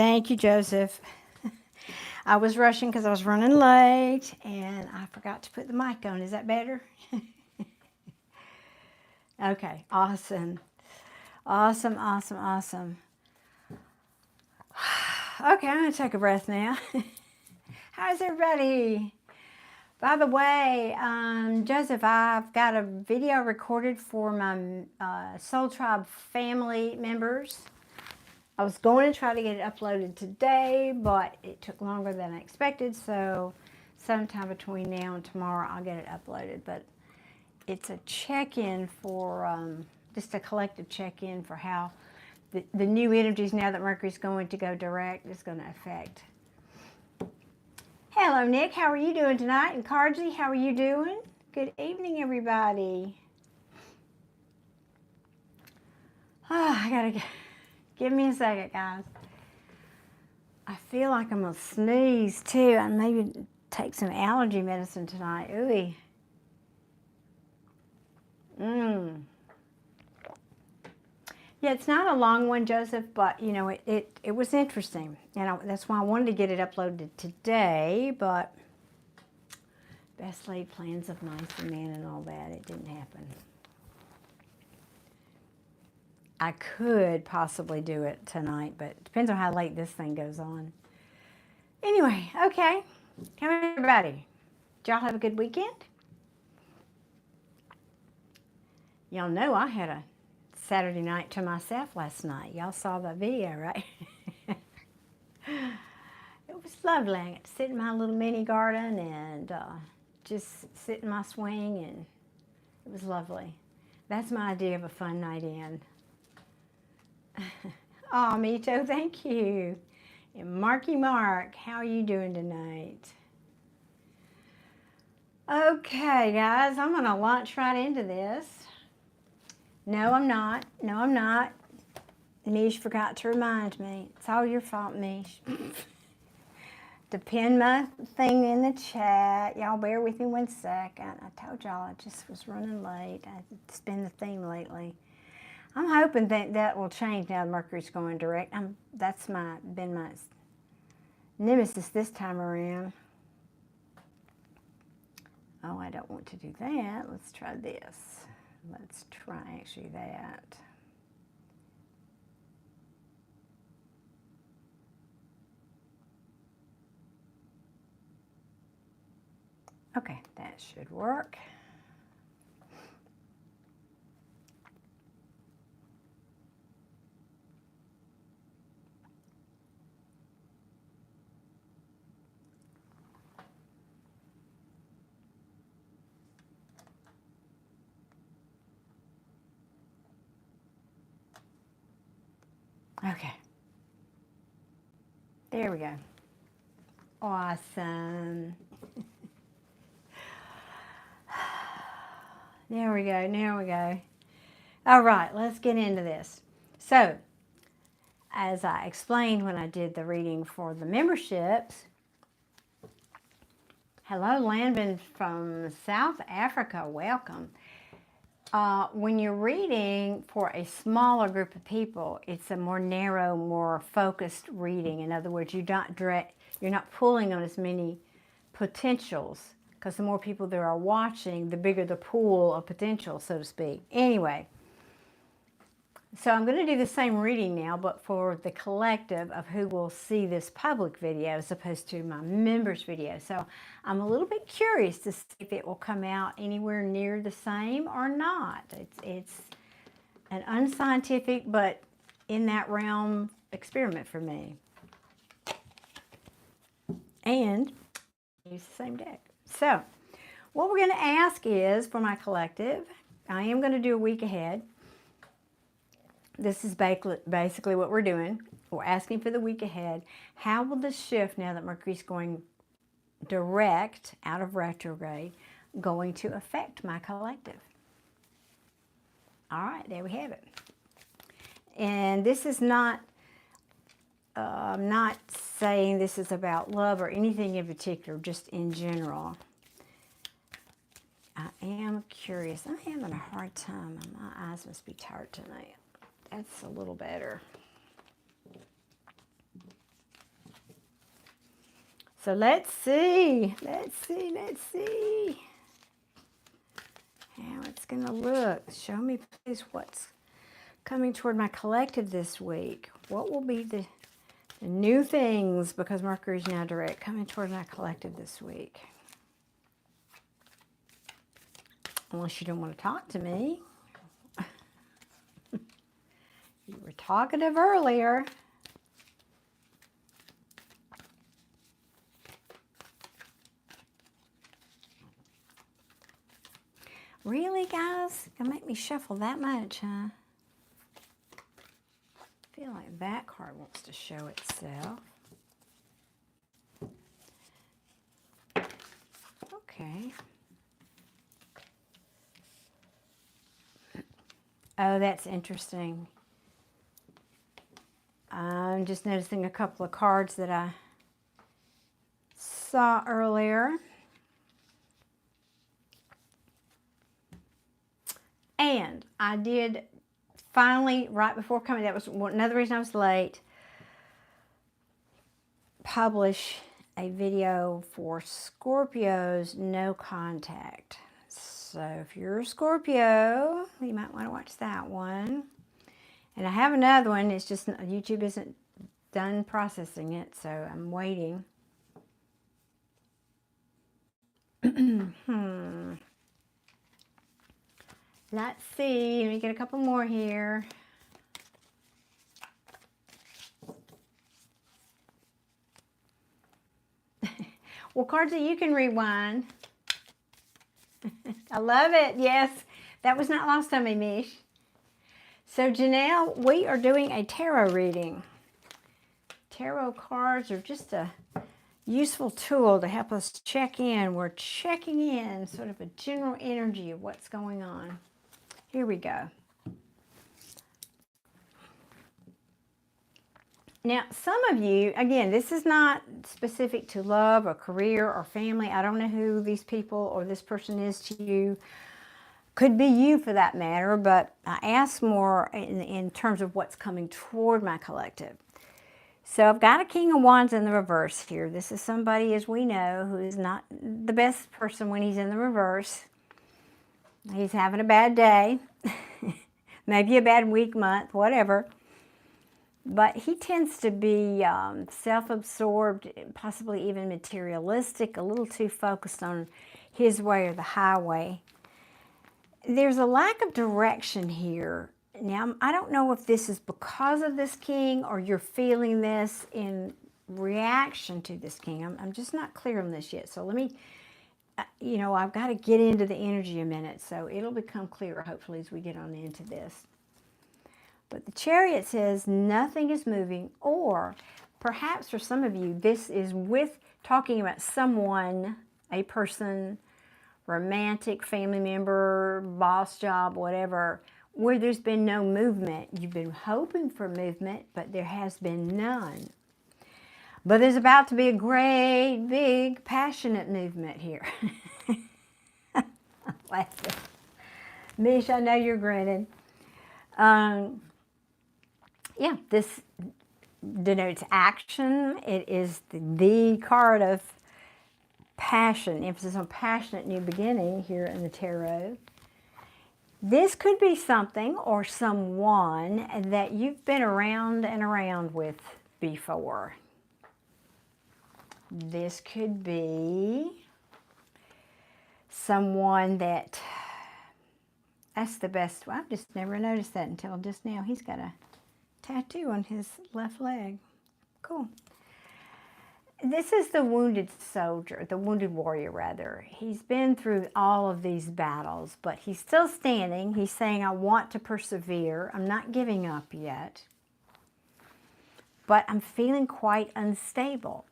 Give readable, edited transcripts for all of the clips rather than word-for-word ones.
Thank you, Joseph. I was rushing because I was running late and I forgot to put the mic on. Is that better? Okay, awesome. Awesome, awesome, awesome. Okay, I'm going to take a breath now. How's everybody? By the way, Joseph, I've got a video recorded for my Soul Tribe family members. I was going to try to get it uploaded today, but it took longer than I expected, so sometime between now and tomorrow I'll get it uploaded. But it's a check-in for, just a collective check-in for how the new energies now that Mercury's going to go direct is going to affect. Hello, Nick. How are you doing tonight? And Karji, how are you doing? Good evening, everybody. Oh, I gotta give me a second, guys. I feel like I'm gonna sneeze too. I maybe take some allergy medicine tonight. Ooh. Yeah, it's not a long one, Joseph, but you know, it was interesting. And that's why I wanted to get it uploaded today, but best laid plans of mice and men and all that, it didn't happen. I could possibly do it tonight, but it depends on how late this thing goes on. Anyway, okay. Come on, everybody. Did y'all have a good weekend? Y'all know I had a Saturday night to myself last night. Y'all saw the video, right? It was lovely. I got to sit in my little mini garden and just sit in my swing, and it was lovely. That's my idea of a fun night in. Oh, Mito, thank you. And Marky Mark, how are you doing tonight? Okay, guys, I'm going to launch right into this. No, I'm not. No, I'm not. Mish forgot to remind me. It's all your fault, Mish. To pin my thing in the chat. Y'all bear with me 1 second. I told y'all I just was running late. It's been the theme lately. I'm hoping that will change now that Mercury's going direct. That's been my nemesis this time around. Oh, I don't want to do that. Let's try this. Let's try actually that. Okay, that should work. Okay. There we go. Awesome. There we go. There we go. All right, let's get into this. So, as I explained when I did the reading for the memberships, hello, Landon from South Africa. Welcome. When you're reading for a smaller group of people, it's a more narrow, more focused reading. In other words, you're not pulling on as many potentials, because the more people there are watching, the bigger the pool of potential, so to speak. Anyway, so I'm going to do the same reading now, but for the collective of who will see this public video as opposed to my members video. So I'm a little bit curious to see if it will come out anywhere near the same or not. It's an unscientific, but in that realm experiment for me. And use the same deck. So what we're going to ask is, for my collective, I am going to do a week ahead. This is basically what we're doing. We're asking for the week ahead. How will this shift, now that Mercury's going direct out of retrograde, going to affect my collective? All right, there we have it. And this is not, I'm not saying this is about love or anything in particular, just in general. I am curious. I'm having a hard time. My eyes must be tired tonight. That's a little better. So let's see. How it's going to look. Show me, please, what's coming toward my collective this week. What will be the new things, because Mercury's now direct, coming toward my collective this week? Unless you don't want to talk to me. You were talkative earlier. Really, guys? Gonna make me shuffle that much, huh? I feel like that card wants to show itself. Okay. Oh, that's interesting. I'm just noticing a couple of cards that I saw earlier. And I did finally, right before coming, that was another reason I was late, publish a video for Scorpios, no contact. So if you're a Scorpio, you might want to watch that one. And I have another one. It's just YouTube isn't done processing it, so I'm waiting. Let's see. Let me get a couple more here. Well, cards that you can rewind. I love it. Yes, that was not lost on me, Mish. So, Janelle, we are doing a tarot reading. Tarot cards are just a useful tool to help us check in. We're checking in, sort of a general energy of what's going on. Here we go. Now, some of you, again, this is not specific to love or career or family. I don't know who these people or this person is to you. Could be you for that matter, but I ask more in terms of what's coming toward my collective. So I've got a King of Wands in the reverse here. This is somebody, as we know, who is not the best person when he's in the reverse. He's having a bad day, maybe a bad week, month, whatever. But he tends to be self-absorbed, possibly even materialistic, a little too focused on his way or the highway. There's a lack of direction here. Now, I don't know if this is because of this king or you're feeling this in reaction to this king. I'm just not clear on this yet. So let me, I've got to get into the energy a minute. So it'll become clearer, hopefully, as we get on into this. But the Chariot says nothing is moving, or perhaps for some of you, this is with talking about someone, a person, romantic, family member, boss job, whatever, where there's been no movement. You've been hoping for movement, but there has been none. But there's about to be a great, big, passionate movement here. Mish, I know you're grinning. Yeah, this denotes action. It is the card of passion, emphasis on passionate new beginning here in the tarot. This could be something or someone that you've been around and around with before. This could be someone that's the best. I've just never noticed that until just now. He's got a tattoo on his left leg. Cool. This is the wounded soldier, the wounded warrior rather. He's been through all of these battles, but he's still standing. He's saying, I want to persevere. I'm not giving up yet. But I'm feeling quite unstable.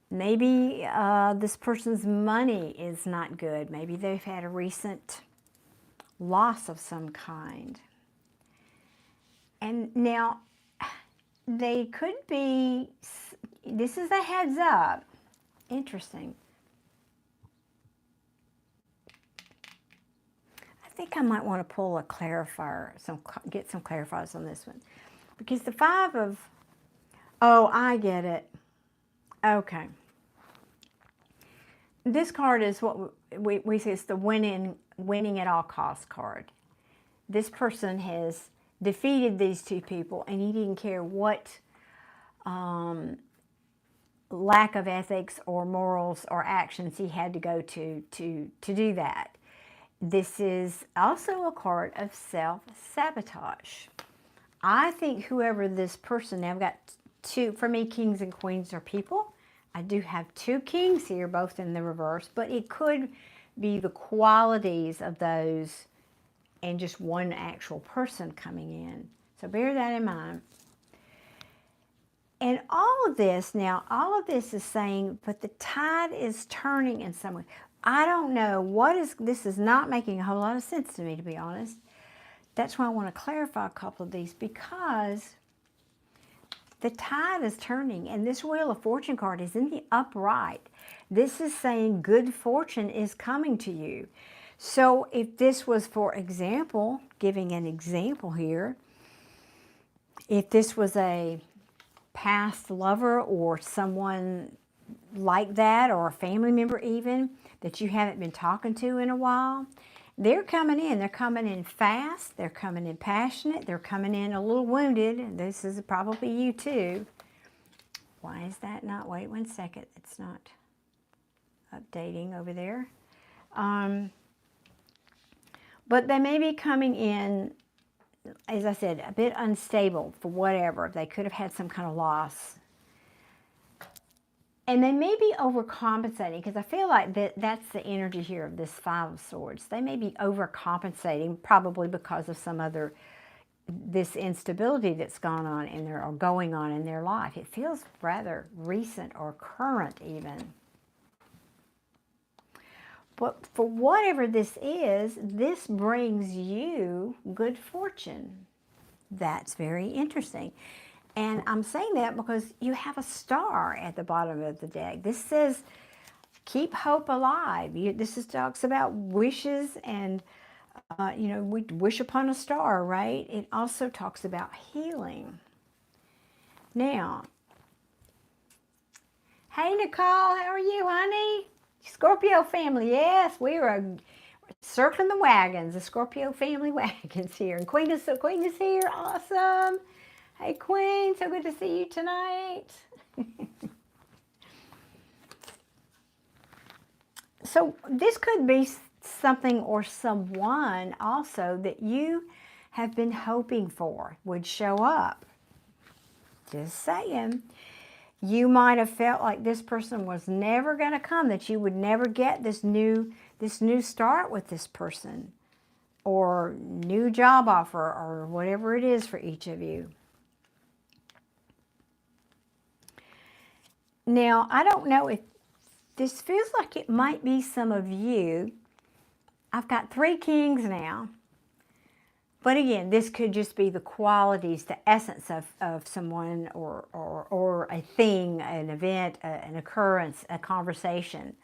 Maybe this person's money is not good. Maybe they've had a recent loss of some kind. And now, they could be, this is a heads up. Interesting. I think I might want to pull a clarifier, get some clarifiers on this one. Because the 5 of, oh, I get it. Okay. this card is what we say it's the winning at all costs card. This person has defeated these two people, and he didn't care what lack of ethics or morals or actions he had to go to do that. This is also a card of self-sabotage. I think whoever this person, now I've got two, for me, kings and queens are people. I do have two kings here, both in the reverse, but it could be the qualities of those and just one actual person coming in. So bear that in mind. And all of this is saying, but the tide is turning in some way. I don't know this is not making a whole lot of sense to me, to be honest. That's why I want to clarify a couple of these, because the tide is turning, and this Wheel of Fortune card is in the upright. This is saying good fortune is coming to you. So if this was, for example, giving an example here, if this was a past lover or someone like that, or a family member even, that you haven't been talking to in a while, they're coming in. They're coming in fast. They're coming in passionate. They're coming in a little wounded. This is probably you too. Why is that not? Wait one second. It's not updating over there. But they may be coming in, as I said, a bit unstable for whatever. They could have had some kind of loss. And they may be overcompensating, because I feel like that's the energy here of this Five of Swords. They may be overcompensating, probably because of some other, this instability that's gone on in their, or going on in their life. It feels rather recent or current even. But for whatever this is, this brings you good fortune. That's very interesting. And I'm saying that because you have a star at the bottom of the deck. This says, keep hope alive. This talks about wishes and, we wish upon a star, right? It also talks about healing. Now, hey, Nicole, how are you, honey? Scorpio family, yes, we are circling the wagons, the Scorpio family wagons here. And Queen is here, awesome. Hey, Queen, so good to see you tonight. So this could be something or someone also that you have been hoping for would show up. Just saying. You might have felt like this person was never going to come, that you would never get this new start with this person, or new job offer, or whatever it is for each of you. Now, I don't know if this feels like it might be some of you. I've got 3 kings now. But again, this could just be the qualities, the essence of someone or a thing, an event, an occurrence, a conversation.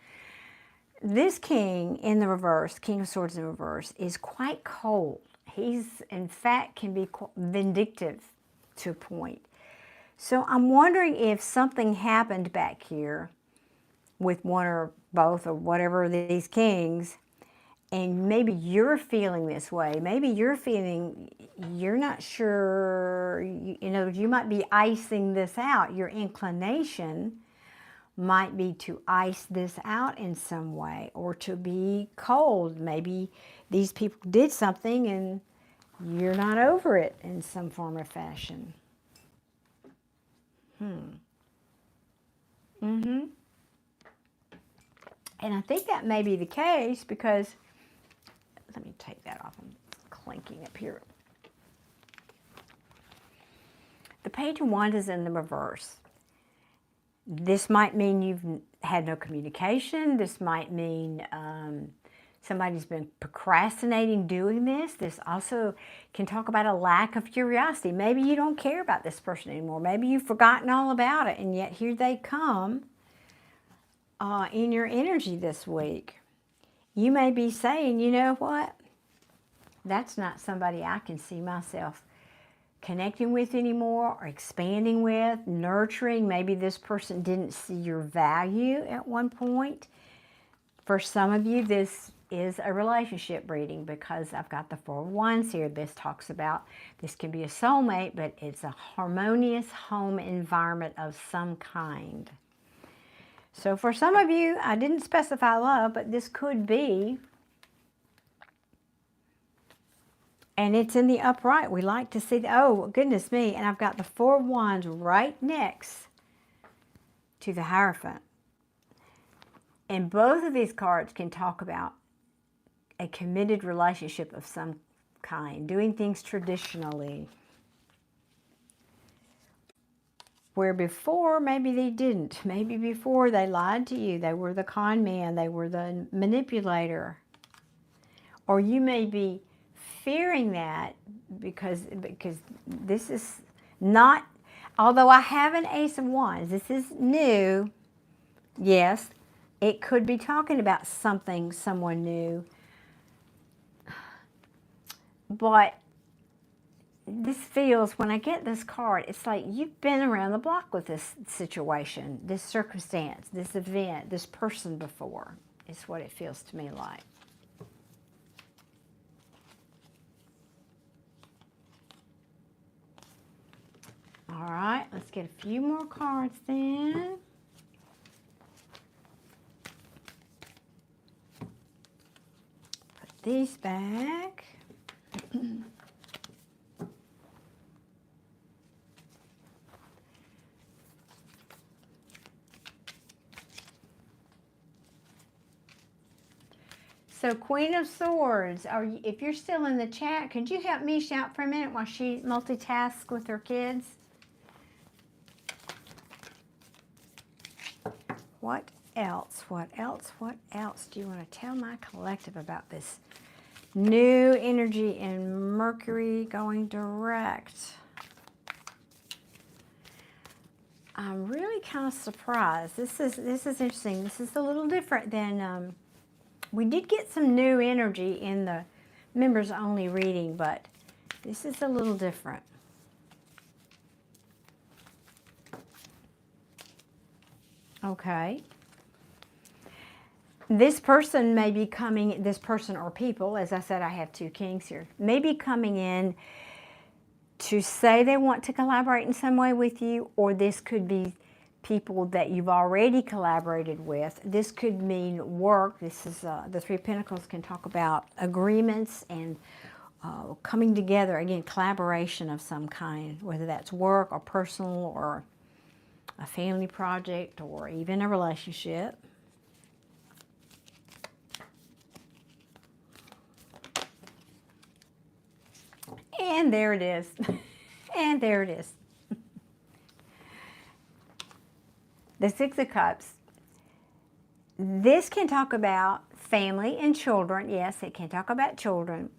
This king in the reverse, King of Swords in reverse, is quite cold. He's, in fact, can be vindictive to a point. So I'm wondering if something happened back here with one or both or whatever of these kings, and maybe you're feeling this way. Maybe you're feeling, you're not sure, you might be icing this out. Your inclination might be to ice this out in some way, or to be cold. Maybe these people did something and you're not over it in some form or fashion. And I think that may be the case because, let me take that off. I'm clinking up here. The Page of Wands is in the reverse. This might mean you've had no communication. This might mean somebody's been procrastinating doing this. This also can talk about a lack of curiosity. Maybe you don't care about this person anymore. Maybe you've forgotten all about it, and yet here they come in your energy this week. You may be saying, you know what? That's not somebody I can see myself connecting with anymore, or expanding with, nurturing. Maybe this person didn't see your value at one point. For some of you, this is a relationship reading because I've got the Four of Wands here. This talks about, this can be a soulmate, but it's a harmonious home environment of some kind. So for some of you, I didn't specify love, but this could be, and it's in the upright. We like to see, oh, goodness me, and I've got the Four of Wands right next to the Hierophant. And both of these cards can talk about a committed relationship of some kind, doing things traditionally. Where before, maybe they didn't. Maybe before they lied to you. They were the con man. They were the manipulator. Or you may be fearing that because this is not, although I have an Ace of Wands, this is new. Yes, it could be talking about something, someone new. But this feels, when I get this card, it's like you've been around the block with this situation, this circumstance, this event, this person before. It's what it feels to me like. All right, let's get a few more cards then. Put these back. So Queen of Swords, if you're still in the chat, could you help me shout for a minute while she multitasks with her kids? What else? What else? What else do you want to tell my collective about this new energy in Mercury going direct? I'm really kind of surprised. This is interesting. This is a little different than we did get some new energy in the members only reading, but this is a little different. Okay. This person may be coming, this person or people, as I said, I have two kings here, may be coming in to say they want to collaborate in some way with you, or this could be people that you've already collaborated with. This could mean work. This is the Three of Pentacles can talk about agreements and coming together, again, collaboration of some kind, whether that's work or personal or a family project or even a relationship. And there it is. And there it is. The Six of Cups. This can talk about family and children. Yes, it can talk about children.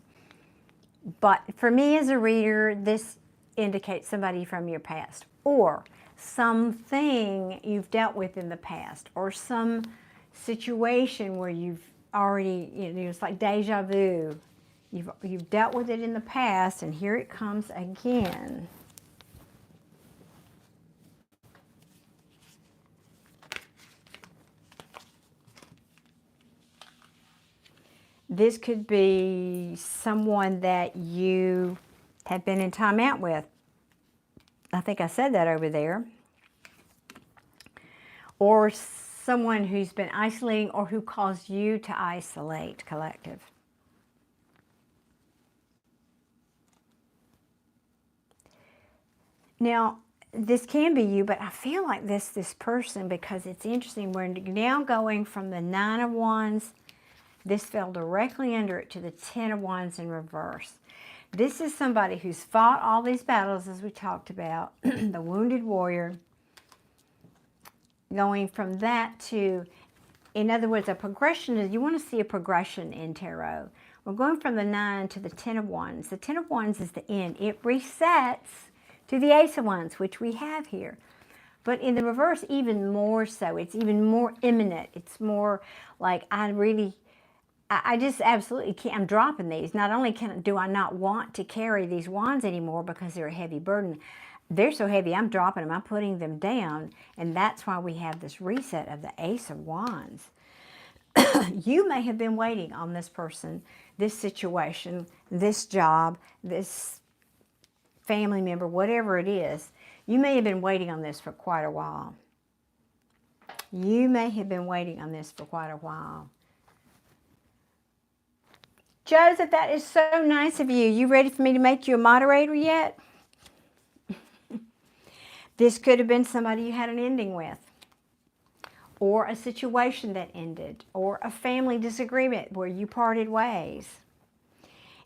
But for me as a reader, this indicates somebody from your past or something you've dealt with in the past or some situation where you've already, it's like deja vu. You've dealt with it in the past, and here it comes again. This could be someone that you have been in time out with. I think I said that over there. Or someone who's been isolating or who caused you to isolate, collective. Now, this can be you, but I feel like this person, because it's interesting. We're now going from the Nine of Wands. This fell directly under it to the Ten of Wands in reverse. This is somebody who's fought all these battles, as we talked about, the wounded warrior. Going from that to, in other words, a progression is, you want to see a progression in tarot. We're going from the Nine to the Ten of Wands. The Ten of Wands is the end. It resets to the Ace of Wands, which we have here. But in the reverse, even more so. It's even more imminent. It's more like I just absolutely can't. I'm dropping these. Not only do I not want to carry these wands anymore because they're a heavy burden, they're so heavy, I'm dropping them. I'm putting them down. And that's why we have this reset of the Ace of Wands. You may have been waiting on this person, this situation, this job, this family member, whatever it is. You may have been waiting on this for quite a while. You may have been waiting on this for quite a while. Joseph, that is so nice of you. You ready for me to make you a moderator yet? This could have been somebody you had an ending with, or a situation that ended, or a family disagreement where you parted ways.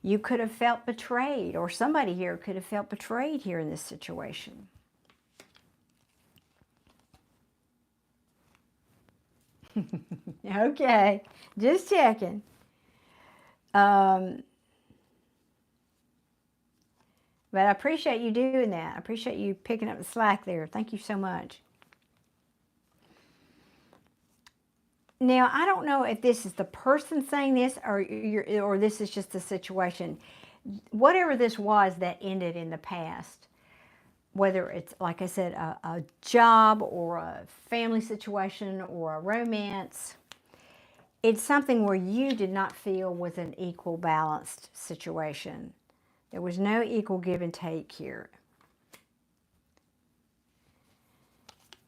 You could have felt betrayed, or somebody here could have felt betrayed here in this situation. Okay, just checking. But I appreciate you doing that. I appreciate you picking up the slack there. Thank you so much. Now, I don't know if this is the person saying this or this is just the situation. Whatever this was that ended in the past, whether it's, like I said, a job or a family situation or a romance, it's something where you did not feel was an equal balanced situation. There was no equal give and take here.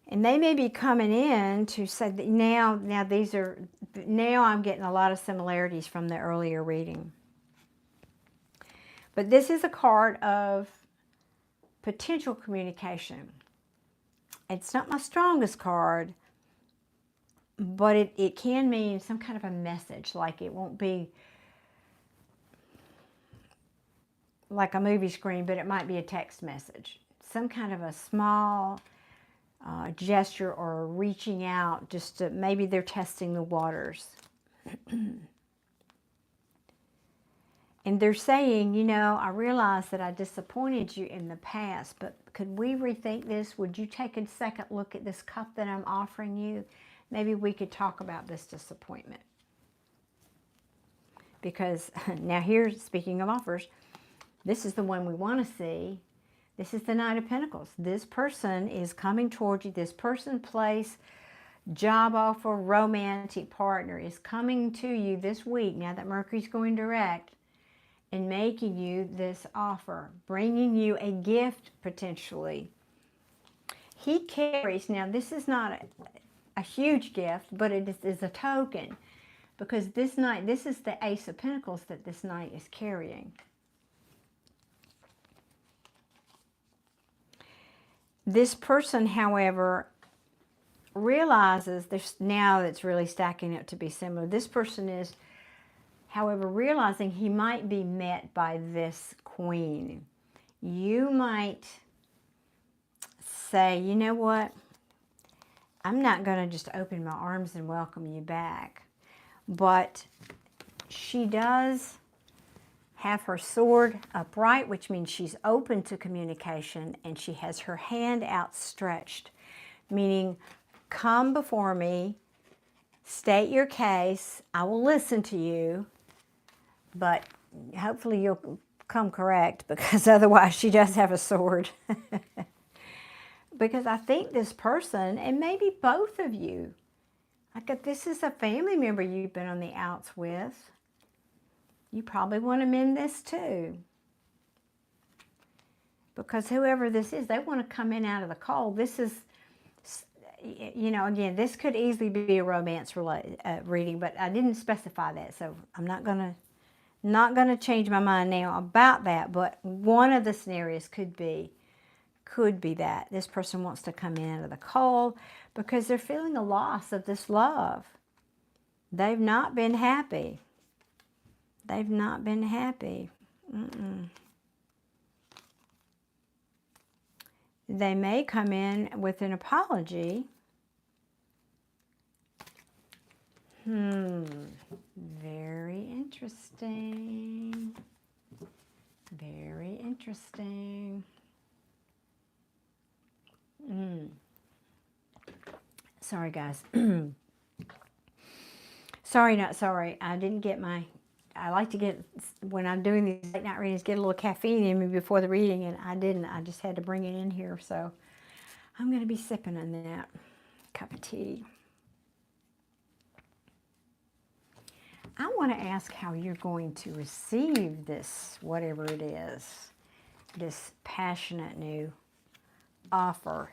And they may be coming in to say that now I'm getting a lot of similarities from the earlier reading. But this is a card of potential communication. It's not my strongest card, but it can mean some kind of a message. Like it won't be like a movie screen, but it might be a text message. Some kind of a small gesture or reaching out, just to, maybe they're testing the waters. And they're saying, you know, I realize that I disappointed you in the past, but could we rethink this? Would you take a second look at this cup that I'm offering you? Maybe we could talk about this disappointment. Because now here, speaking of offers, this is the one we want to see. This is the Knight of Pentacles. This person is coming towards you. This person, place, job offer, romantic partner is coming to you this week, now that Mercury's going direct, and making you this offer, bringing you a gift potentially. He carries, now this is not a huge gift, but it is a token, because this knight, this is the Ace of Pentacles that this knight is carrying. This person, however, realizes, now it's really stacking up to be similar. This person is, however, realizing he might be met by this queen. You might say, you know what? I'm not going to just open my arms and welcome you back. But she does have her sword upright, which means she's open to communication, and she has her hand outstretched, meaning, come before me, state your case, I will listen to you, but hopefully you'll come correct, because otherwise she does have a sword. Because I think this person, and maybe both of you, like if this is a family member you've been on the outs with, you probably want to mend this too. Because whoever this is, they want to come in out of the cold. This is, you know, again, this could easily be a romance reading, but I didn't specify that, so I'm not gonna change my mind now about that. But one of the scenarios could be that this person wants to come in out of the cold because they're feeling a loss of this love. They've not been happy. They've not been happy. They may come in with an apology. Very interesting. Very interesting. Sorry, guys. Sorry, not sorry. I didn't get my... I like to get, when I'm doing these late night readings, get a little caffeine in me before the reading, and I didn't. I just had to bring it in here, so I'm going to be sipping on that cup of tea. I want to ask how you're going to receive this, whatever it is, this passionate new offer.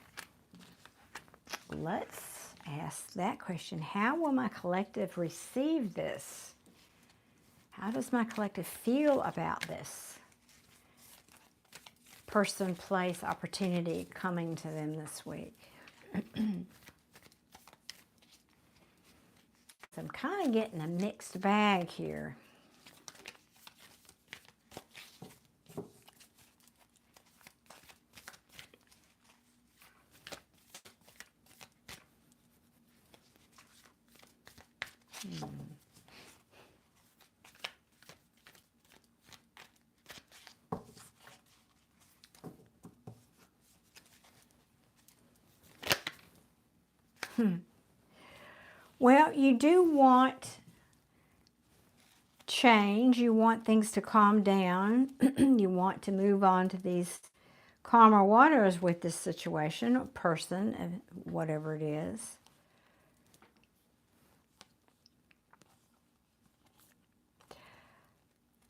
Let's ask that question. How will my collective receive this? How does my collective feel about this person, place, opportunity coming to them this week? So I'm kind of getting a mixed bag here. Well, you do want change. You want things to calm down. You want to move on to these calmer waters with this situation or person, whatever it is.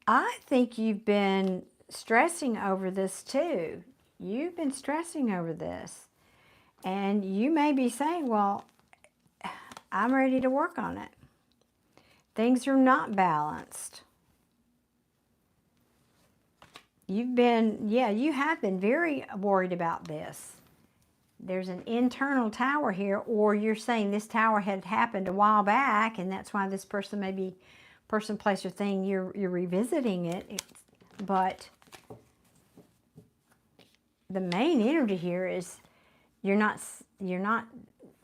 I think you've been stressing over this too. You've been stressing over this. And you may be saying, well, I'm ready to work on it. Things are not balanced. You have been very worried about this. There's an internal tower here, or you're saying this tower had happened a while back, and that's why this person, maybe person, place, or thing, you're revisiting it. But the main energy here is you're not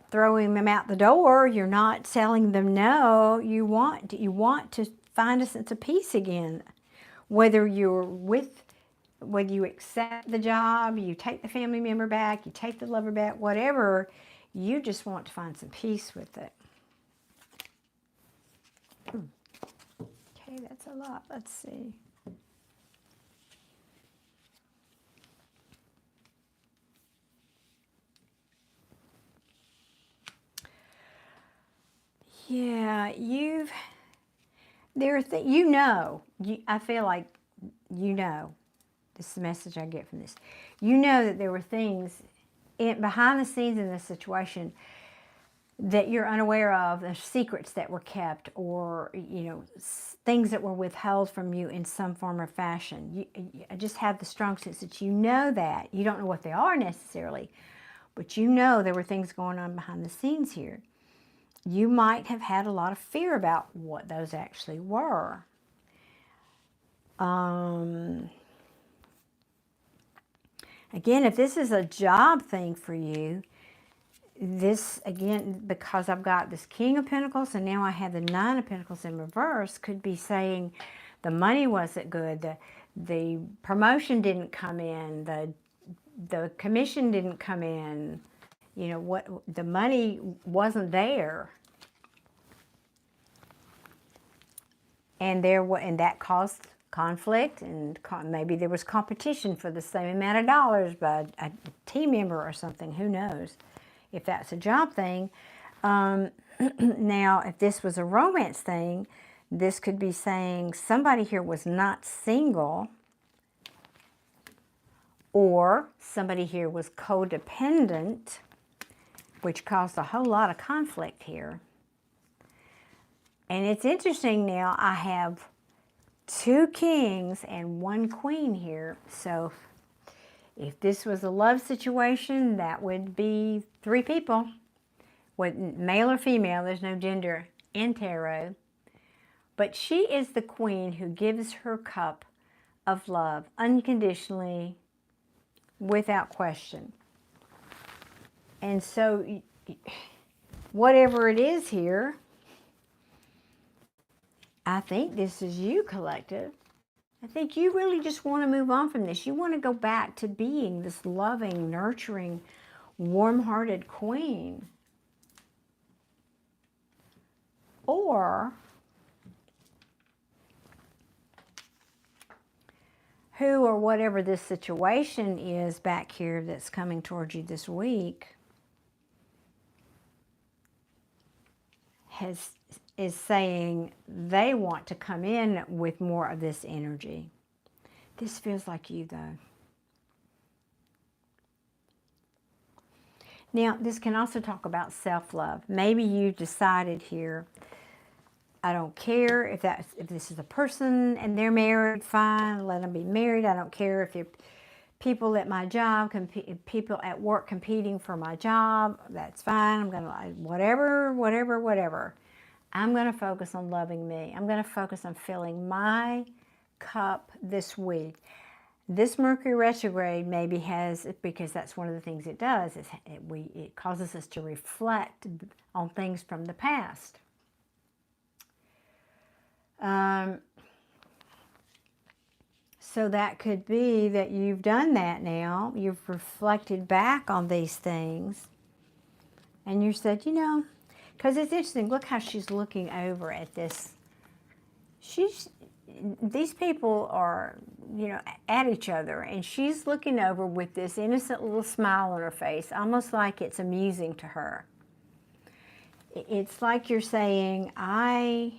throwing them out the door. You're not telling them no. You want to find a sense of peace again. Whether you accept the job, you take the family member back, you take the lover back, whatever, you just want to find some peace with it. Okay, that's a lot. Let's see. Yeah, I feel like this is the message I get from this. You know that there were things behind the scenes in this situation that you're unaware of, the secrets that were kept, or, things that were withheld from you in some form or fashion. I just have the strong sense that you know that. You don't know what they are necessarily, but you know there were things going on behind the scenes here. You might have had a lot of fear about what those actually were. Again, if this is a job thing for you, this, again, because I've got this King of Pentacles and now I have the Nine of Pentacles in reverse, could be saying the money wasn't good, the promotion didn't come in, the commission didn't come in, the money wasn't there. And that caused conflict, and maybe there was competition for the same amount of dollars by a team member or something. Who knows if that's a job thing. Now, if this was a romance thing, this could be saying somebody here was not single, or somebody here was codependent, which caused a whole lot of conflict here. And it's interesting now, I have 2 kings and 1 queen here. So if this was a love situation, that would be 3 people, with male or female. There's no gender in tarot. But she is the queen who gives her cup of love unconditionally, without question. And so whatever it is here, I think this is you, collective. I think you really just want to move on from this. You want to go back to being this loving, nurturing, warm-hearted queen. Or who or whatever this situation is back here that's coming towards you this week is saying they want to come in with more of this energy. This feels like you, though. Now, this can also talk about self-love. Maybe you decided here, I don't care if this is a person and they're married, fine, let them be married. I don't care if you're people at my job, people at work competing for my job, that's fine. I'm going to, whatever. I'm going to focus on loving me. I'm going to focus on filling my cup this week. This Mercury retrograde maybe has, because that's one of the things it does, is it causes us to reflect on things from the past. So that could be that you've done that now. You've reflected back on these things. And you said, you know, because it's interesting. Look how she's looking over at this. These people are, you know, at each other. And she's looking over with this innocent little smile on her face, almost like it's amusing to her. It's like you're saying, I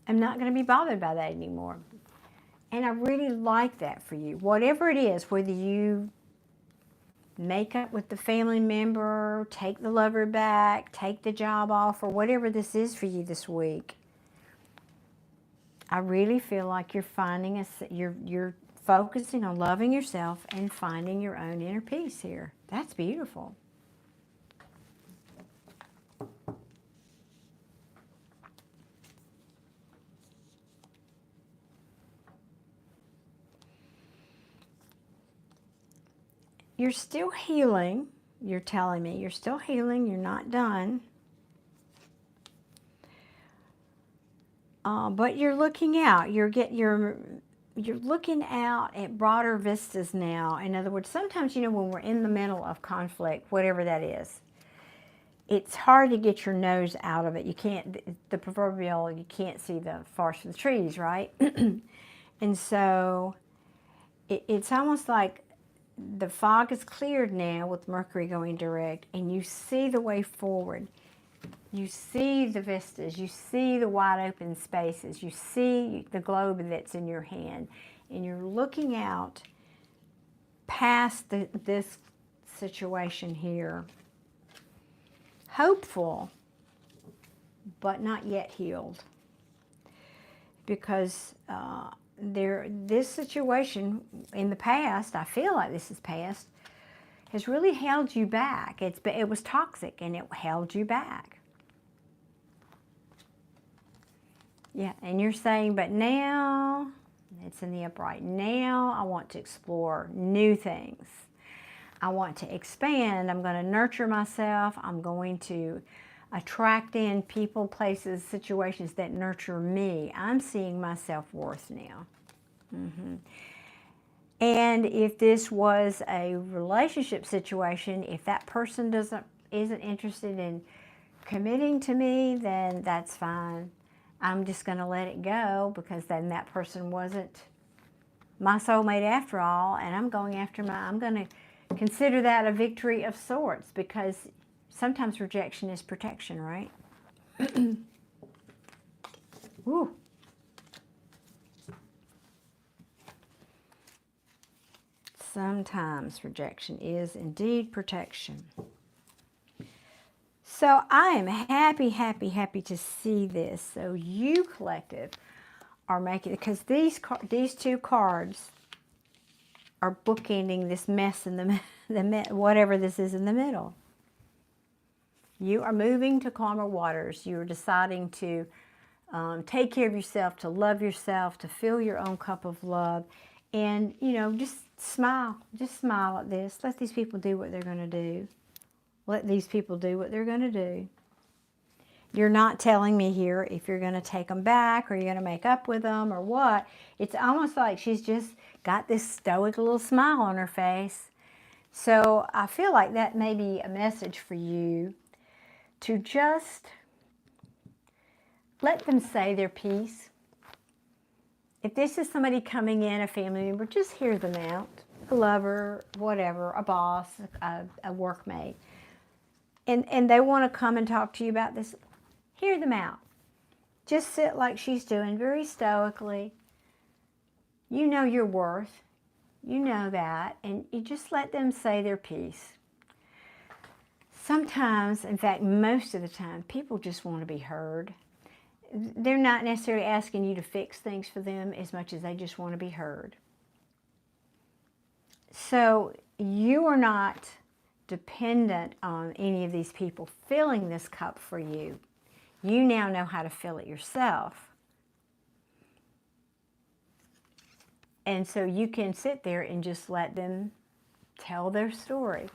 am not going to be bothered by that anymore. And I really like that for you. Whatever it is, whether you make up with the family member, take the lover back, take the job off, or whatever this is for you this week, I really feel like you're finding you're focusing on loving yourself and finding your own inner peace here. That's beautiful. You're still healing. You're telling me you're still healing. You're not done. But you're looking out. You're looking out at broader vistas now. In other words, sometimes, you know, when we're in the middle of conflict, whatever that is, it's hard to get your nose out of it. You can't, the proverbial, you can't see the forest for the trees, right? And so it's almost like the fog is cleared now with Mercury going direct, and you see the way forward. You see the vistas. You see the wide open spaces. You see the globe that's in your hand, and you're looking out past this situation here, hopeful, but not yet healed, because this situation in the past, I feel like this is past, has really held you back. It was toxic and it held you back. Yeah, and you're saying, but now, it's in the upright, now I want to explore new things. I want to expand. I'm going to nurture myself. I'm going to attract in people, places, situations that nurture me. I'm seeing my self-worth now. And if this was a relationship situation, if that person isn't interested in committing to me, then that's fine. I'm just going to let it go, because then that person wasn't my soulmate after all, and I'm going to consider that a victory of sorts, because sometimes rejection is protection, right? Woo. Sometimes rejection is indeed protection. So I am happy to see this. So you, collective, are making, because these two cards are bookending this mess in the whatever this is in the middle. You are moving to calmer waters. You are deciding to take care of yourself, to love yourself, to fill your own cup of love. And, you know, just smile. Just smile at this. Let these people do what they're going to do. Let these people do what they're going to do. You're not telling me here if you're going to take them back, or you're going to make up with them, or what. It's almost like she's just got this stoic little smile on her face. So I feel like that may be a message for you, to just let them say their piece. If this is somebody coming in, a family member, just hear them out. A lover, whatever, a boss, a workmate. And they want to come and talk to you about this, Hear them out. Just sit like she's doing, very stoically. You know your worth. You know that. And you just let them say their piece. Sometimes, in fact, most of the time, people just want to be heard. They're not necessarily asking you to fix things for them as much as they just want to be heard. So you are not dependent on any of these people filling this cup for you. You now know how to fill it yourself. And so you can sit there and just let them tell their story,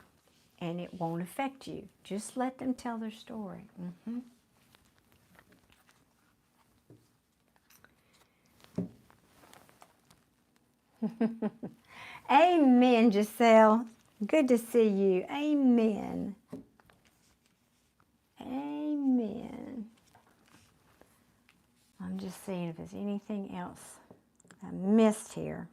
and it won't affect you. Just let them tell their story. Amen, Giselle. Good to see you. Amen. Amen. I'm just seeing if there's anything else I missed here.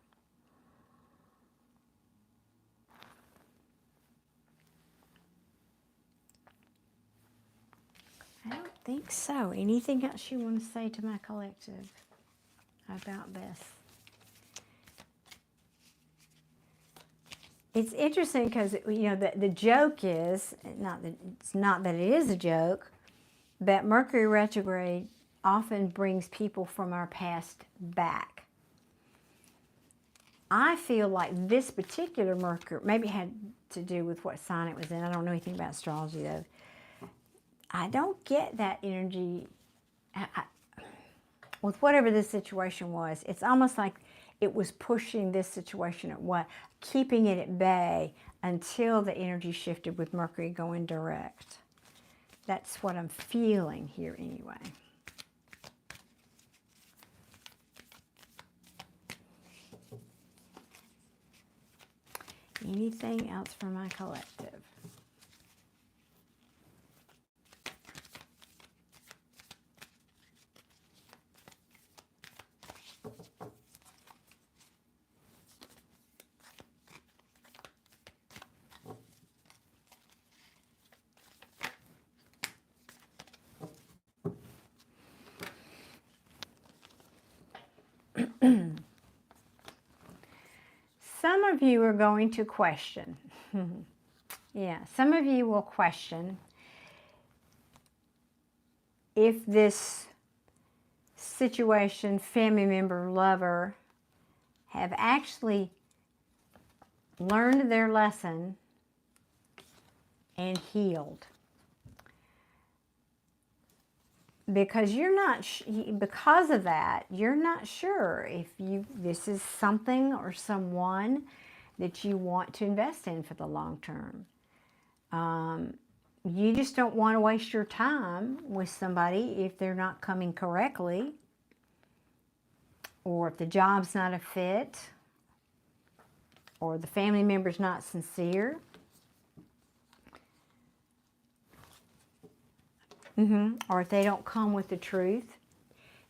I don't think so. Anything else you want to say to my collective about this? It's interesting because, you know, the joke is, it's not that it is a joke, but Mercury retrograde often brings people from our past back. I feel like this particular Mercury, maybe it had to do with what sign it was in. I don't know anything about astrology, though. I don't get that energy with whatever this situation was. It's almost like it was pushing this situation at what, keeping it at bay until the energy shifted with Mercury going direct. That's what I'm feeling here anyway. Anything else for my collective? Some of you are going to question. Yeah, some of you will question if this situation, family member, lover, have actually learned their lesson and healed. Because you're not, because of that, you're not sure if this is something or someone that you want to invest in for the long term. You just don't want to waste your time with somebody if they're not coming correctly, or if the job's not a fit, or the family member's not sincere. Or if they don't come with the truth.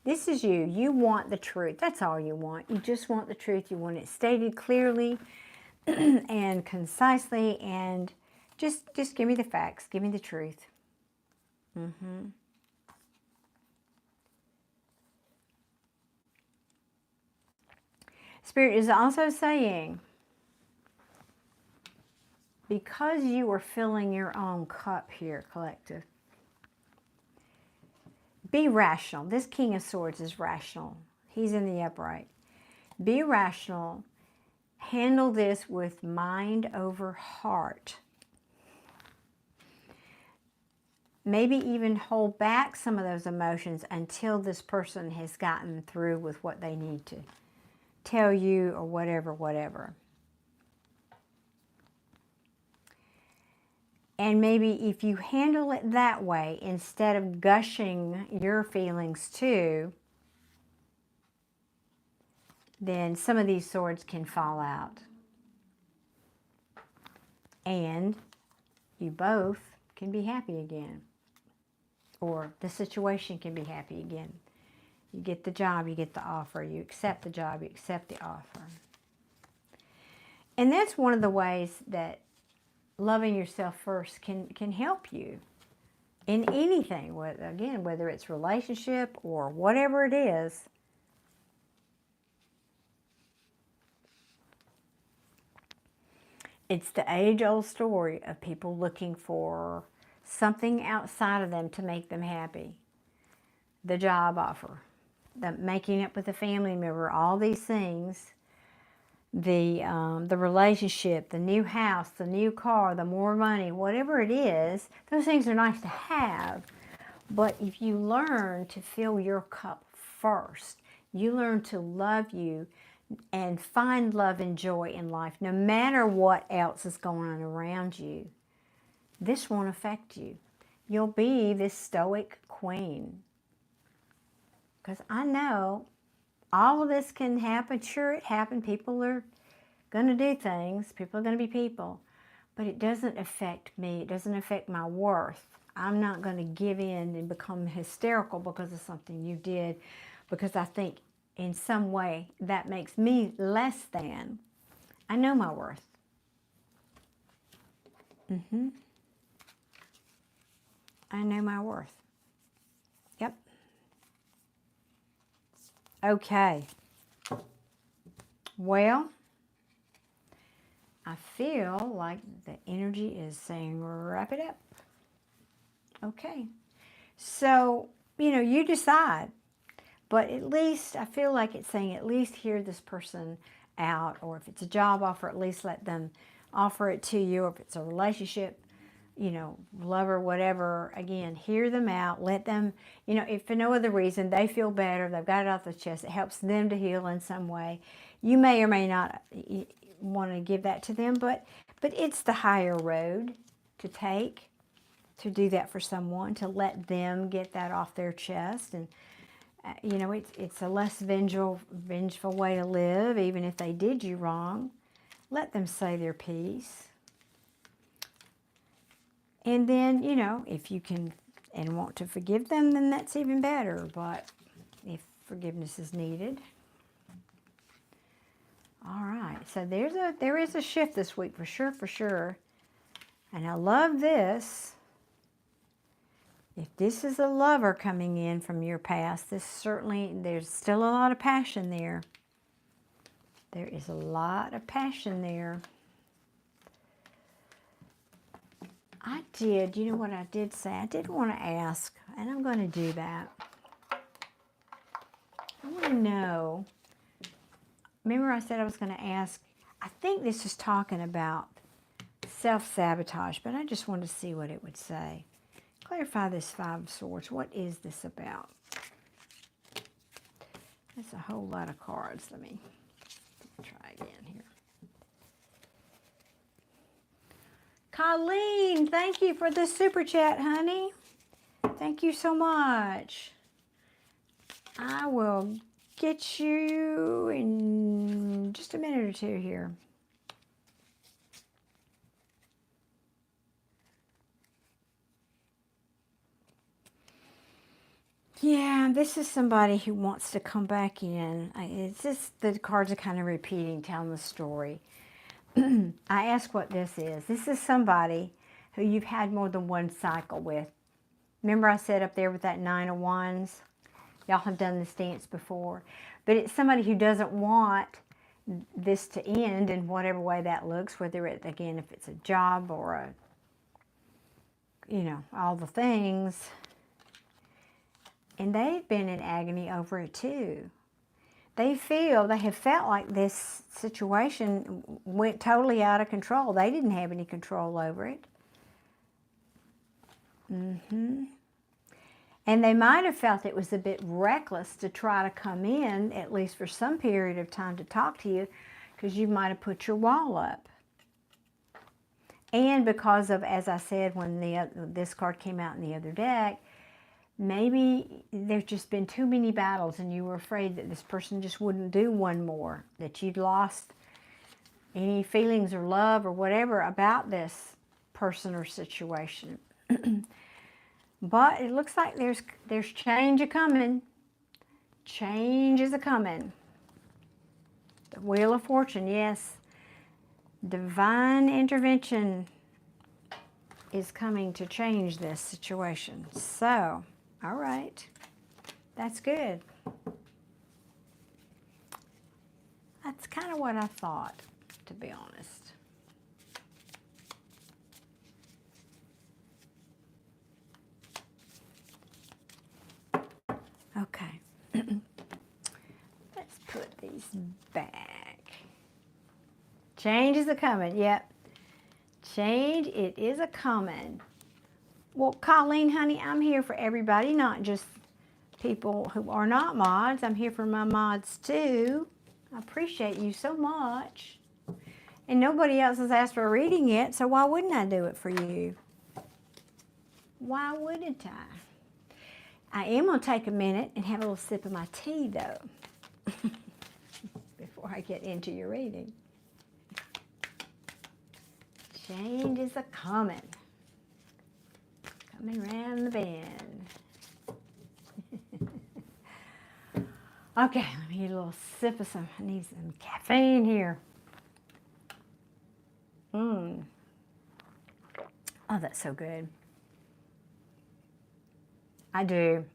This is you. You want the truth. That's all you want. You just want the truth. You want it stated clearly and concisely, and just give me the facts. Give me the truth. Spirit is also saying, because you are filling your own cup here, collective, be rational. This King of Swords is rational. He's in the upright. Be rational. Handle this with mind over heart. Maybe even hold back some of those emotions until this person has gotten through with what they need to tell you, or whatever. And maybe if you handle it that way, instead of gushing your feelings too, then some of these swords can fall out. And you both can be happy again. Or the situation can be happy again. You get the job, you get the offer. You accept the job, you accept the offer. And that's one of the ways that loving yourself first can help you. in anything, again, whether it's relationship or whatever it is. It's the age-old story of people looking for something outside of them to make them happy. The job offer, the making up with a family member, all these things, the relationship, the new house, the new car, the more money, whatever it is, those things are nice to have. But if you learn to fill your cup first, you learn to love you and find love and joy in life, no matter what else is going on around you, this won't affect you. You'll be this stoic queen. Because I know all of this can happen. Sure, it happened. People are going to do things. People are going to be people. But it doesn't affect me. It doesn't affect my worth. I'm not going to give in and become hysterical because of something you did, because I think in some way that makes me less than. I know my worth. I know my worth. Yep. Okay. Well, I feel like the energy is saying wrap it up. Okay. So, you decide. But at least, I feel like it's saying at least hear this person out. Or if it's a job offer, at least let them offer it to you. Or if it's a relationship, lover, whatever, again, hear them out. Let them, if for no other reason, they feel better, they've got it off their chest, it helps them to heal in some way. You may or may not want to give that to them, but it's the higher road to take, to do that for someone, to let them get that off their chest. And it's a less vengeful way to live, even if they did you wrong. Let them say their piece. And then, if you can and want to forgive them, then that's even better. But if forgiveness is needed. All right, so there is a shift this week for sure. And I love this. If this is a lover coming in from your past, there's still a lot of passion there. There is a lot of passion there. You know what I did say? I did want to ask, and I'm going to do that. I want to know, remember I said I was going to ask, I think this is talking about self-sabotage, but I just wanted to see what it would say. Clarify this Five of Swords. What is this about? That's a whole lot of cards. Let me try again here. Colleen, thank you for the super chat, honey. Thank you so much. I will get you in just a minute or two here. Yeah, this is somebody who wants to come back in. It's just the cards are kind of repeating, telling the story. I ask what this is. This is somebody who you've had more than one cycle with. Remember I said up there with that Nine of Wands? Y'all have done this dance before. But it's somebody who doesn't want this to end in whatever way that looks, whether it, again, if it's a job or all the things. And they've been in agony over it too. They have felt like this situation went totally out of control. They didn't have any control over it. And they might have felt it was a bit reckless to try to come in, at least for some period of time, to talk to you, because you might have put your wall up. And because of, as I said, when this card came out in the other deck, maybe there's just been too many battles and you were afraid that this person just wouldn't do one more, that you'd lost any feelings or love or whatever about this person or situation. But it looks like there's change a-coming. Change is a-coming. The Wheel of Fortune, yes. Divine intervention. is coming to change this situation. So, all right, that's good. That's kind of what I thought, to be honest. Okay. Let's put these back. Change is a coming. Yep. Change, it is a coming. Well, Colleen, honey, I'm here for everybody, not just people who are not mods. I'm here for my mods too. I appreciate you so much. And nobody else has asked for a reading yet, so why wouldn't I do it for you? Why wouldn't I? I am going to take a minute and have a little sip of my tea, though, before I get into your reading. Change is a coming. Coming round the bend. Okay, let me get a little sip of some, I need some caffeine here. Oh, that's so good. I do,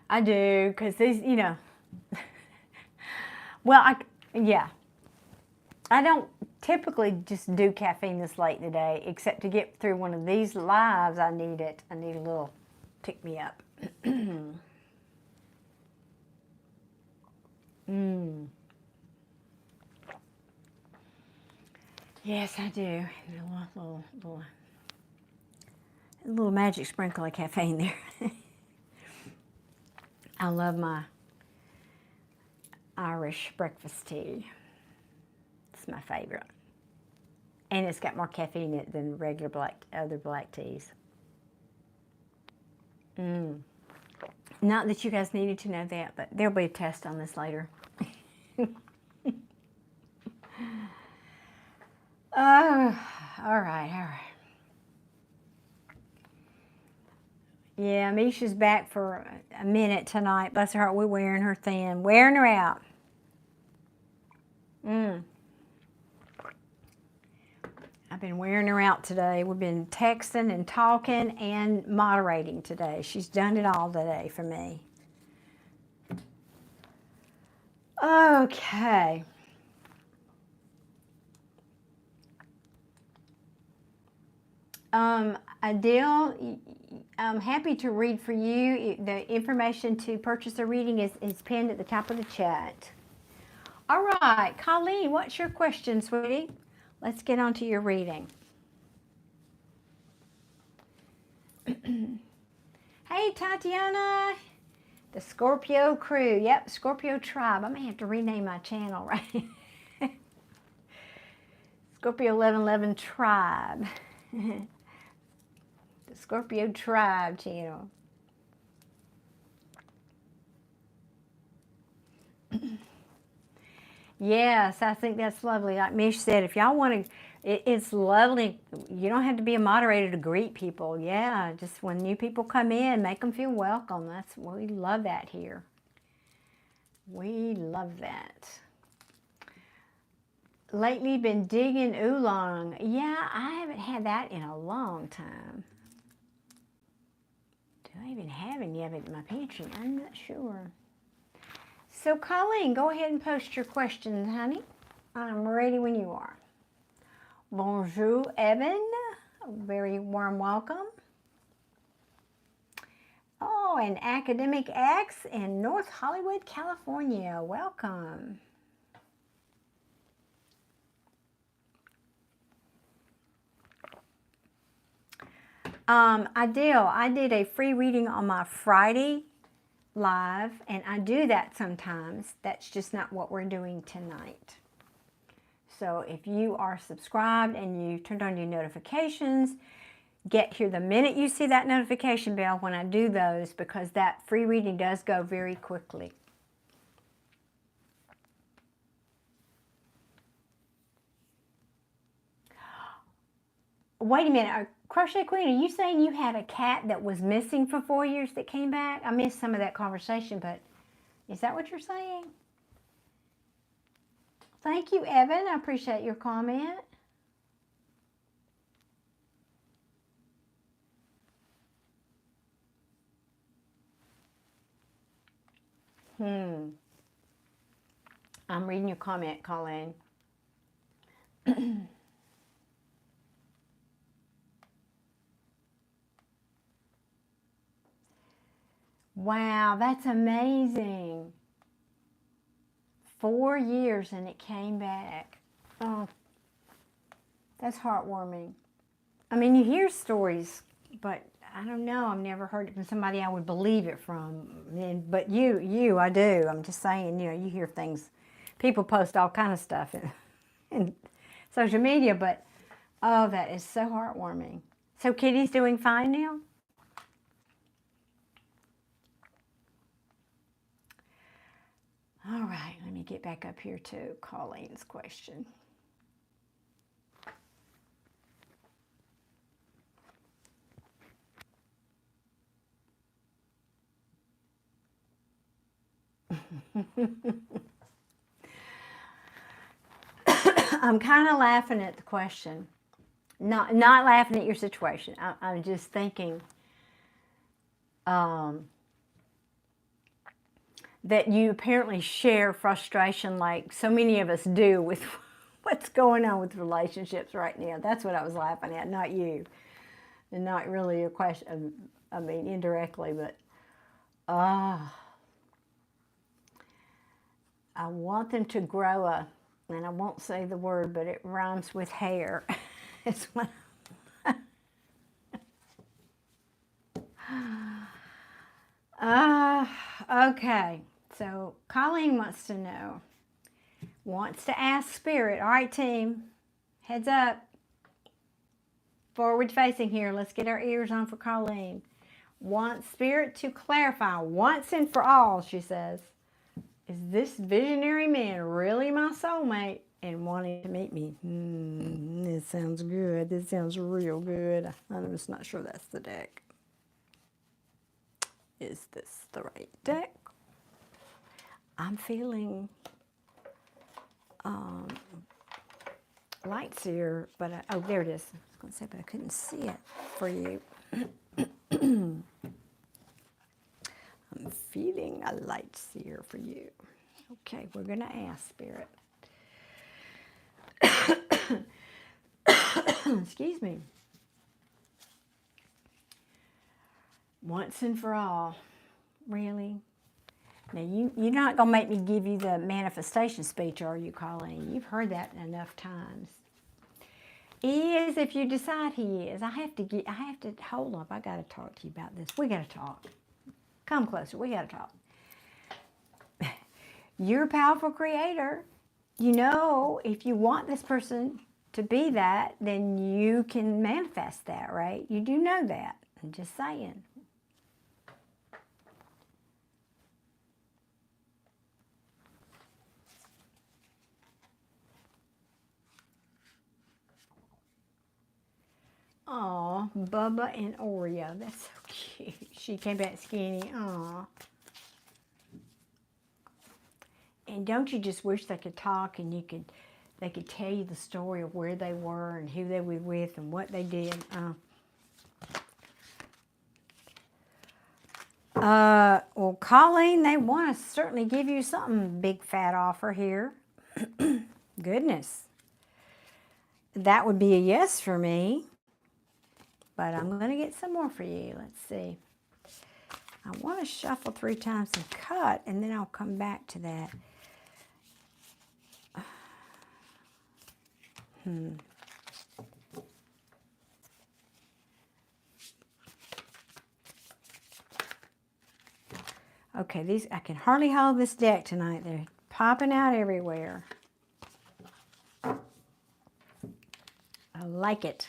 because these, you know, well, yeah. I don't typically just do caffeine this late in the day, except to get through one of these lives, I need it. I need a little pick-me-up. Yes, I do. A little magic sprinkle of caffeine there. I love my Irish breakfast tea. It's my favorite. And it's got more caffeine in it than regular other black teas. Not that you guys needed to know that, but there'll be a test on this later. Oh, all right. Yeah, Misha's back for a minute tonight. Bless her heart, we're wearing her thin. Wearing her out. I've been wearing her out today. We've been texting and talking and moderating today. She's done it all today for me. Okay. Adele, I'm happy to read for you. The information to purchase a reading is pinned at the top of the chat. All right, Colleen, what's your question, sweetie? Let's get on to your reading. Hey, Tatiana, the Scorpio crew. Yep, Scorpio tribe. I may have to rename my channel, right? Scorpio 1111 tribe. The Scorpio tribe channel. Yes, I think that's lovely. Like Mish said, if y'all want to, it's lovely. You don't have to be a moderator to greet people. Yeah, just when new people come in, make them feel welcome. We love that here. We love that. Lately been digging oolong. Yeah, I haven't had that in a long time. Do I even have any of it in my pantry? I'm not sure. So, Colleen, go ahead and post your questions, honey. I'm ready when you are. Bonjour, Evan. Very warm welcome. Oh, and Academic X in North Hollywood, California. Welcome. I did a free reading on my Friday live, and I do that sometimes. That's just not what we're doing tonight. So if you are subscribed and you turned on your notifications, get here the minute you see that notification bell when I do those, because that free reading does go very quickly. Wait a minute, Crochet Queen, are you saying you had a cat that was missing for 4 years that came back? I missed some of that conversation, but is that what you're saying? Thank you, Evan. I appreciate your comment. I'm reading your comment, Colleen. Wow, that's amazing. 4 years and it came back. Oh, that's heartwarming. I mean, you hear stories, but I don't know. I've never heard it from somebody I would believe it from. But I do. I'm just saying, you hear things. People post all kind of stuff in social media, but oh, that is so heartwarming. So Kitty's doing fine now? All right, let me get back up here to Colleen's question. I'm kind of laughing at the question. Not laughing at your situation. I'm just thinking that you apparently share frustration like so many of us do with what's going on with relationships right now. That's what I was laughing at, not you. And not really a question, I mean, indirectly, but I want them to grow a, and I won't say the word, but it rhymes with hair. It's what okay. So Colleen wants to know, wants to ask Spirit. All right, team, heads up. Forward facing here. Let's get our ears on for Colleen. Wants Spirit to clarify once and for all, she says, is this visionary man really my soulmate and wanting to meet me? This sounds good. This sounds real good. I'm just not sure that's the deck. Is this the right deck? I'm feeling light seer, but oh, there it is. I was going to say, but I couldn't see it for you. I'm feeling a light seer for you. Okay, we're going to ask Spirit. Excuse me. Once and for all. Really? Now, you're not going to make me give you the manifestation speech, are you, Colleen? You've heard that enough times. He is if you decide he is. I have to, hold up. I got to talk to you about this. We got to talk. Come closer. We got to talk. You're a powerful creator. You know, if you want this person to be that, then you can manifest that, right? You do know that. I'm just saying. Aw, Bubba and Oreo. That's so cute. She came back skinny. Aw. And don't you just wish they could talk and they could tell you the story of where they were and who they were with and what they did. Well, Colleen, they want to certainly give you something big fat offer here. Goodness. That would be a yes for me. But I'm going to get some more for you. Let's see. I want to shuffle 3 times and cut, and then I'll come back to that. Okay, these, I can hardly hold this deck tonight. They're popping out everywhere. I like it.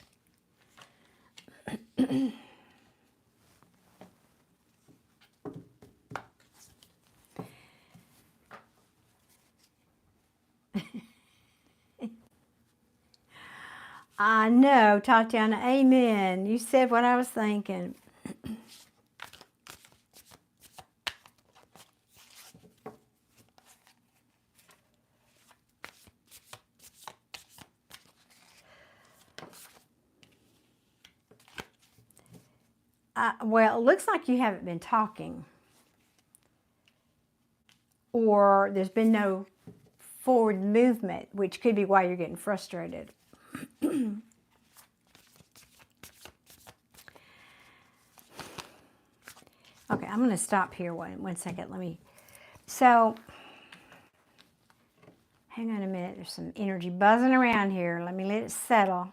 I know, Tatiana, amen. You said what I was thinking. Well, it looks like you haven't been talking. or there's been no forward movement, which could be why you're getting frustrated. Okay, I'm going to stop here one second. So, hang on a minute. There's some energy buzzing around here. Let me let it settle.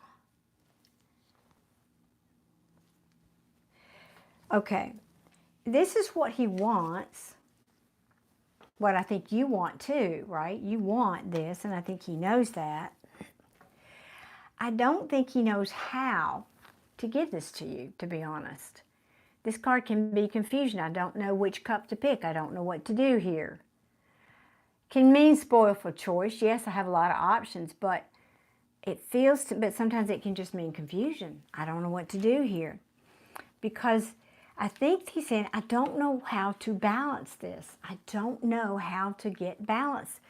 Okay, this is what he wants. What I think you want too, right? You want this, and I think he knows that. I don't think he knows how to give this to you, to be honest. This card can be confusion. I don't know which cup to pick. I don't know what to do here. Can mean spoil for choice. Yes, I have a lot of options, but but sometimes it can just mean confusion. I don't know what to do here. Because I think he's saying, I don't know how to balance this. I don't know how to get balance.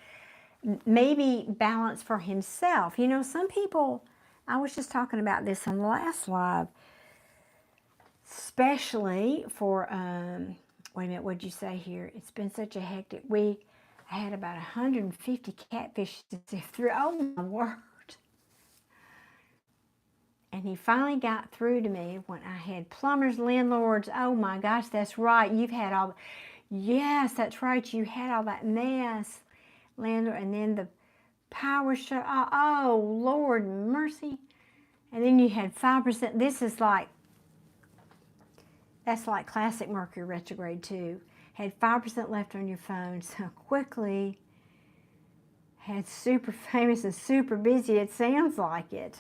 Maybe balance for himself. You know, some people, I was just talking about this on the last live, especially for, wait a minute, what'd you say here? It's been such a hectic week. I had about 150 catfish to sift through. Oh my word. And he finally got through to me when I had plumbers, landlords. Oh my gosh, that's right. You've had all, yes, that's right. You had all that mess, landlord. And then the power shut off. Oh, Lord mercy. And then you had 5%. This is like, that's like classic Mercury retrograde too. Had 5% left on your phone. So quickly had super famous and super busy. It sounds like it.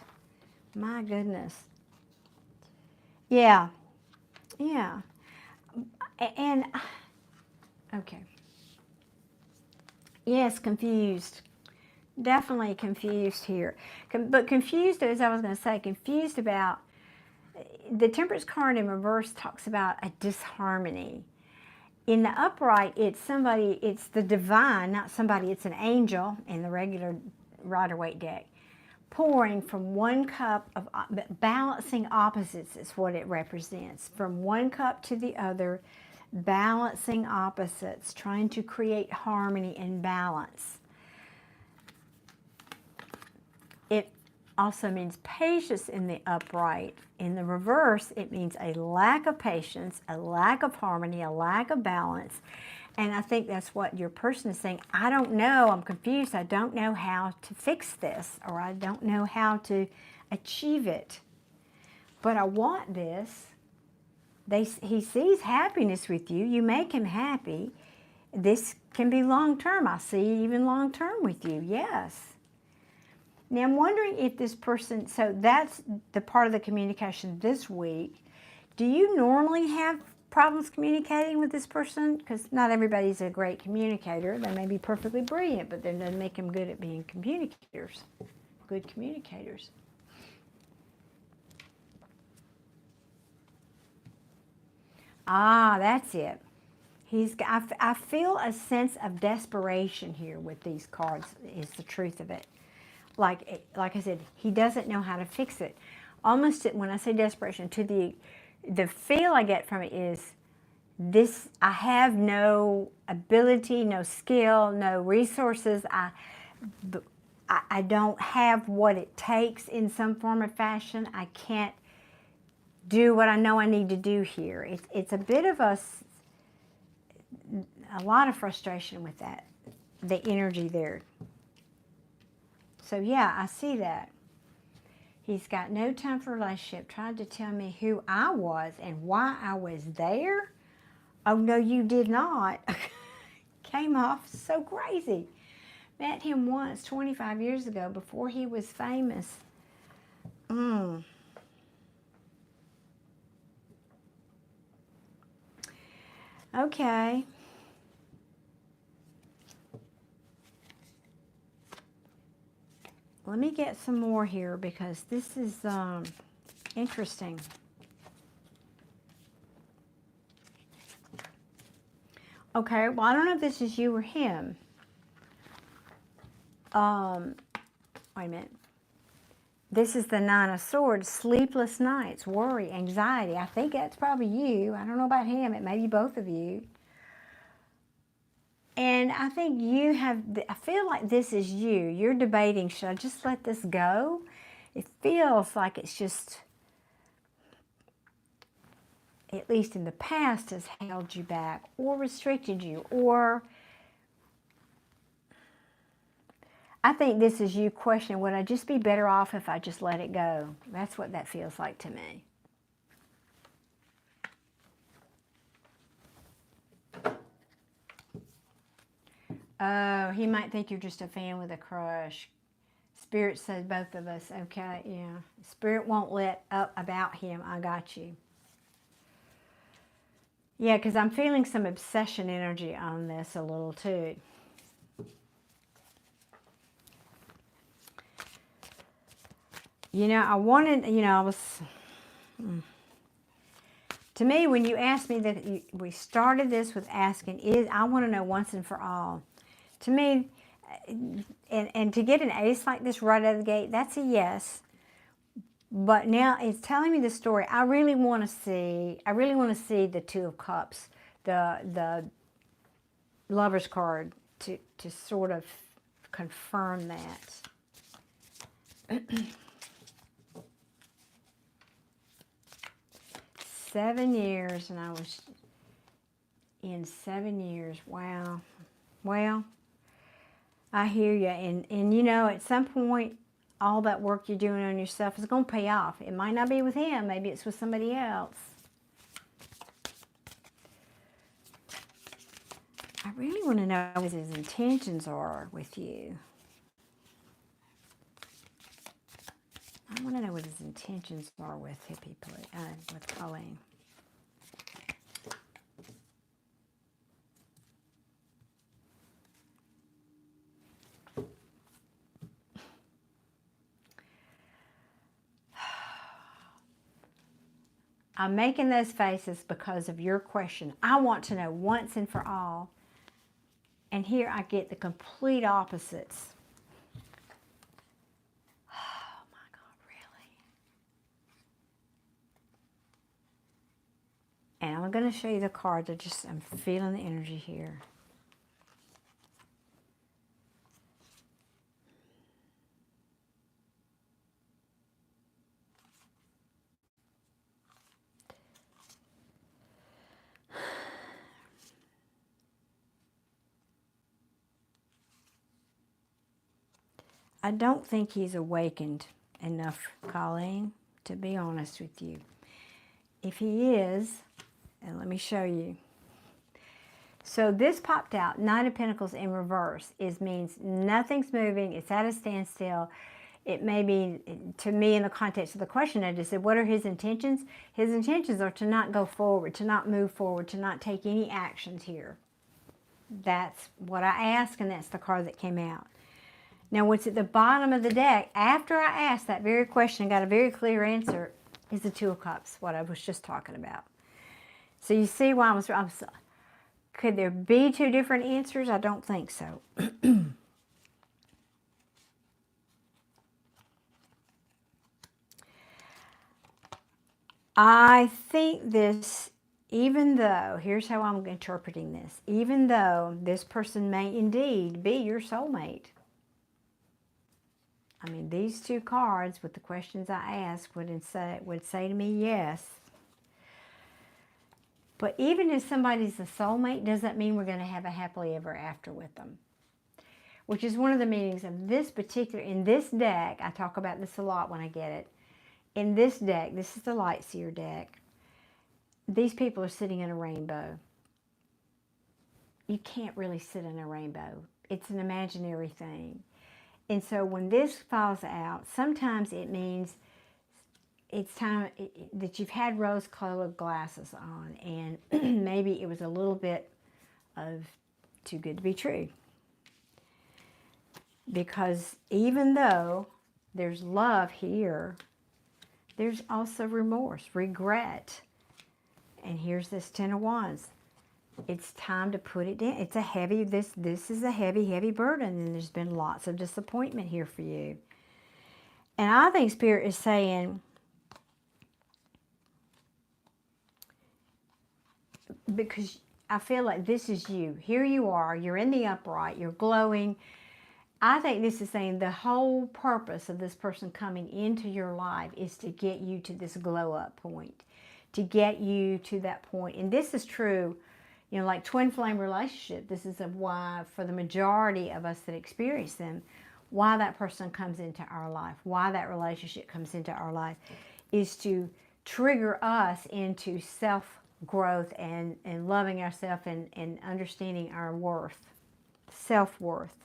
My goodness. Yeah. Yeah. And, okay. Yes, confused. Definitely confused here. But confused, as I was going to say, confused about, the Temperance card in reverse talks about a disharmony. In the upright, it's the divine, not somebody, it's an angel in the regular Rider-Waite deck. Pouring from one cup of, balancing opposites is what it represents. From one cup to the other, balancing opposites, trying to create harmony and balance. It also means patience in the upright. In the reverse, it means a lack of patience, a lack of harmony, a lack of balance. And I think that's what your person is saying. I don't know, I'm confused, I don't know how to fix this, or I don't know how to achieve it. But I want this. He sees happiness with you. You make him happy. This can be long-term. I see even long-term with you, yes. Now I'm wondering if this person, so that's the part of the communication this week. Do you normally have problems communicating with this person? Because not everybody's a great communicator. They may be perfectly brilliant, but that doesn't make them good at being communicators. Good communicators. Ah, that's it. I feel a sense of desperation here with these cards, is the truth of it. Like I said, he doesn't know how to fix it. Almost, when I say desperation, to the feel I get from it is this: I have no ability, no skill, no resources. I don't have what it takes in some form or fashion. I can't do what I know I need to do here. It's a bit of a lot of frustration with that, the energy there. So yeah, I see that. He's got no time for a relationship, tried to tell me who I was and why I was there. Oh, no, you did not. Came off so crazy. Met him once 25 years ago before he was famous. Okay. Let me get some more here because this is interesting. Okay, well, I don't know if this is you or him. Wait a minute. This is the Nine of Swords, sleepless nights, worry, anxiety. I think that's probably you. I don't know about him. It may be both of you. And I think you have, I feel like this is you. You're debating, should I just let this go? It feels like it's just, at least in the past, has held you back or restricted you. Or I think this is you questioning, would I just be better off if I just let it go? That's what that feels like to me. Oh, he might think you're just a fan with a crush. Spirit says both of us. Okay, yeah. Spirit won't let up about him. I got you. Yeah, because I'm feeling some obsession energy on this a little too. You know, I wanted, you know, I was... To me, when you asked me that, we started this with asking, I want to know once and for all. To me, and to get an ace like this right out of the gate, that's a yes. But now it's telling me the story. I really want to see the Two of Cups, the Lover's card to sort of confirm that. 7 years, and I was in 7 years. Wow. Well, I hear you. And you know, at some point, all that work you're doing on yourself is going to pay off. It might not be with him. Maybe it's with somebody else. I really want to know what his intentions are with you. I want to know what his intentions are with people, with Colleen. I'm making those faces because of your question. I want to know once and for all. And here I get the complete opposites. Oh my God, really? And I'm going to show you the cards. I'm feeling the energy here. I don't think he's awakened enough, Colleen, to be honest with you. If he is, and let me show you. So this popped out, Nine of Pentacles in reverse, means nothing's moving, it's at a standstill. It may be, to me, in the context of the question, I just said, what are his intentions? His intentions are to not go forward, to not move forward, to not take any actions here. That's what I asked, and that's the card that came out. Now, what's at the bottom of the deck, after I asked that very question and got a very clear answer, is the Two of Cups, what I was just talking about. So you see why could there be two different answers? I don't think so. I think this, even though, here's how I'm interpreting this, even though this person may indeed be your soulmate, I mean, these two cards with the questions I asked would say to me yes. But even if somebody's a soulmate, doesn't mean we're going to have a happily ever after with them. Which is one of the meanings of this particular, in this deck, I talk about this a lot when I get it. In this deck, this is the Light Seer deck, these people are sitting in a rainbow. You can't really sit in a rainbow. It's an imaginary thing. And so when this falls out, sometimes it means it's time that you've had rose-colored glasses on, and maybe it was a little bit of too good to be true. Because even though there's love here, there's also remorse, regret. And here's this Ten of Wands. It's time to put it down. It's a heavy, this is a heavy, heavy burden, and there's been lots of disappointment here for you. And I think Spirit is saying, because I feel like this is you. Here you are. You're in the upright. You're glowing. I think this is saying the whole purpose of this person coming into your life is to get you to this glow up point, to get you to that point. And this is true, you know, like twin flame relationship. This is why, for the majority of us that experience them, why that person comes into our life, why that relationship comes into our life, is to trigger us into self-growth and loving ourselves and understanding our worth, self-worth.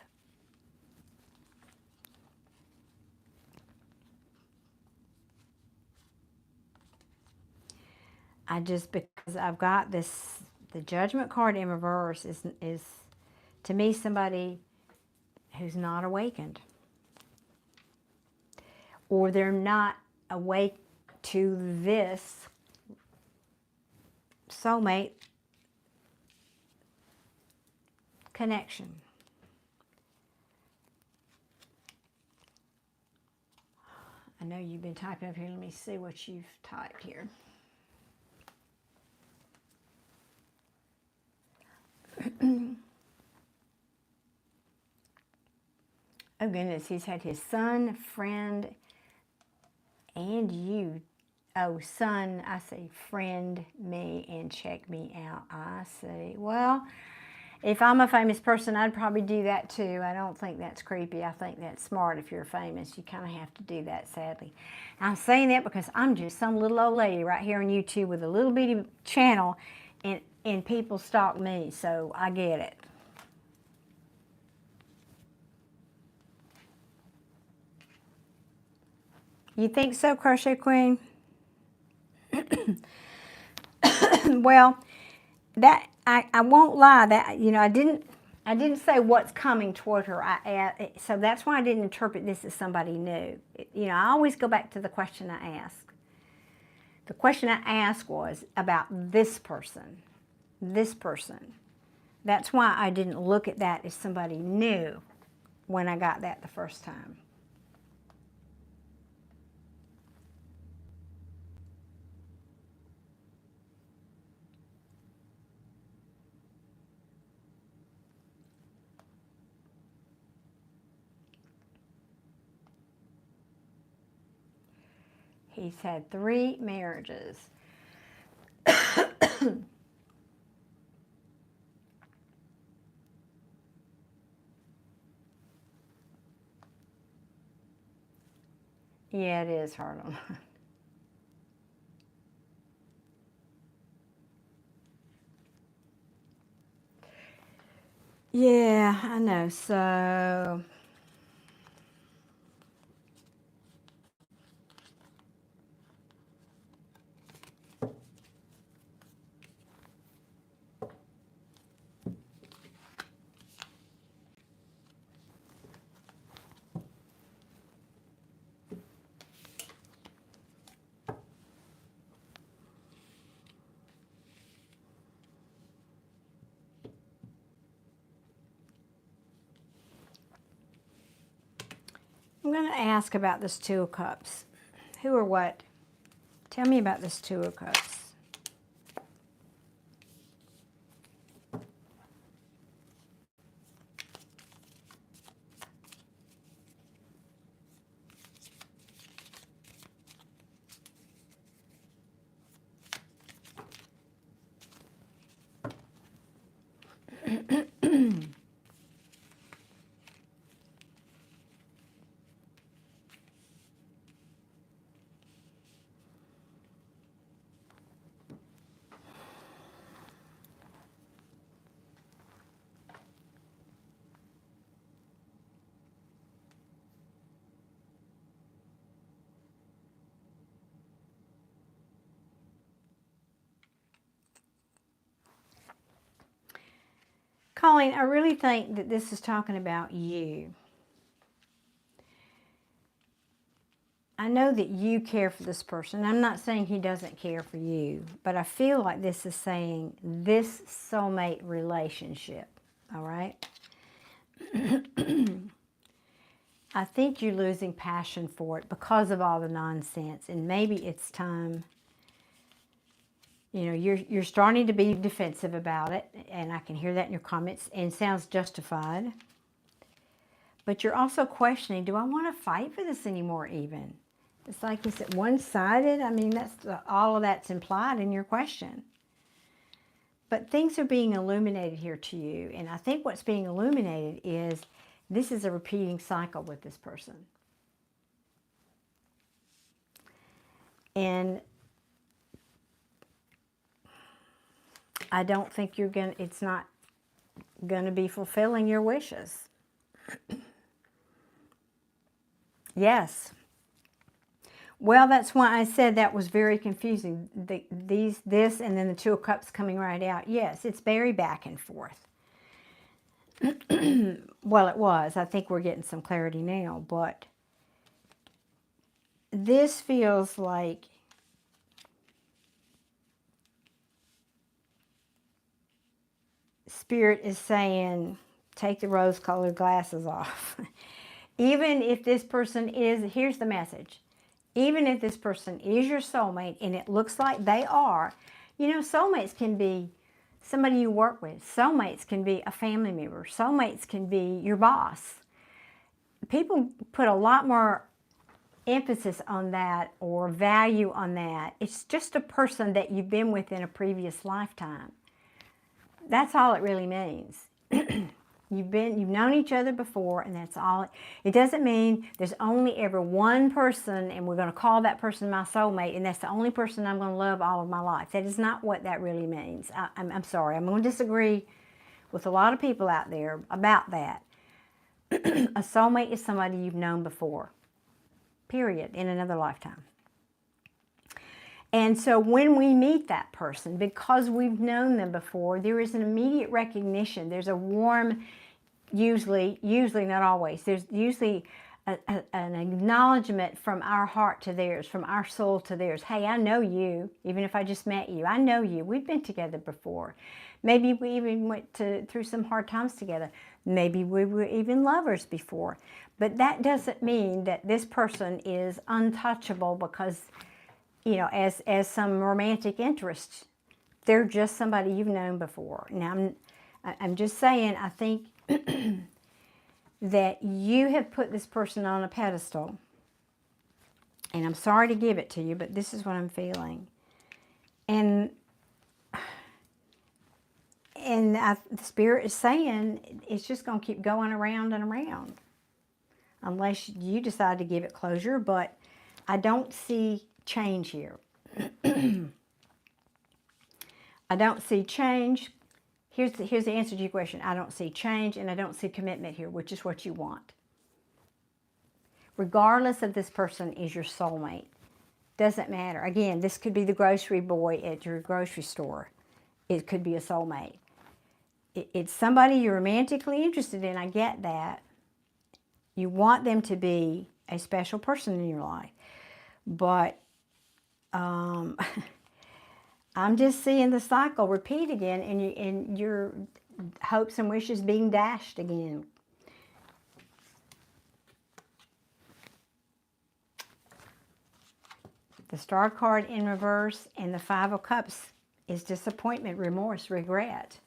Because I've got this, the Judgment card in reverse is to me somebody who's not awakened, or they're not awake to this soulmate connection. I know you've been typing up here. Let me see what you've typed here. Oh goodness, he's had his son, friend, and you. Oh, son, I see, friend me and check me out. I see. Well, if I'm a famous person, I'd probably do that too. I don't think that's creepy. I think that's smart. If you're famous, you kind of have to do that, sadly. I'm saying that because I'm just some little old lady right here on YouTube with a little bitty channel, and people stalk me, so I get it. You think so, Crochet Queen? Well, that I won't lie. That, you know, I didn't say what's coming toward her. So that's why I didn't interpret this as somebody new. You know, I always go back to the question I asked. The question I asked was about this person. This person. That's why I didn't look at that as somebody new when I got that the first time. He's had 3 marriages. Yeah, it is hard on her. Yeah, I know. So I'm going to ask about this 2 of Cups. Who or what? Tell me about this 2 of Cups. Colleen, I really think that this is talking about you. I know that you care for this person. I'm not saying he doesn't care for you, but I feel like this is saying this soulmate relationship, all right? I think you're losing passion for it because of all the nonsense, and maybe it's time You know, you're starting to be defensive about it, and I can hear that in your comments, and it sounds justified. But you're also questioning, do I want to fight for this anymore even? It's like, is it one-sided? I mean, all of that's implied in your question. But things are being illuminated here to you, and I think what's being illuminated is this is a repeating cycle with this person. And I don't think it's not going to be fulfilling your wishes. Yes. Well, that's why I said that was very confusing. This, and then the Two of Cups coming right out. Yes, it's very back and forth. Well, it was. I think we're getting some clarity now, but this feels like Spirit is saying, take the rose-colored glasses off. Even if this person is, here's the message, even if this person is your soulmate, and it looks like they are, you know, soulmates can be somebody you work with. Soulmates can be a family member. Soulmates can be your boss. People put a lot more emphasis on that or value on that. It's just a person that you've been with in a previous lifetime. That's all it really means. You've known each other before, and that's all. It doesn't mean there's only ever one person, and we're going to call that person my soulmate, and that's the only person I'm going to love all of my life. That is not what that really means. I'm sorry. I'm going to disagree with a lot of people out there about that. A soulmate is somebody you've known before, period, in another lifetime. And so when we meet that person, because we've known them before, there is an immediate recognition. There's a warm, usually not always, there's usually an acknowledgement from our heart to theirs, from our soul to theirs. Hey, I know you, even if I just met you. I know you. We've been together before. Maybe we even went through some hard times together. Maybe we were even lovers before. But that doesn't mean that this person is untouchable because, you know, as some romantic interest. They're just somebody you've known before. Now, I'm just saying, I think that you have put this person on a pedestal. And I'm sorry to give it to you, but this is what I'm feeling. And the Spirit is saying it's just going to keep going around and around. Unless you decide to give it closure, but I don't see change here. I don't see change. Here's the answer to your question. I don't see change, and I don't see commitment here, which is what you want. Regardless if this person is your soulmate. Doesn't matter. Again, this could be the grocery boy at your grocery store. It could be a soulmate. It's somebody you're romantically interested in. I get that. You want them to be a special person in your life. But I'm just seeing the cycle repeat again, and your hopes and wishes being dashed again. The Star card in reverse and the Five of Cups is disappointment, remorse, regret.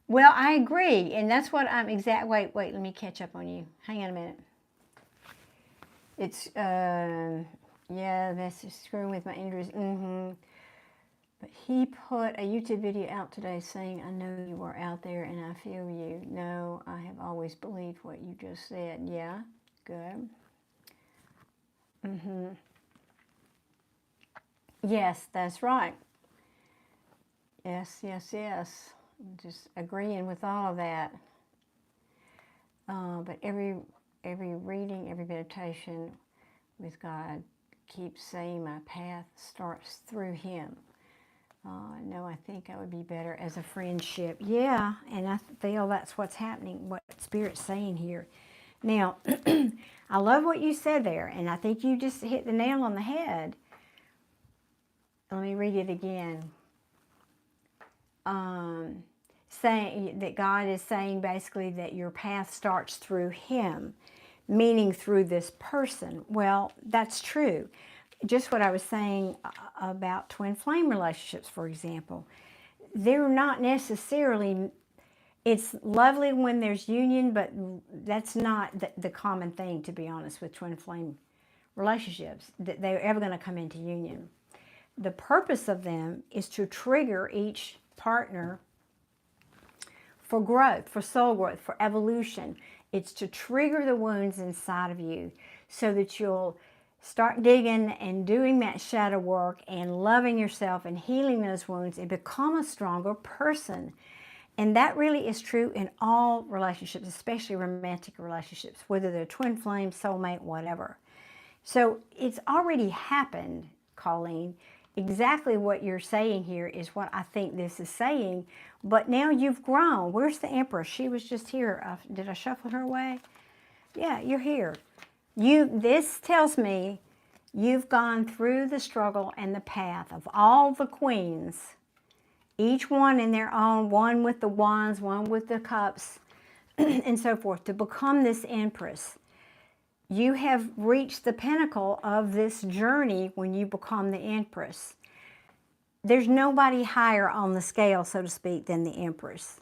Well, I agree, and that's what I'm wait, let me catch up on you. Hang on a minute. It's, yeah, that's just screwing with my interest. But he put a YouTube video out today saying, I know you are out there and I feel you. No, I have always believed what you just said. Yeah, good. Yes, that's right. Yes, yes, yes. Just agreeing with all of that. But every reading, every meditation with God keeps saying my path starts through Him. No, I think I would be better as a friendship. Yeah, and I feel that's what's happening, what Spirit's saying here. Now, I love what you said there, and I think you just hit the nail on the head. Let me read it again. saying that God is saying basically that your path starts through Him, meaning through this person. Well, that's true. Just what I was saying about twin flame relationships, for example. They're not necessarily, it's lovely when there's union, but that's not the common thing, to be honest, with twin flame relationships, that they're ever going to come into union. The purpose of them is to trigger each partner for growth, for soul growth, for evolution. It's to trigger the wounds inside of you so that you'll start digging and doing that shadow work and loving yourself and healing those wounds and become a stronger person. And that really is true in all relationships, especially romantic relationships, whether they're twin flame, soulmate, whatever. So it's already happened, Colleen. Exactly what you're saying here is what I think this is saying. But now you've grown. Where's the Empress? She was just here. Did I shuffle her away? Yeah, you're here. This tells me you've gone through the struggle and the path of all the queens, each one in their own, one with the wands, one with the cups, and so forth, to become this Empress. You have reached the pinnacle of this journey when you become the Empress. There's nobody higher on the scale, so to speak, than the Empress.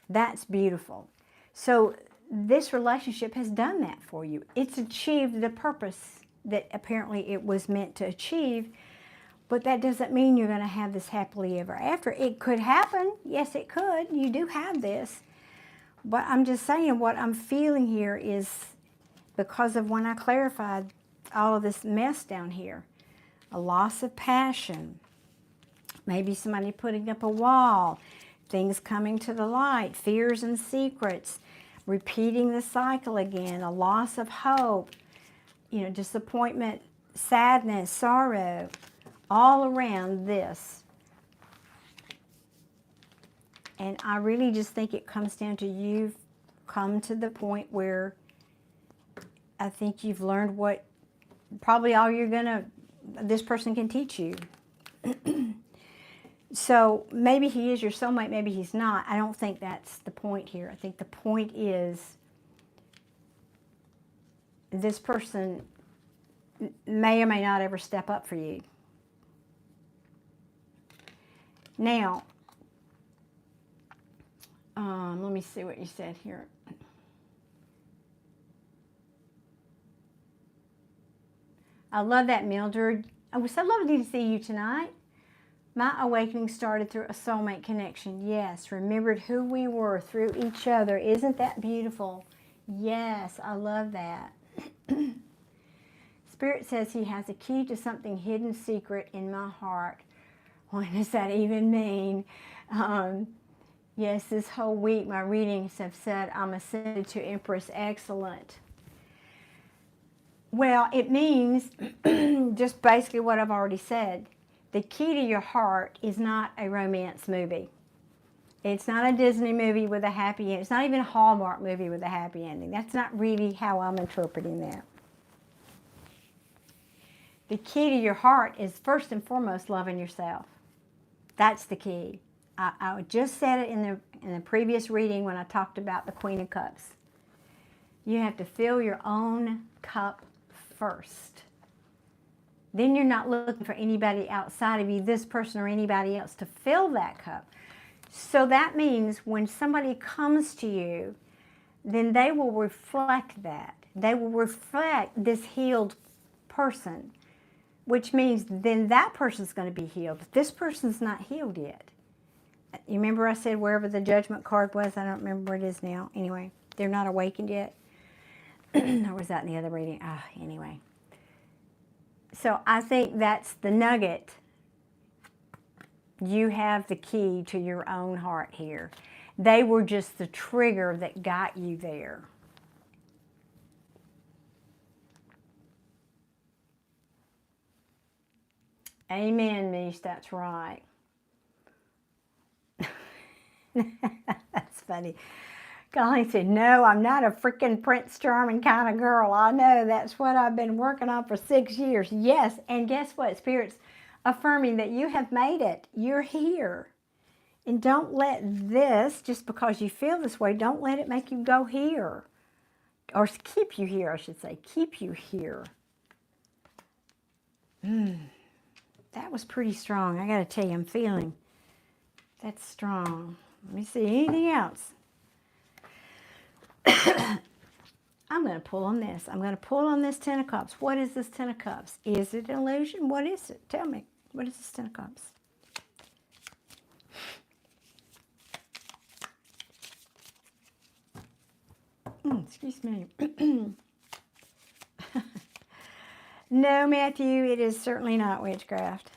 That's beautiful. So this relationship has done that for you. It's achieved the purpose that apparently it was meant to achieve, but that doesn't mean you're going to have this happily ever after. It could happen. Yes, it could. You do have this. But I'm just saying what I'm feeling here is because of when I clarified all of this mess down here. A loss of passion. Maybe somebody putting up a wall. Things coming to the light. Fears and secrets. Repeating the cycle again. A loss of hope. Disappointment, sadness, sorrow. All around this. And I really just think it comes down to you've come to the point where I think you've learned what probably all this person can teach you. So maybe he is your soulmate, maybe he's not. I don't think that's the point here. I think the point is this person may or may not ever step up for you. Now, let me see what you said here. I love that, Mildred. It was so lovely to see you tonight. My awakening started through a soulmate connection. Yes, remembered who we were through each other. Isn't that beautiful? Yes, I love that. Spirit says he has a key to something hidden secret in my heart. What does that even mean? Yes, this whole week my readings have said I'm ascended to Empress. Excellent. Well, it means just basically what I've already said. The key to your heart is not a romance movie. It's not a Disney movie with a happy ending. It's not even a Hallmark movie with a happy ending. That's not really how I'm interpreting that. The key to your heart is first and foremost loving yourself. That's the key. I just said it in the previous reading when I talked about the Queen of Cups. You have to fill your own cup first. Then you're not looking for anybody outside of you, this person or anybody else, to fill that cup. So that means when somebody comes to you, then they will reflect that. They will reflect this healed person, which means then that person's going to be healed. But this person's not healed yet. You remember I said wherever the judgment card was? I don't remember where it is now. Anyway, they're not awakened yet. Or was that in the other reading? Anyway. So I think that's the nugget. You have the key to your own heart here. They were just the trigger that got you there. Amen, Mish, that's right. That's funny. Colleen said, no, I'm not a freaking Prince Charming kind of girl. I know, that's what I've been working on for 6 years. Yes, and guess what? Spirit's affirming that you have made it. You're here. And don't let this, just because you feel this way, don't let it make you go here. Or keep you here, I should say. Keep you here. That was pretty strong. I got to tell you, I'm feeling that's strong. Let me see. Anything else? I'm going to pull on this. I'm going to pull on this Ten of Cups. What is this Ten of Cups? Is it an illusion? What is it? Tell me. What is this Ten of Cups? Excuse me. No, Matthew, it is certainly not witchcraft.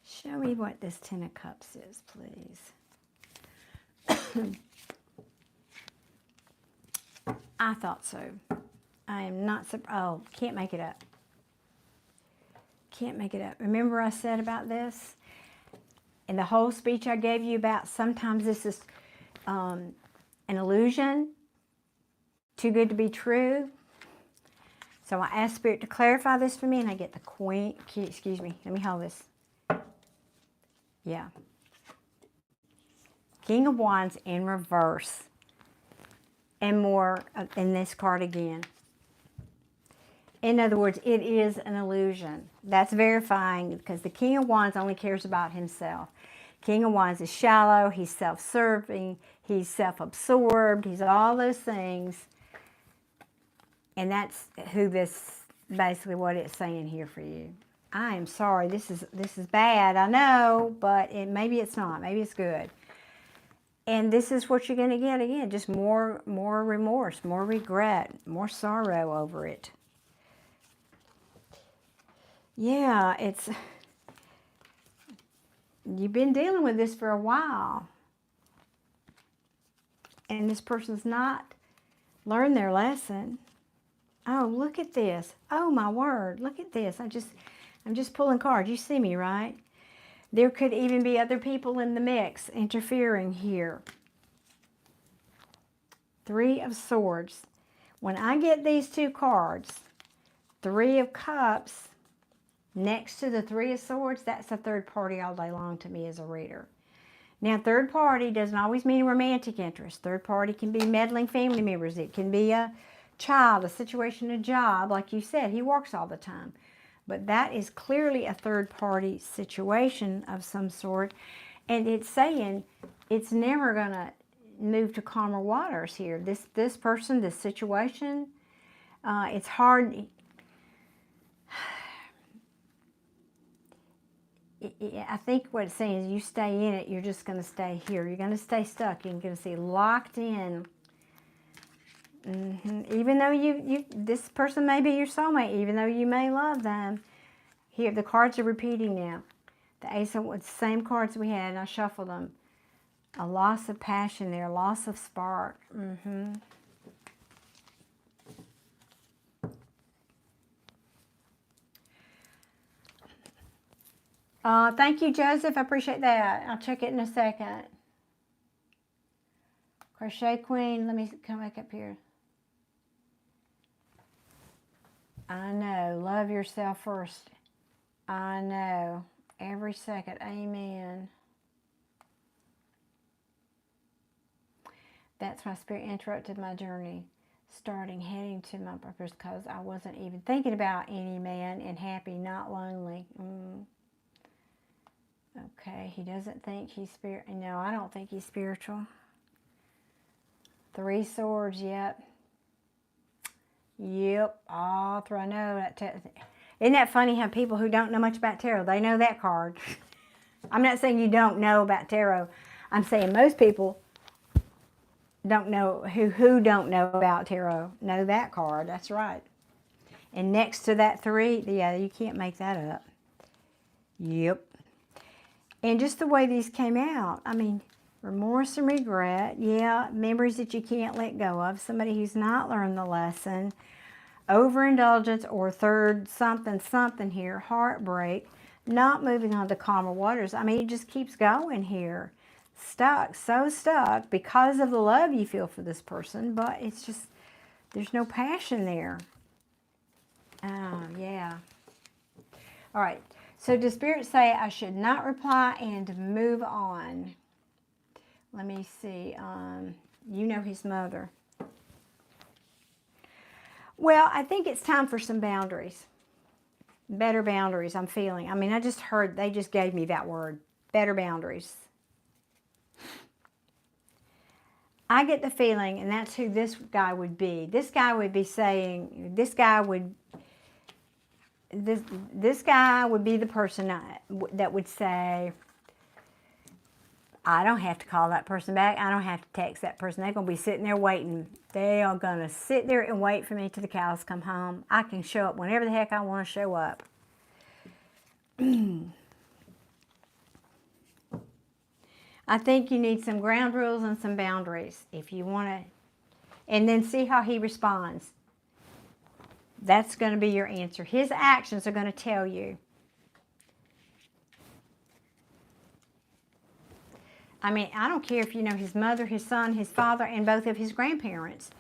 Show me what this Ten of Cups is, please. I thought so. I am not, oh, can't make it up. Can't make it up. Remember I said about this? In the whole speech I gave you about sometimes this is an illusion, too good to be true. So I asked Spirit to clarify this for me, and I get the Queen, excuse me, let me hold this. Yeah. King of Wands in reverse. And more in this card again. In other words, it is an illusion. That's verifying because the King of Wands only cares about himself. King of Wands is shallow, he's self-serving, he's self-absorbed, he's all those things. And that's who this, basically what it's saying here for you. I am sorry, this is bad, I know, but maybe it's not, maybe it's good. And this is what you're going to get again, just more remorse, more regret, more sorrow over it. Yeah, you've been dealing with this for a while. And this person's not learned their lesson. Oh, look at this. Oh, my word, look at this. I'm just pulling cards. You see me, right? There could even be other people in the mix interfering here. Three of Swords. When I get these two cards, Three of Cups, next to the Three of Swords, that's a third party all day long to me as a reader. Now, third party doesn't always mean romantic interest. Third party can be meddling family members. It can be a child, a situation, a job. Like you said, he works all the time. But that is clearly a third party situation of some sort. And it's saying it's never going to move to calmer waters here. This person, this situation, it's hard. I think what it's saying is you stay in it, you're just going to stay here. You're going to stay stuck. You're going to see locked in. Even though this person may be your soulmate, even though you may love them. Here, the cards are repeating now. The Ace of Wands, same cards we had, and I shuffled them. A loss of passion there, loss of spark. Thank you, Joseph. I appreciate that. I'll check it in a second. Crochet Queen, let me come back up here. I know. Love yourself first. I know. Every second. Amen. That's why Spirit interrupted my journey, heading to my purpose, because I wasn't even thinking about any man, and happy, not lonely. Okay, he doesn't think he's spiritual. No, I don't think he's spiritual. Three Swords, yep. Yep, all through. I know that. Isn't that funny how people who don't know much about tarot, they know that card. I'm not saying you don't know about tarot. I'm saying most people don't know, who don't know about tarot, know that card. That's right. And next to that three, yeah, you can't make that up. Yep. And just the way these came out, I mean, remorse and regret, yeah, memories that you can't let go of, somebody who's not learned the lesson, overindulgence or third something here, heartbreak, not moving on to calmer waters. I mean, it just keeps going here. stuck, so stuck because of the love you feel for this person, but it's just, there's no passion there. Yeah. All right. So does Spirit say I should not reply and move on? Let me see. You know his mother. Well, I think it's time for some boundaries. Better boundaries, I'm feeling. I mean, I just heard, they just gave me that word. Better boundaries. I get the feeling, and that's who this guy would be. This guy would be saying, this guy would be the person that would say, I don't have to call that person back. I don't have to text that person. They're going to be sitting there waiting. They are going to sit there and wait for me till the cows come home. I can show up whenever the heck I want to show up. I think you need some ground rules and some boundaries if you want to, and then see how he responds. That's going to be your answer. His actions are going to tell you. I mean, I don't care if you know his mother, his son, his father, and both of his grandparents.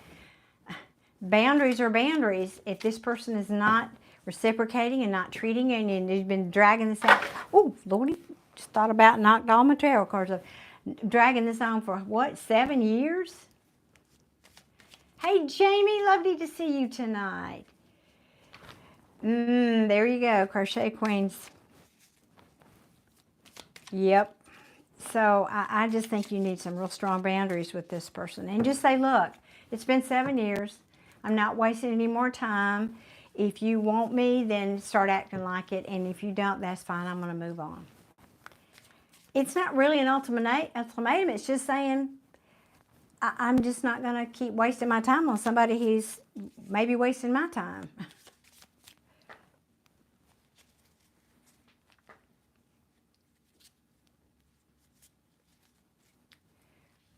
Boundaries are boundaries. If this person is not reciprocating and not treating, and you've been dragging this out. Oh, Lordy, just thought about knocked all my tarot cards off. Dragging this on for, what, 7 years? Hey, Jamie, lovely to see you tonight. There you go, Crochet Queens. Yep. So I just think you need some real strong boundaries with this person. And just say, look, it's been 7 years. I'm not wasting any more time. If you want me, then start acting like it. And if you don't, that's fine. I'm going to move on. It's not really an ultimatum. It's just saying, I'm just not going to keep wasting my time on somebody who's maybe wasting my time.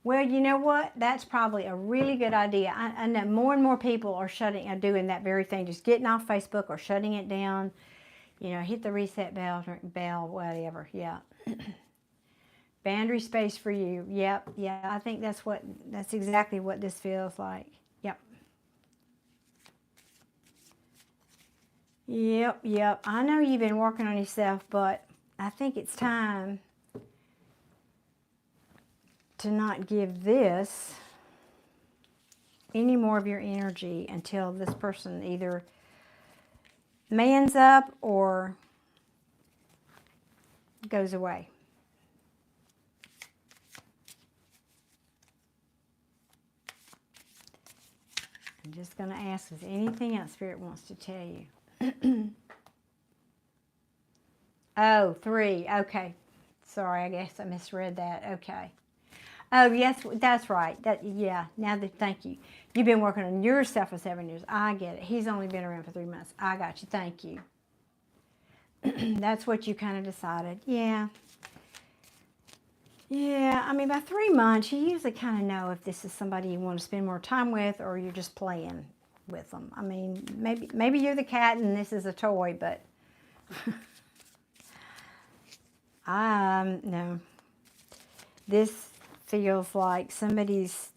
Well, you know what? That's probably a really good idea. I know more and more people are doing that very thing, just getting off Facebook or shutting it down. You know, hit the reset bell, whatever. Yeah. Boundary space for you. Yep. Yeah. I think that's exactly what this feels like. Yep. Yep. I know you've been working on yourself, but I think it's time to not give this any more of your energy until this person either mans up or goes away. I'm just going to ask, is anything else Spirit wants to tell you? Oh, 3. Okay. Sorry, I guess I misread that. Okay. Oh, yes, that's right. Yeah, thank you. You've been working on yourself for 7 years. I get it. He's only been around for 3 months. I got you. Thank you. That's what you kind of decided. Yeah. Yeah, I mean, by 3 months, you usually kind of know if this is somebody you want to spend more time with or you're just playing with them. I mean, maybe you're the cat and this is a toy, but no. This feels like somebody's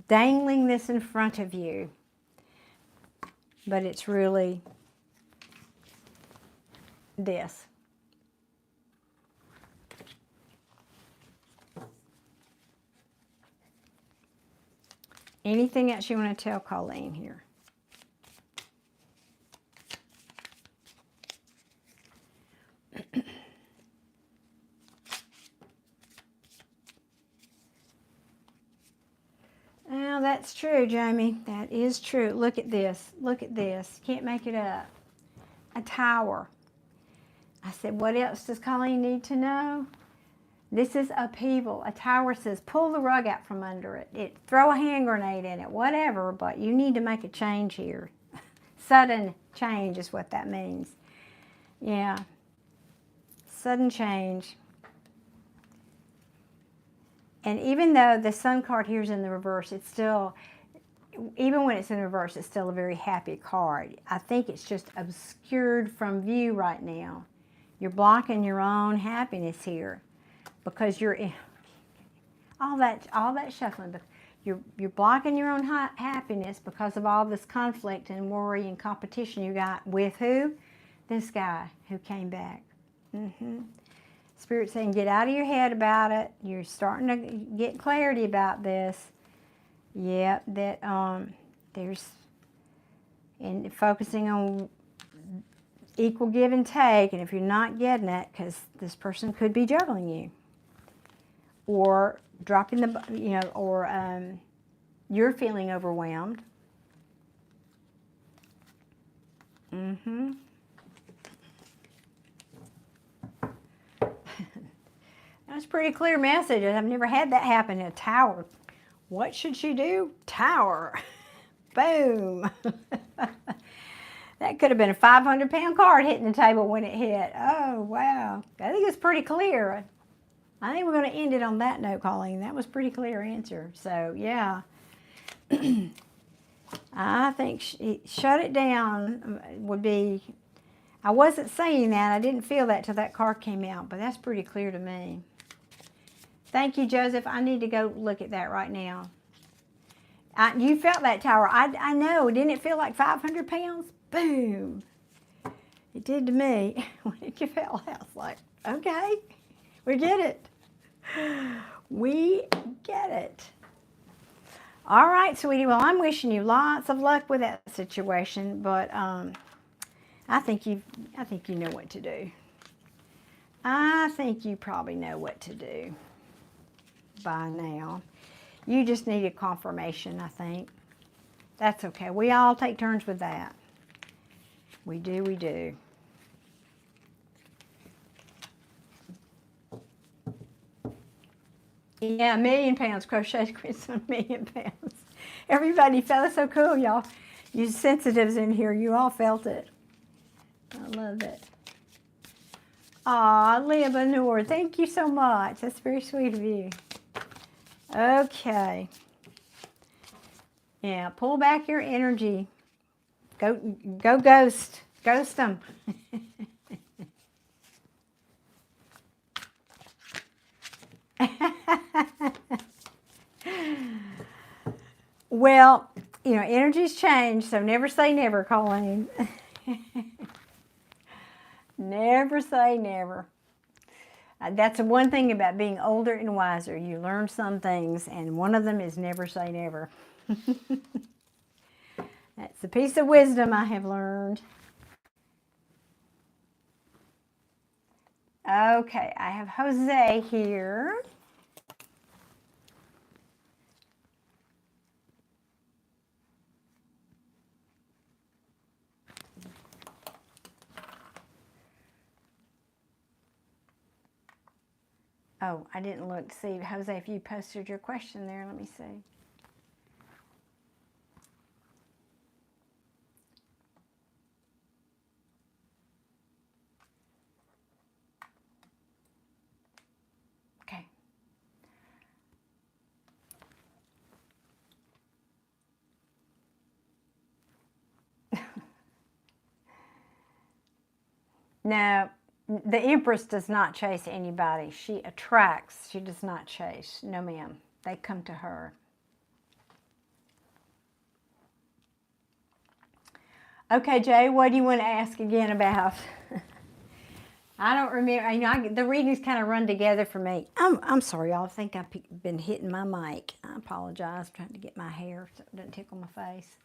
dangling this in front of you, but it's really this. Anything else you want to tell Colleen here? Now that's true, Jamie. That is true. Look at this. Look at this. Can't make it up. A tower. I said, what else does Colleen need to know? This is upheaval. A tower says pull the rug out from under it. Throw a hand grenade in it, whatever, but you need to make a change here. Sudden change is what that means. Yeah. Sudden change. And even though the Sun card here is in the reverse, it's still, even when it's in reverse, it's still a very happy card. I think it's just obscured from view right now. You're blocking your own happiness here because you're in, all that shuffling. But you're blocking your own happiness because of all this conflict and worry and competition you got with who? This guy who came back. Spirit saying, get out of your head about it. You're starting to get clarity about this. Yeah, that there's, and focusing on equal give and take. And if you're not getting it, because this person could be juggling you, or dropping the, or you're feeling overwhelmed. That's a pretty clear message. I've never had that happen in a tower. What should she do? Tower. Boom. That could have been a 500-pound card hitting the table when it hit. Oh, wow. I think it's pretty clear. I think we're going to end it on that note, Colleen. That was a pretty clear answer. So, yeah. I think shut it down would be... I wasn't saying that. I didn't feel that till that card came out, but that's pretty clear to me. Thank you, Joseph. I need to go look at that right now. You felt that, Tower. I know. Didn't it feel like 500 pounds? Boom. It did to me. When it fell out, I was like, okay, we get it. We get it. All right, sweetie. Well, I'm wishing you lots of luck with that situation, but I think you know what to do. I think you probably know what to do by now. You just need a confirmation, I think. That's okay. We all take turns with that. We do, we do. Yeah, 1,000,000 pounds. Crochet Chris, 1,000,000 pounds. Everybody felt it so cool, y'all. You sensitives in here, you all felt it. I love it. Aw, Leonore, thank you so much. That's very sweet of you. Okay. Yeah, pull back your energy. Go ghost. Ghost them. Well, energies change, so never say never, Colleen. Never say never. That's the one thing about being older and wiser. You learn some things, and one of them is never say never. That's the piece of wisdom I have learned. Okay, I have Jose here. Oh, I didn't look to see, Jose, if you posted your question there. Let me see. Okay. No. The Empress does not chase anybody. She attracts. She does not chase. No, ma'am. They come to her. Okay, Jay, what do you want to ask again about? I don't remember. The readings kind of run together for me. I'm sorry, y'all. I think I've been hitting my mic. I apologize. I'm trying to get my hair so it doesn't tickle my face.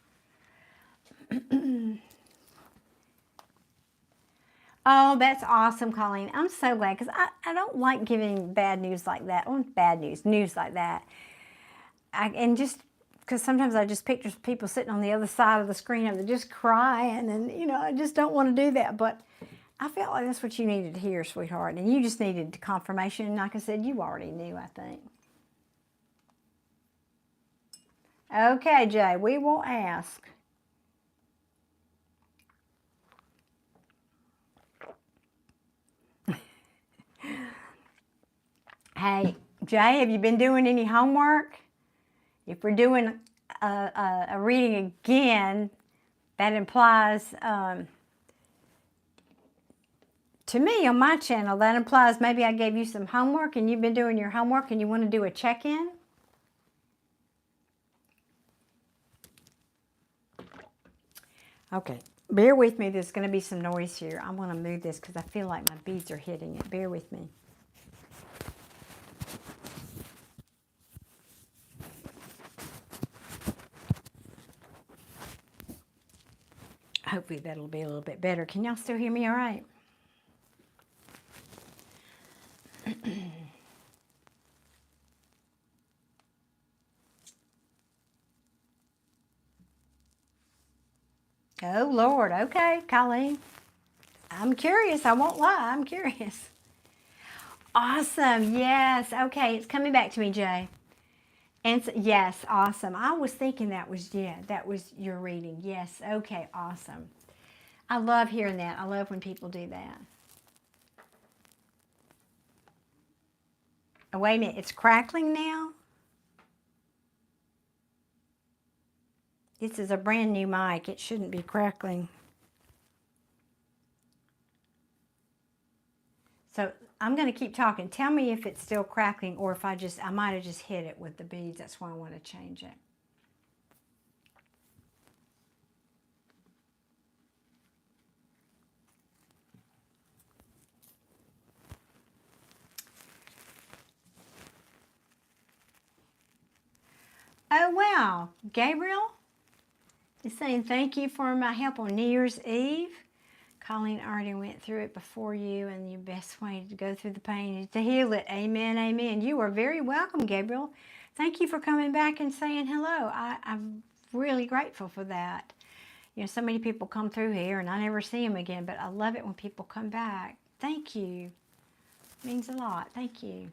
Oh, that's awesome, Colleen. I'm so glad, because I don't like giving bad news like that. Well, news like that. And just because sometimes I just picture people sitting on the other side of the screen and they're just crying, and I just don't want to do that. But I felt like that's what you needed to hear, sweetheart. And you just needed confirmation. And like I said, you already knew, I think. Okay, Jay, we will ask. Hey, Jay, have you been doing any homework? If we're doing a reading again, that implies to me on my channel, that implies maybe I gave you some homework and you've been doing your homework and you want to do a check-in. Okay, bear with me. There's going to be some noise here. I'm going to move this because I feel like my beads are hitting it. Bear with me. Hopefully that'll be a little bit better. Can y'all still hear me all right? Oh, Lord. Okay, Colleen. I'm curious. I won't lie. I'm curious. Awesome. Yes. Okay, it's coming back to me, Jay. And so, yes, awesome. I was thinking that was, that was your reading. Yes. Okay, awesome. I love hearing that. I love when people do that. Oh, wait a minute. It's crackling now? This is a brand new mic. It shouldn't be crackling. So I'm going to keep talking. Tell me if it's still crackling or if I might have just hit it with the beads. That's why I want to change it. Oh, wow. Gabriel is saying thank you for my help on New Year's Eve. Colleen already went through it before you, and the best way to go through the pain is to heal it. Amen, amen. You are very welcome, Gabriel. Thank you for coming back and saying hello. I'm really grateful for that. You know, so many people come through here, and I never see them again, but I love it when people come back. Thank you. It means a lot. Thank you.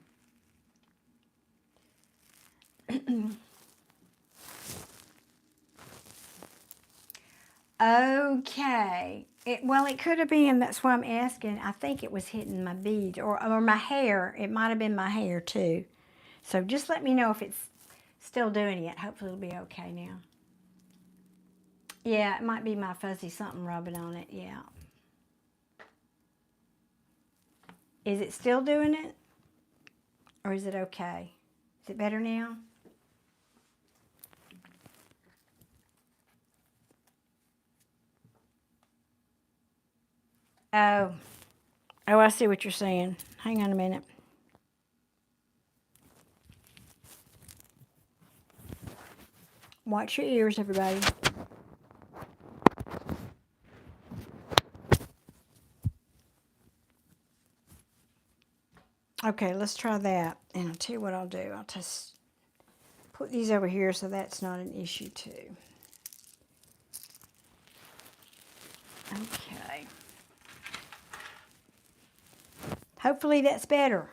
Okay. Well, it could have been. That's why I'm asking. I think it was hitting my beads or my hair. It might have been my hair too. So just let me know if it's still doing it. Hopefully it'll be okay now. Yeah, it might be my fuzzy something rubbing on it. Yeah. Is it still doing it? Or is it okay? Is it better now? Oh, I see what you're saying. Hang on a minute. Watch your ears, everybody. Okay, let's try that. And I'll tell you what I'll do. I'll just put these over here so that's not an issue too. Okay. Hopefully that's better.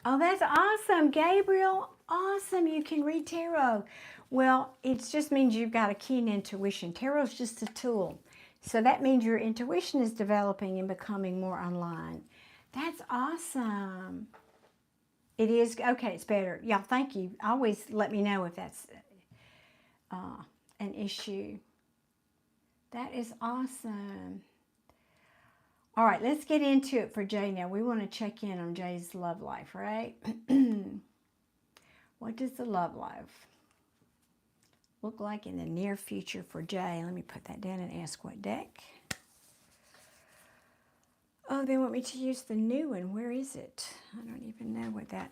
Oh, that's awesome, Gabriel. Awesome, you can read tarot. Well, it just means you've got a keen intuition. Tarot's just a tool. So that means your intuition is developing and becoming more online. That's awesome. It is, okay, it's better. Yeah, thank you. Always let me know if that's an issue. That is awesome. All right, let's get into it for Jay now. We want to check in on Jay's love life, right? What does the love life look like in the near future for Jay? Let me put that down and ask what deck. Oh, they want me to use the new one. Where is it? I don't even know what that...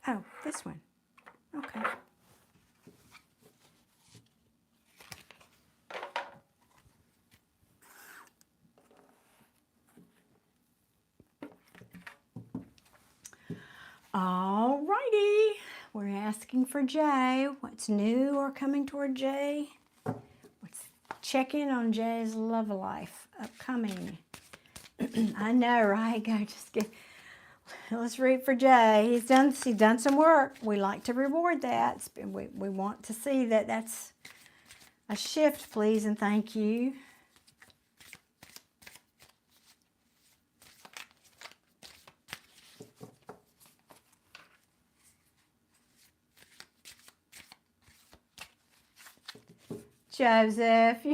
Oh, this one. Okay. All righty. We're asking for Jay. What's new or coming toward Jay? Let's check in on Jay's love life upcoming. I know, right? Go just get... Let's read for Jay. He's done some work. We like to reward that. We want to see that that's a shift, please and thank you. Joseph,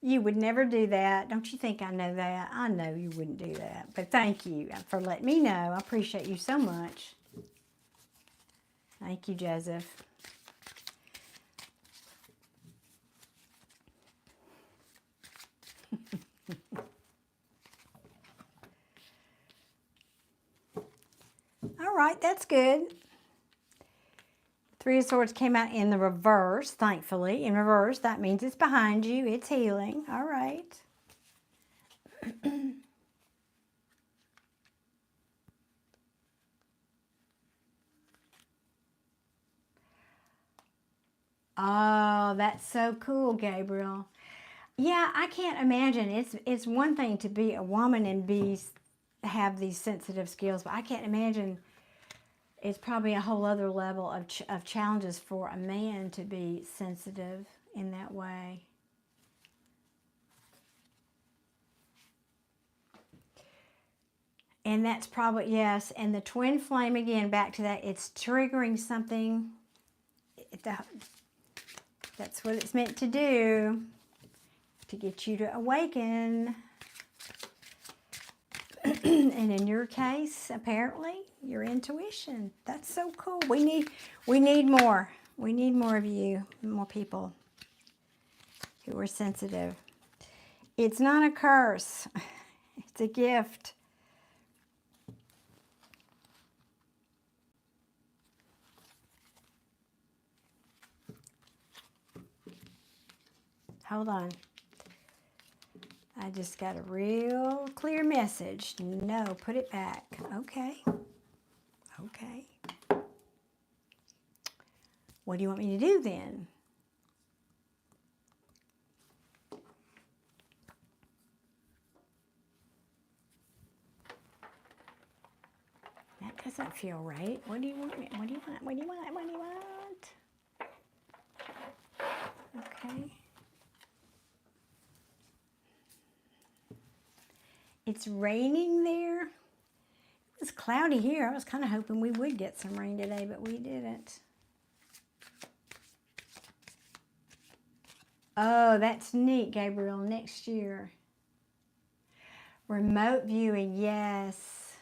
you would never do that. Don't you think I know that? I know you wouldn't do that. But thank you for letting me know. I appreciate you so much. Thank you, Joseph. All right, that's good. Three of Swords came out in the reverse, thankfully. In reverse, that means it's behind you. It's healing. All right. Oh, that's so cool, Gabriel. Yeah, I can't imagine. It's one thing to be a woman and have these sensitive skills, but I can't imagine. It's probably a whole other level of challenges for a man to be sensitive in that way. And that's probably, yes, and the twin flame, again, back to that, it's triggering something. That's what it's meant to do, to get you to awaken. And in your case, apparently, your intuition. That's so cool. We need more. We need more of you, more people who are sensitive. It's not a curse. It's a gift. Hold on. I just got a real clear message. No, put it back. Okay. Okay. What do you want me to do then? That doesn't feel right. What do you want? What do you want? What do you want? What do you want? Okay. It's raining there. It's cloudy here. I was kind of hoping we would get some rain today, but we didn't. Oh, that's neat, Gabriel. Next year. Remote viewing, yes.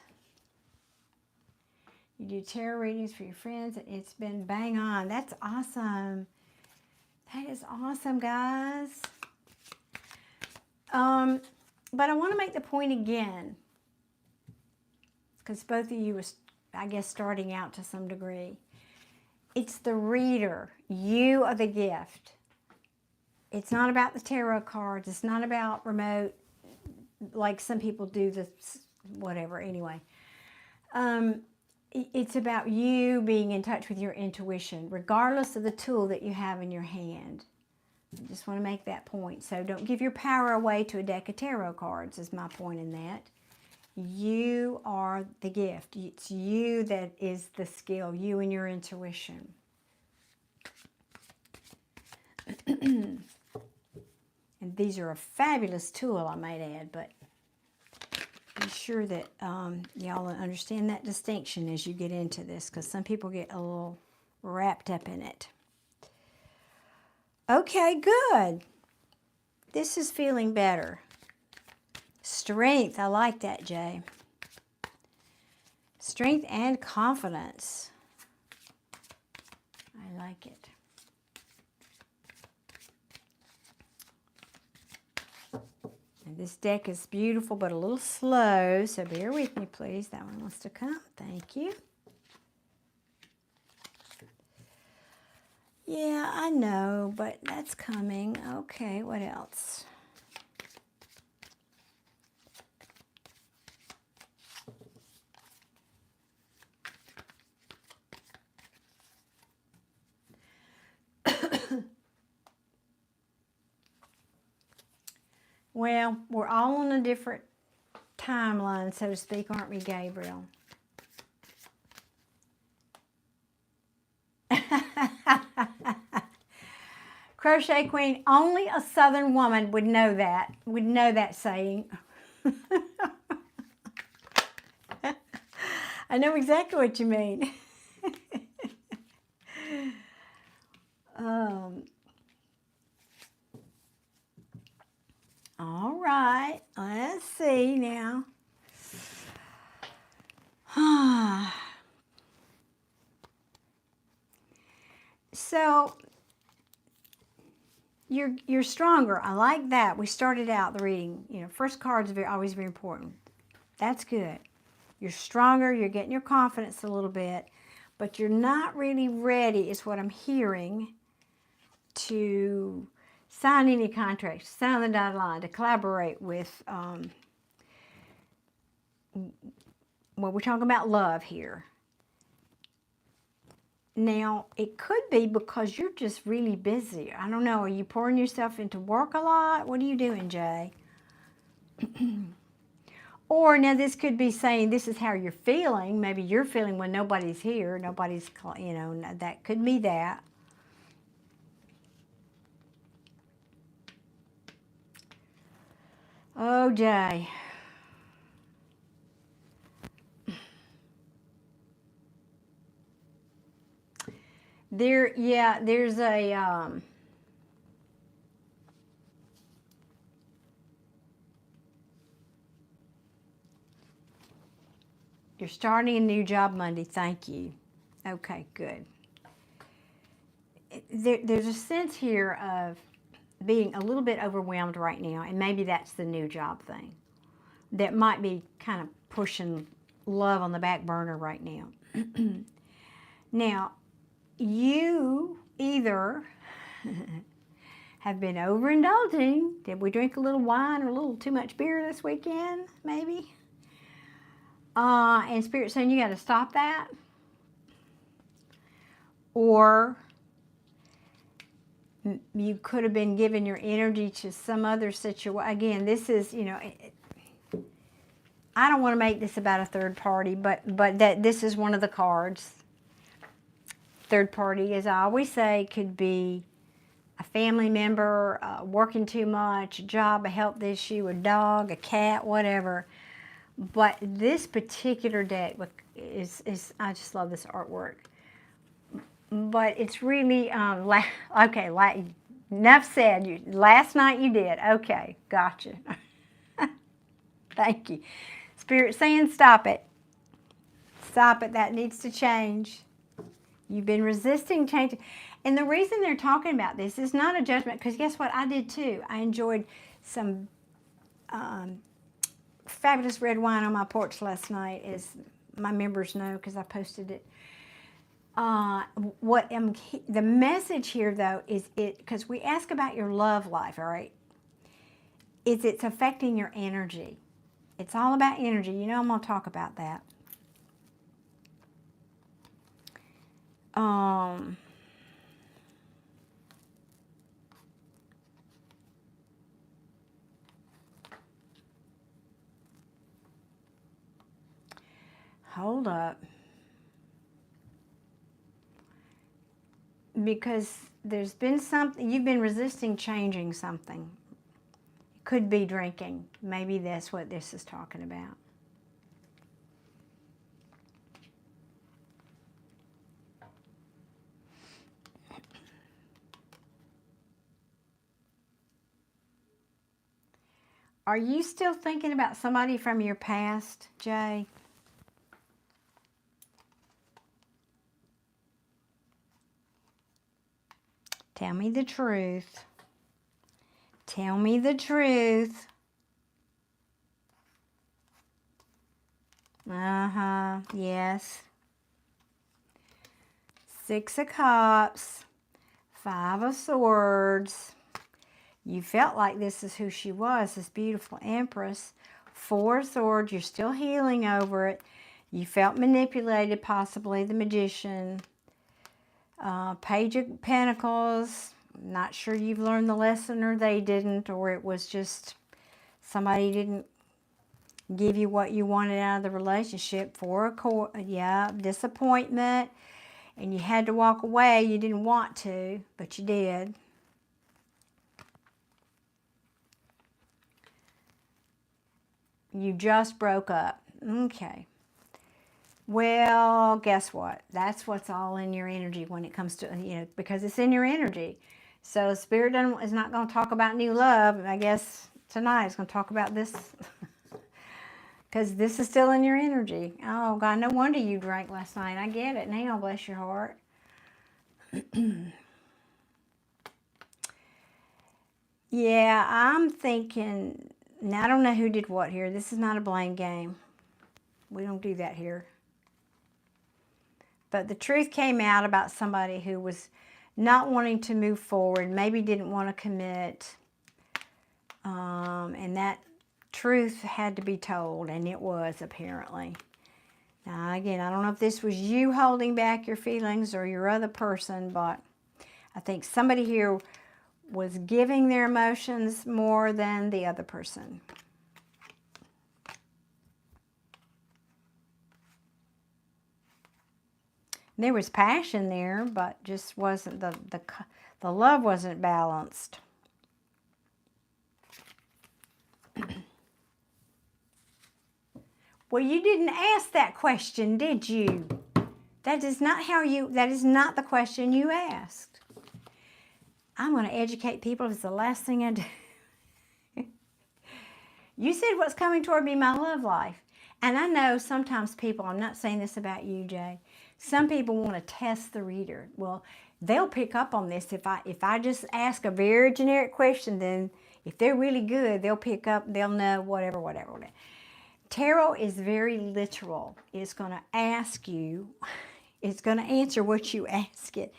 You do tarot readings for your friends. It's been bang on. That's awesome. That is awesome, guys. But I want to make the point again, because both of you was, I guess, starting out to some degree. It's the reader. You are the gift. It's not about the tarot cards. It's not about remote, like some people do this, whatever, anyway. It's about you being in touch with your intuition, regardless of the tool that you have in your hand. I just want to make that point. So don't give your power away to a deck of tarot cards, is my point in that. You are the gift. It's you that is the skill, you and your intuition. And these are a fabulous tool, I might add, but be sure that y'all understand that distinction as you get into this, because some people get a little wrapped up in it. Okay, good. This is feeling better. Strength, I like that, Jay. Strength and confidence. I like it. And this deck is beautiful, but a little slow, so bear with me, please. That one wants to come. Thank you. Yeah, I know, but that's coming. Okay, what else? Well, we're all on a different timeline, so to speak, aren't we, Gabriel? Crochet Queen, only a Southern woman would know that saying. I know exactly what you mean. All right, let's see now. So you're stronger. I like that. We started out the reading. You know, first card's always very important. That's good. You're stronger. You're getting your confidence a little bit, but you're not really ready, is what I'm hearing, to sign any contracts, sign the dotted line, to collaborate with. Well, we're talking about love here. Now, it could be because you're just really busy. I don't know. Are you pouring yourself into work a lot? What are you doing, Jay? Or now this could be saying this is how you're feeling. Maybe you're feeling when nobody's here. Nobody's, you know, that could be that. Oh, Jay. There's a, you're starting a new job Monday. Thank you. Okay, good. There's a sense here of being a little bit overwhelmed right now, and maybe that's the new job thing that might be kind of pushing love on the back burner right now. Now, you either have been overindulging. Did we drink a little wine or a little too much beer this weekend, maybe? And Spirit saying you got to stop that. Or you could have been giving your energy to some other situation. Again, this is, you know, I don't want to make this about a third party, but that this is one of the cards. Third party, as I always say, could be a family member, working too much, a job, a health issue, a dog, a cat, whatever. But this particular deck is I just love this artwork. But it's really, okay, enough said. Last night you did. Okay, gotcha. Thank you. Spirit saying stop it. Stop it. That needs to change. You've been resisting change. And the reason they're talking about this is not a judgment, because guess what? I did too. I enjoyed some fabulous red wine on my porch last night, as my members know because I posted it. The message here though is because we ask about your love life, all right? It's affecting your energy. It's all about energy. You know I'm going to talk about that. Hold up. Because there's been something, you've been resisting changing something. It could be drinking. Maybe that's what this is talking about. Are you still thinking about somebody from your past, Jay? Tell me the truth. Tell me the truth. Yes. 6 of Cups. 5 of Swords. You felt like this is who she was, this beautiful Empress. 4 of Swords. You're still healing over it. You felt manipulated, possibly the Magician. Page of Pentacles. Not sure you've learned the lesson, or they didn't, or it was just somebody didn't give you what you wanted out of the relationship. 4 of disappointment, and you had to walk away. You didn't want to, but you did. You just broke up. Okay. Well, guess what? That's what's all in your energy when it comes to, because it's in your energy. So Spirit is not going to talk about new love. I guess tonight it's going to talk about this because this is still in your energy. Oh, God, no wonder you drank last night. I get it now, bless your heart. Yeah, I'm thinking, now I don't know who did what here. This is not a blame game. We don't do that here. But the truth came out about somebody who was not wanting to move forward, maybe didn't want to commit. And that truth had to be told, and it was apparently. Now, again, I don't know if this was you holding back your feelings or your other person, but I think somebody here was giving their emotions more than the other person. There was passion there, but just wasn't the love wasn't balanced. Well, you didn't ask that question, did you? That is not the question you asked. I'm going to educate people. It's the last thing I do. You said what's coming toward me, my love life. And I know sometimes people, I'm not saying this about you, Jay, some people want to test the reader. Well, they'll pick up on this. If I just ask a very generic question, then if they're really good, they'll pick up, they'll know whatever. Tarot is very literal. It's going to ask you, it's going to answer what you ask it.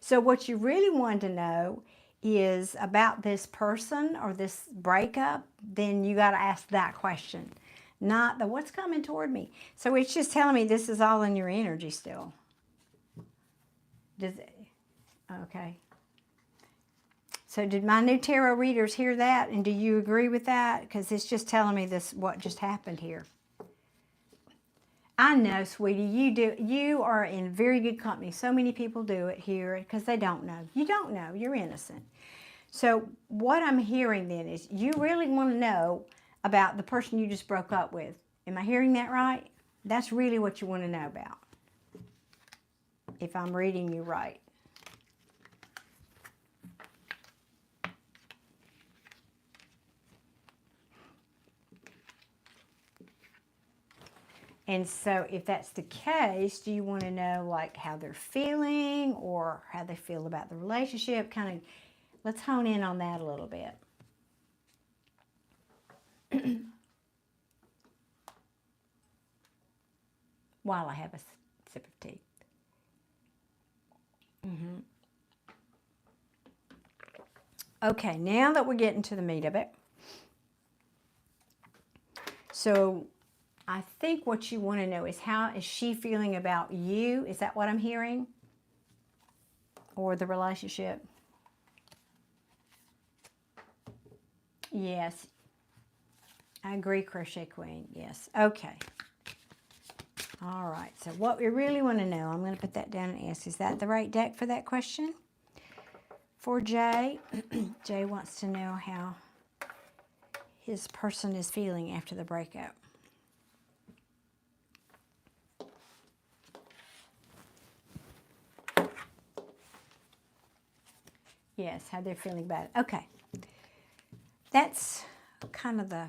So what you really want to know is about this person or this breakup, then you got to ask that question, not the what's coming toward me. So it's just telling me this is all in your energy still. Okay. So did my new tarot readers hear that? And do you agree with that? Because it's just telling me this, what just happened here. I know, sweetie, you are in very good company. So many people do it here because they don't know. You don't know. You're innocent. So what I'm hearing then is you really want to know about the person you just broke up with. Am I hearing that right? That's really what you want to know about, if I'm reading you right. And so if that's the case, do you want to know like how they're feeling or how they feel about the relationship? Kind of, let's hone in on that a little bit. While I have a sip of tea. Okay, now that we're getting to the meat of it. So I think what you want to know is how is she feeling about you? Is that what I'm hearing? Or the relationship? Yes. I agree, Crochet Queen. Yes. Okay. All right. So what we really want to know, I'm going to put that down and ask, is that the right deck for that question? For Jay. Jay wants to know how his person is feeling after the breakup. Yes, how they're feeling about it. Okay. That's kind of the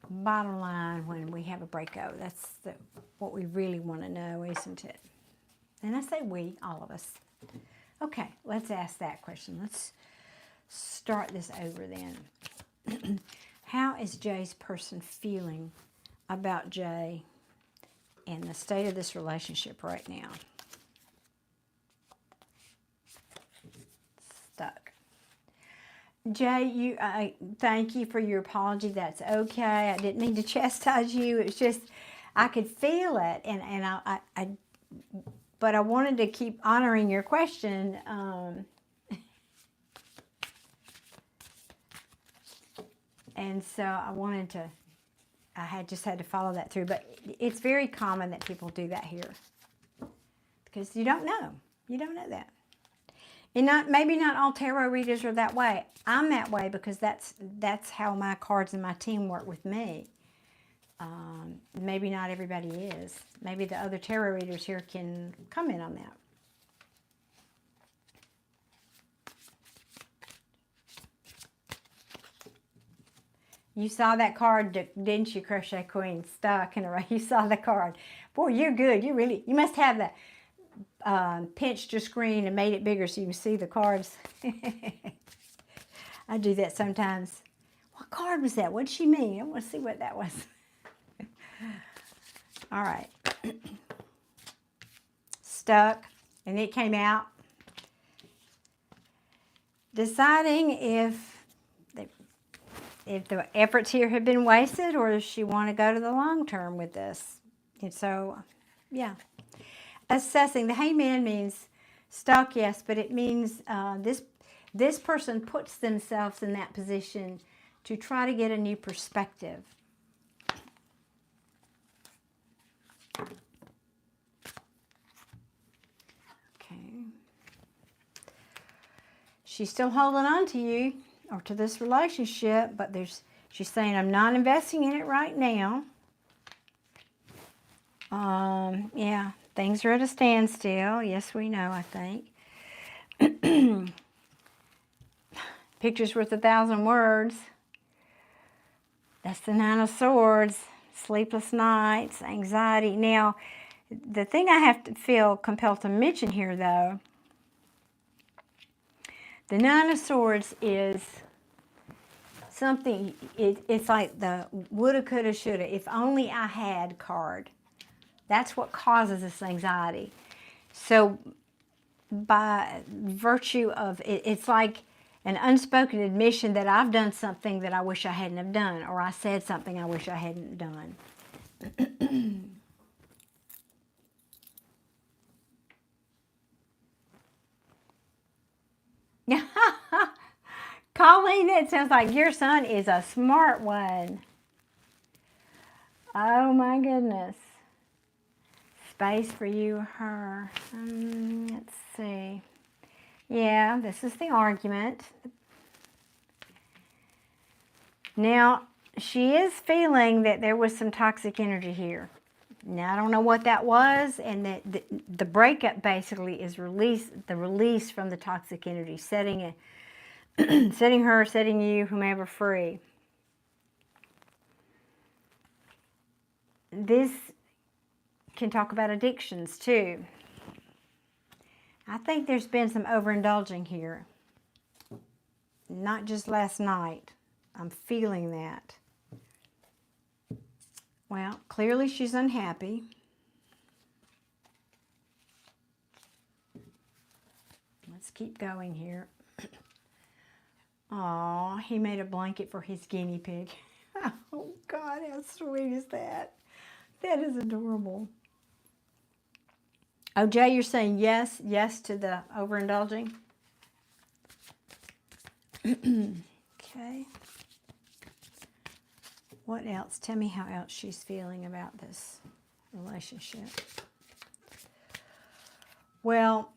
bottom line when we have a breakup. That's what we really want to know, isn't it? And I say we, all of us. Okay, let's ask that question. Let's start this over then. How is Jay's person feeling about Jay and the state of this relationship right now? Stuck. Jay, thank you for your apology. That's okay. I didn't mean to chastise you. It's just I could feel it, and but I wanted to keep honoring your question. And so I just had to follow that through. But it's very common that people do that here because you don't know. You don't know that. And maybe not all tarot readers are that way. I'm that way because that's how my cards and my team work with me. Maybe not everybody is. Maybe the other tarot readers here can comment on that. You saw that card, didn't you, Crochet Queen? Stuck in a row. You saw the card. Boy, you're good. You must have that pinched your screen and made it bigger so you can see the cards. I do that sometimes. What card was that? What did she mean? I want to see what that was. All right. Stuck, and it came out. Deciding if the efforts here have been wasted, or does she want to go to the long term with this? And so, yeah. Assessing. The hangman means stuck, yes, but it means this person puts themselves in that position to try to get a new perspective. Okay. She's still holding on to you or to this relationship, but she's saying, I'm not investing in it right now. Yeah, things are at a standstill. Yes, we know, I think. Picture's worth 1,000 words. That's the Nine of Swords. Sleepless nights, anxiety. Now, the thing I have to feel compelled to mention here, though, the Nine of Swords is something, it's like the woulda, coulda, shoulda, if only I had card. That's what causes this anxiety. So by virtue of it, it's like an unspoken admission that I've done something that I wish I hadn't have done, or I said something I wish I hadn't done. Colleen, it sounds like your son is a smart one. Oh my goodness. Space for you, her. Let's see. Yeah, this is the argument. Now, she is feeling that there was some toxic energy here. Now, I don't know what that was, and that the breakup basically is the release from the toxic energy, setting her, setting you, whomever, free. This can talk about addictions too. I think there's been some overindulging here. Not just last night. I'm feeling that. Well, clearly she's unhappy. Let's keep going here. Aw, he made a blanket for his guinea pig. Oh, God, how sweet is that? That is adorable. Oh, Jay, you're saying yes to the overindulging? Okay. What else? Tell me how else she's feeling about this relationship. Well,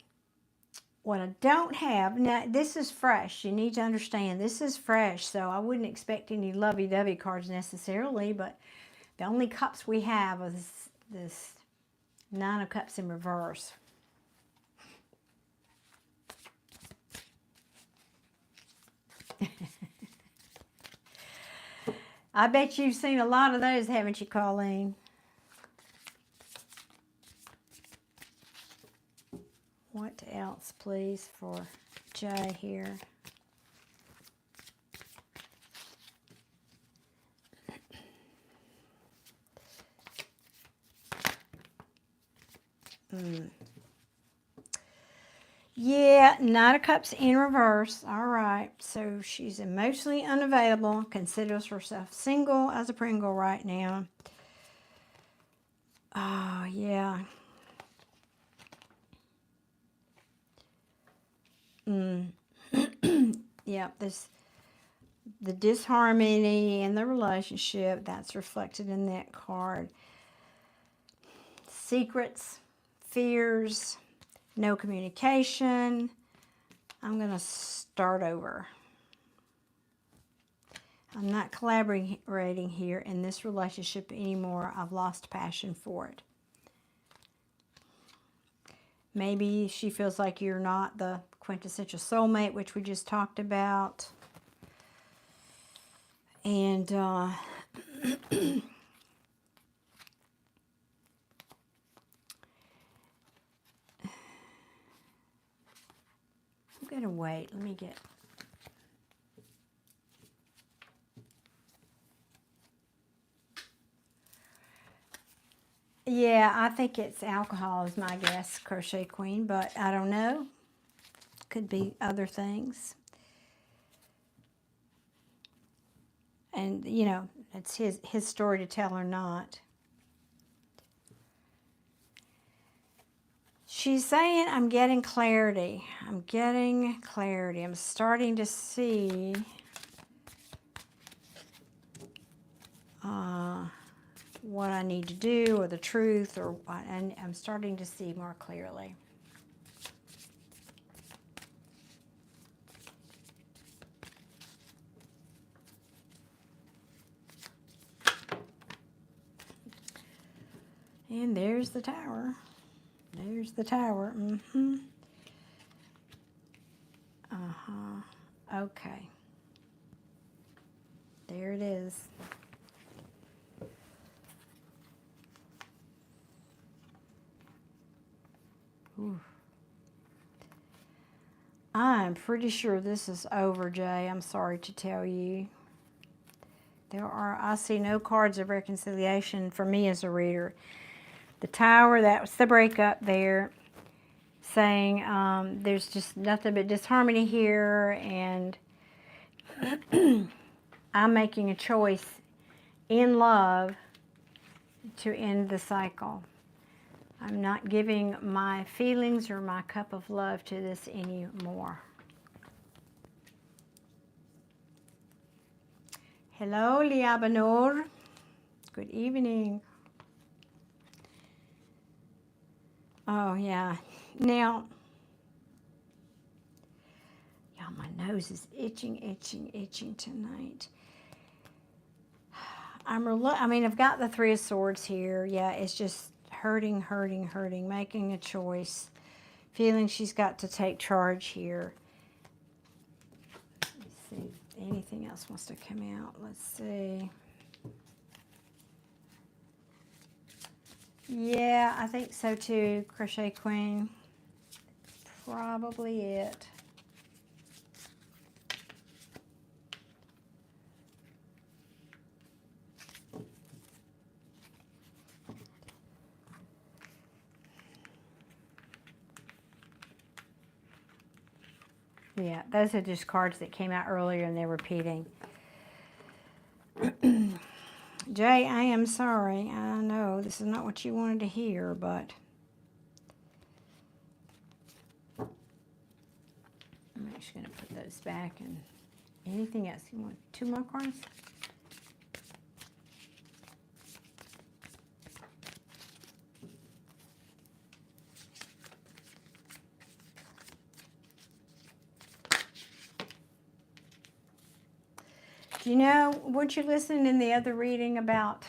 what I don't have, now this is fresh. You need to understand this is fresh, so I wouldn't expect any lovey-dovey cards necessarily, but the only cups we have is this Nine of Cups in reverse. I bet you've seen a lot of those, haven't you, Colleen? What else, please, for Jay here? Yeah, Knight of Cups in reverse. All right, so she's emotionally unavailable, considers herself single as a Pringle right now. Oh, yeah. Yeah, the disharmony in the relationship, that's reflected in that card. Secrets, fears, no communication. I'm going to start over. I'm not collaborating here in this relationship anymore. I've lost passion for it. Maybe she feels like you're not the quintessential soulmate, which we just talked about. And I'm going to wait. Let me get... Yeah, I think it's alcohol is my guess, Crochet Queen, but I don't know. Could be other things. And, you know, it's his story to tell or not. She's saying, I'm getting clarity. I'm getting clarity. I'm starting to see what I need to do, or the truth, or and I'm starting to see more clearly. And there's the tower. There's the tower. Mm-hmm. Uh-huh. Okay. There it is. Ooh. I'm pretty sure this is over, Jay. I'm sorry to tell you. I see no cards of reconciliation for me as a reader. The tower, that's the breakup there, saying there's just nothing but disharmony here, and I'm making a choice in love to end the cycle. I'm not giving my feelings or my cup of love to this anymore. Hello, Liabanor. Good evening. Oh, yeah. Now, yeah, my nose is itching tonight. I've got the Three of Swords here. Yeah, it's just hurting, making a choice. Feeling she's got to take charge here. Let's see if anything else wants to come out. Let's see. Yeah, I think so too, Crochet Queen. Probably it. Yeah, those are just cards that came out earlier and they're repeating. Jay, I am sorry. I know this is not what you wanted to hear, but I'm actually going to put those back. And anything else? You want 2 more cards? You know, weren't you listening in the other reading about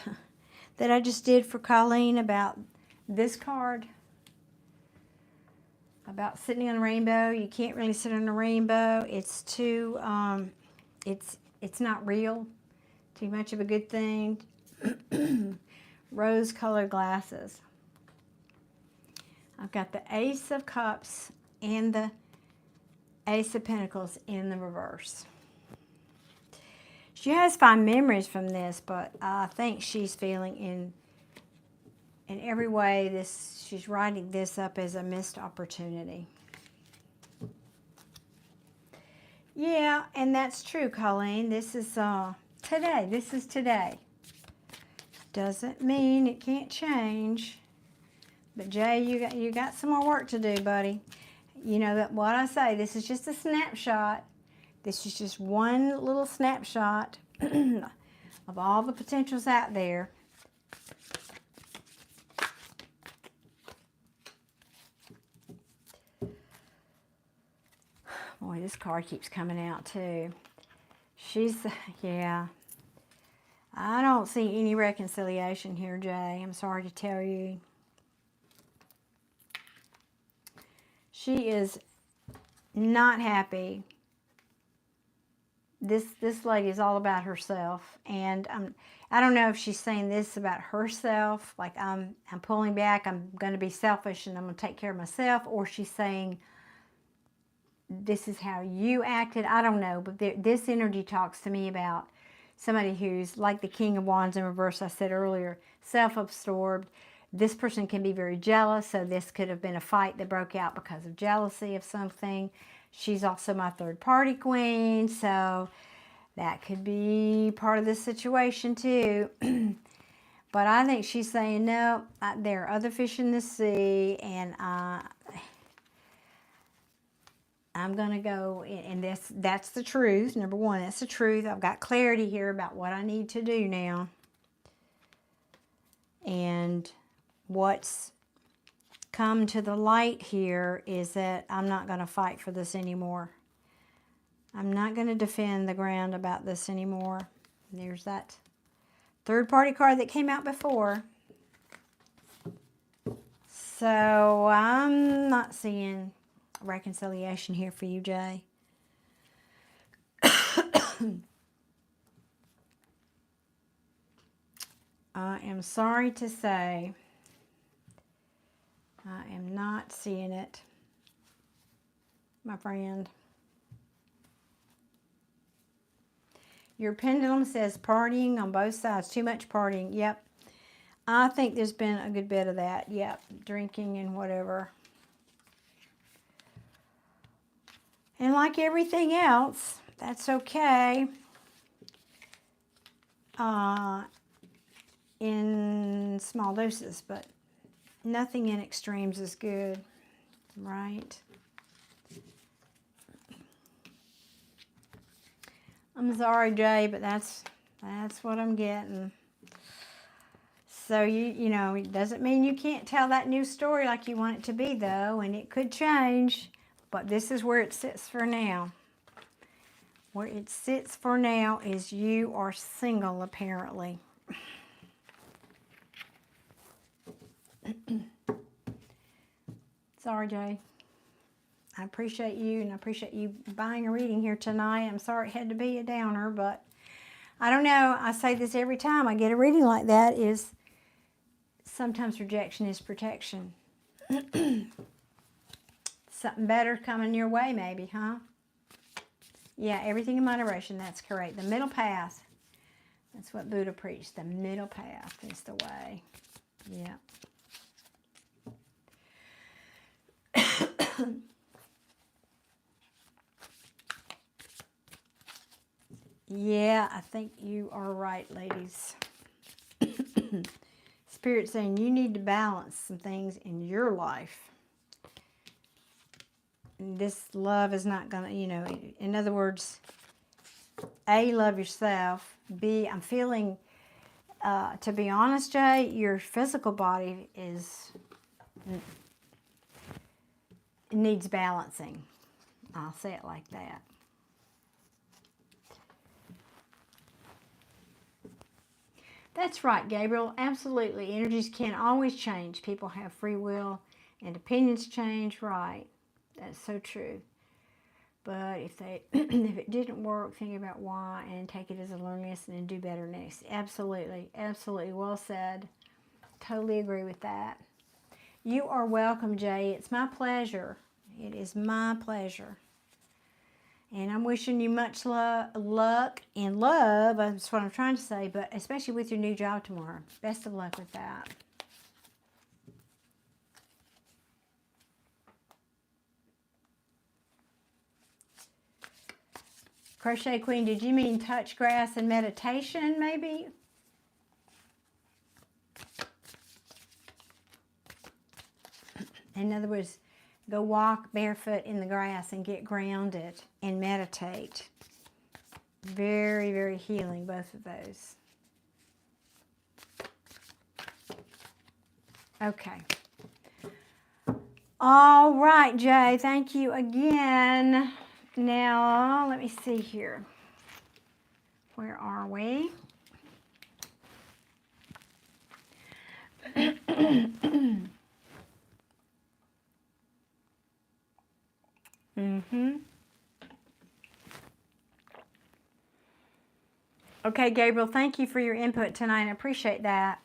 that I just did for Colleen about this card? About sitting on a rainbow. You can't really sit on a rainbow. It's too, it's not real. Too much of a good thing. Rose-colored glasses. I've got the Ace of Cups and the Ace of Pentacles in the reverse. She has fond memories from this, but I think she's feeling in every way she's writing this up as a missed opportunity. Yeah, and that's true, Colleen. This is today. This is today. Doesn't mean it can't change. But Jay, you got some more work to do, buddy. You know that what I say, this is just a snapshot. This is just one little snapshot of all the potentials out there. Boy, this card keeps coming out too. Yeah. I don't see any reconciliation here, Jay. I'm sorry to tell you. She is not happy. This lady is all about herself, and I don't know if she's saying this about herself, like I'm pulling back, I'm going to be selfish, and I'm going to take care of myself, or she's saying this is how you acted. I don't know, but this energy talks to me about somebody who's like the King of Wands in reverse. I said earlier, self-absorbed. This person can be very jealous, so this could have been a fight that broke out because of jealousy of something. She's also my third party queen, so that could be part of this situation too. But I think she's saying, no, there are other fish in the sea, and I'm going to go, and that's the truth. Number one, that's the truth. I've got clarity here about what I need to do now. And what's come to the light here is that I'm not going to fight for this anymore. I'm not going to defend the ground about this anymore. There's that third party card that came out before. So I'm not seeing reconciliation here for you, Jay. I am sorry to say I am not seeing it, my friend. Your pendulum says partying on both sides. Too much partying. Yep. I think there's been a good bit of that. Yep. Drinking and whatever. And like everything else, that's okay. In small doses, but nothing in extremes is good, right? I'm sorry, Jay, but that's what I'm getting. So you know, it doesn't mean you can't tell that new story like you want it to be, though, and it could change. But this is where it sits for now. Where it sits for now is you are single, apparently. Sorry, Jay. I appreciate you, and I appreciate you buying a reading here tonight. I'm sorry it had to be a downer, but I don't know. I say this every time I get a reading like that, is sometimes rejection is protection. Something better coming your way, maybe, huh? Yeah, everything in moderation. That's correct. The middle path. That's what Buddha preached. The middle path is the way. Yeah. Yeah, I think you are right, ladies. Spirit's saying you need to balance some things in your life. This love is not going to, you know, in other words, A, love yourself. B, I'm feeling, to be honest, Jay, your physical body needs balancing. I'll say it like that. That's right, Gabriel. Absolutely. Energies can always change. People have free will and opinions change. Right. That's so true. But if it didn't work, think about why and take it as a learning lesson and do better next. Absolutely. Absolutely. Well said. Totally agree with that. You are welcome, Jay. It's my pleasure. It is my pleasure. And I'm wishing you much luck and love. That's what I'm trying to say, but especially with your new job tomorrow. Best of luck with that. Crochet Queen, did you mean touch grass and meditation, maybe? In other words, go walk barefoot in the grass and get grounded and meditate. Very, very healing, both of those. Okay. All right, Jay, thank you again. Now, let me see here. Where are we? Okay, Gabriel, thank you for your input tonight. I appreciate that.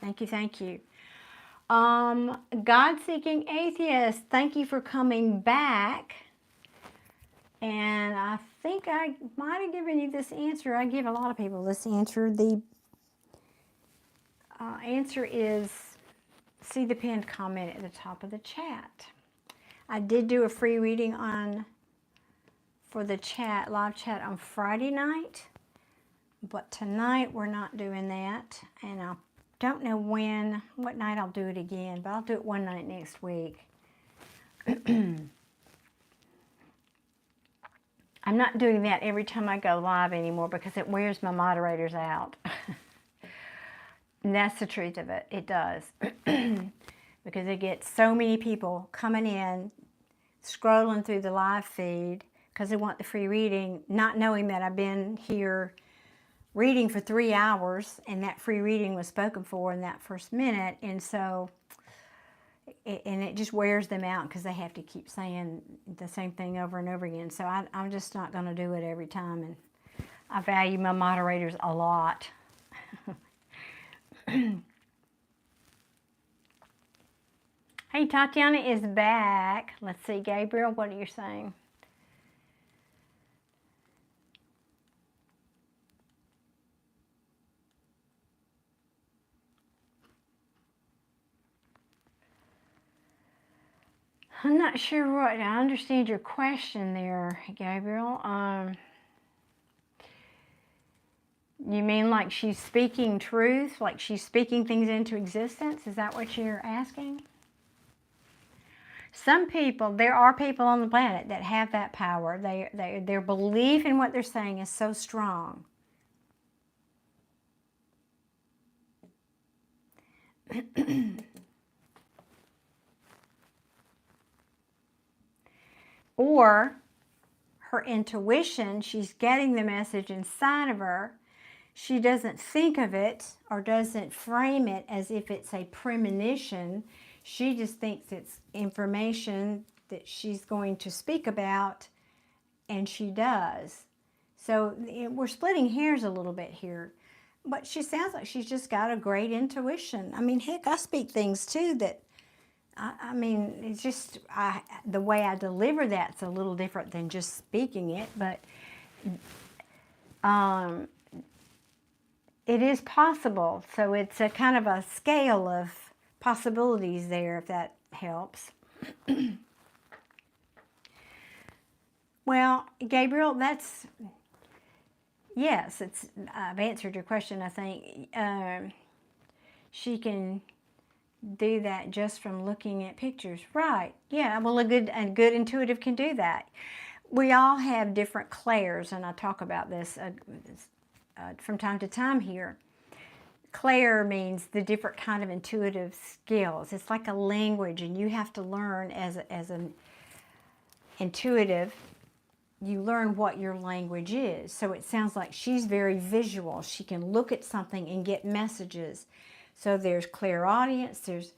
Thank you, thank you. God-seeking atheist, thank you for coming back. And I think I might have given you this answer. I give a lot of people this answer. The answer is, see the pinned comment at the top of the chat. I did do a free reading for the chat, live chat on Friday night, but tonight we're not doing that, and I don't know what night I'll do it again, but I'll do it one night next week. I'm not doing that every time I go live anymore because it wears my moderators out. And that's the truth of it. It does. Because it gets so many people coming in, scrolling through the live feed because they want the free reading, not knowing that I've been here reading for 3 hours and that free reading was spoken for in that first minute. And so, it just wears them out because they have to keep saying the same thing over and over again. So I'm just not going to do it every time. And I value my moderators a lot. Hey, Tatiana is back. Let's see, Gabriel, what are you saying? I'm not sure what, I understand your question there, Gabriel. You mean like she's speaking truth, like she's speaking things into existence? Is that what you're asking? Some people, there are people on the planet that have that power. Their belief in what they're saying is so strong. Or her intuition, she's getting the message inside of her. She doesn't think of it or doesn't frame it as if it's a premonition. She just thinks it's information that she's going to speak about, and she does. So we're splitting hairs a little bit here. But she sounds like she's just got a great intuition. I mean, heck, I speak things too that, I mean, it's just, the way I deliver that's a little different than just speaking it, but it is possible. So it's a kind of a scale of possibilities there, if that helps. Well, Gabriel, yes, I've answered your question, I think. She can do that just from looking at pictures. Right, yeah, well, a good intuitive can do that. We all have different clairs, and I talk about this from time to time here. Clair means the different kind of intuitive skills. It's like a language, and you have to learn as an intuitive. You learn what your language is. So it sounds like she's very visual. She can look at something and get messages. So there's clairaudience, there's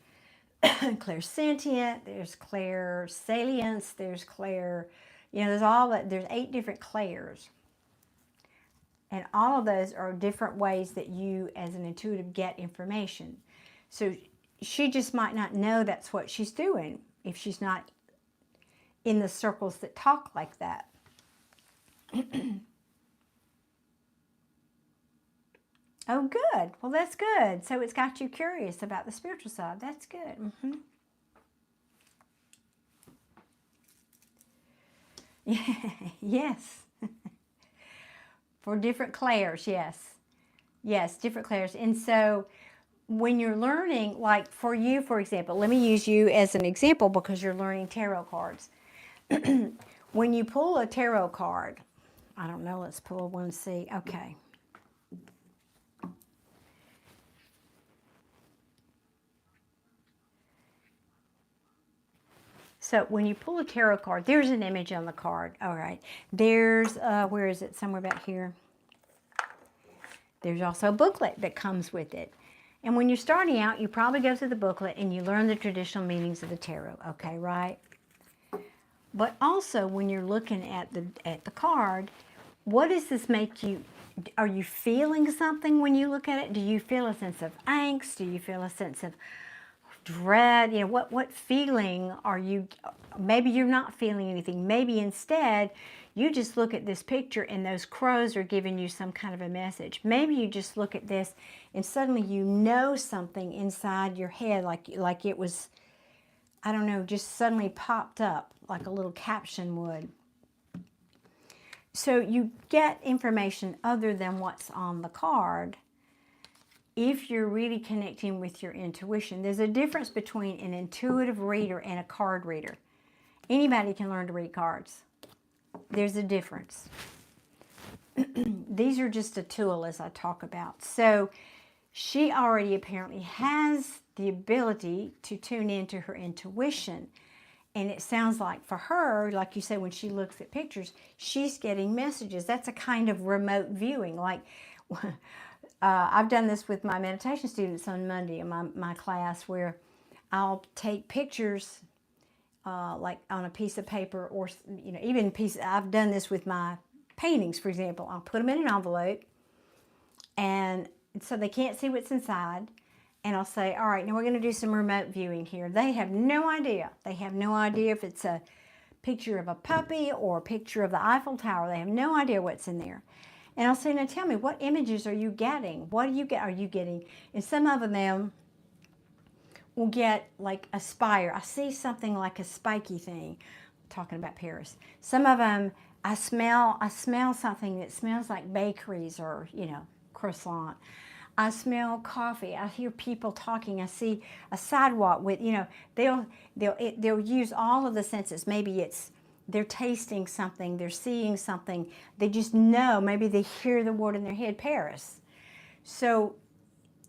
clairsentient, there's clairsalience, there's there's 8 different clairs. And all of those are different ways that you as an intuitive get information. So she just might not know that's what she's doing if she's not in the circles that talk like that. Oh, good. Well, that's good. So it's got you curious about the spiritual side. That's good. Yes. For different clairs, yes. Yes, different clairs. And so when you're learning, like for you, for example, let me use you as an example because you're learning tarot cards. When you pull a tarot card, I don't know, let's pull one, see. Okay. So when you pull a tarot card, there's an image on the card. All right. There's, where is it? Somewhere about here. There's also a booklet that comes with it. And when you're starting out, you probably go through the booklet and you learn the traditional meanings of the tarot. Okay, right? But also when you're looking at the card, what does this make you? Are you feeling something when you look at it? Do you feel a sense of angst? Do you feel a sense of dread? You know, what feeling are you? Maybe you're not feeling anything. Maybe instead you just look at this picture and those crows are giving you some kind of a message. Maybe you just look at this and suddenly you know something inside your head, like it was, I don't know, just suddenly popped up like a little caption would. So you get information other than what's on the card if you're really connecting with your intuition. There's a difference between an intuitive reader and a card reader. Anybody can learn to read cards. There's a difference. These are just a tool, as I talk about. So she already apparently has the ability to tune into her intuition. And it sounds like for her, like you said, when she looks at pictures, she's getting messages. That's a kind of remote viewing. Like, I've done this with my meditation students on Monday in my class, where I'll take pictures like on a piece of paper, or even I've done this with my paintings, for example. I'll put them in an envelope, and so they can't see what's inside. And I'll say, all right, now we're going to do some remote viewing here. They have no idea. They have no idea if it's a picture of a puppy or a picture of the Eiffel Tower. They have no idea what's in there. And I'll say, now tell me, what images are you getting? What are you getting? And some of them will get like a spire. I see something like a spiky thing. I'm talking about Paris. Some of them, I smell something that smells like bakeries or, croissant. I smell coffee. I hear people talking. I see a sidewalk with, they'll use all of the senses. Maybe they're tasting something, they're seeing something. They just know. Maybe they hear the word in their head, Paris. So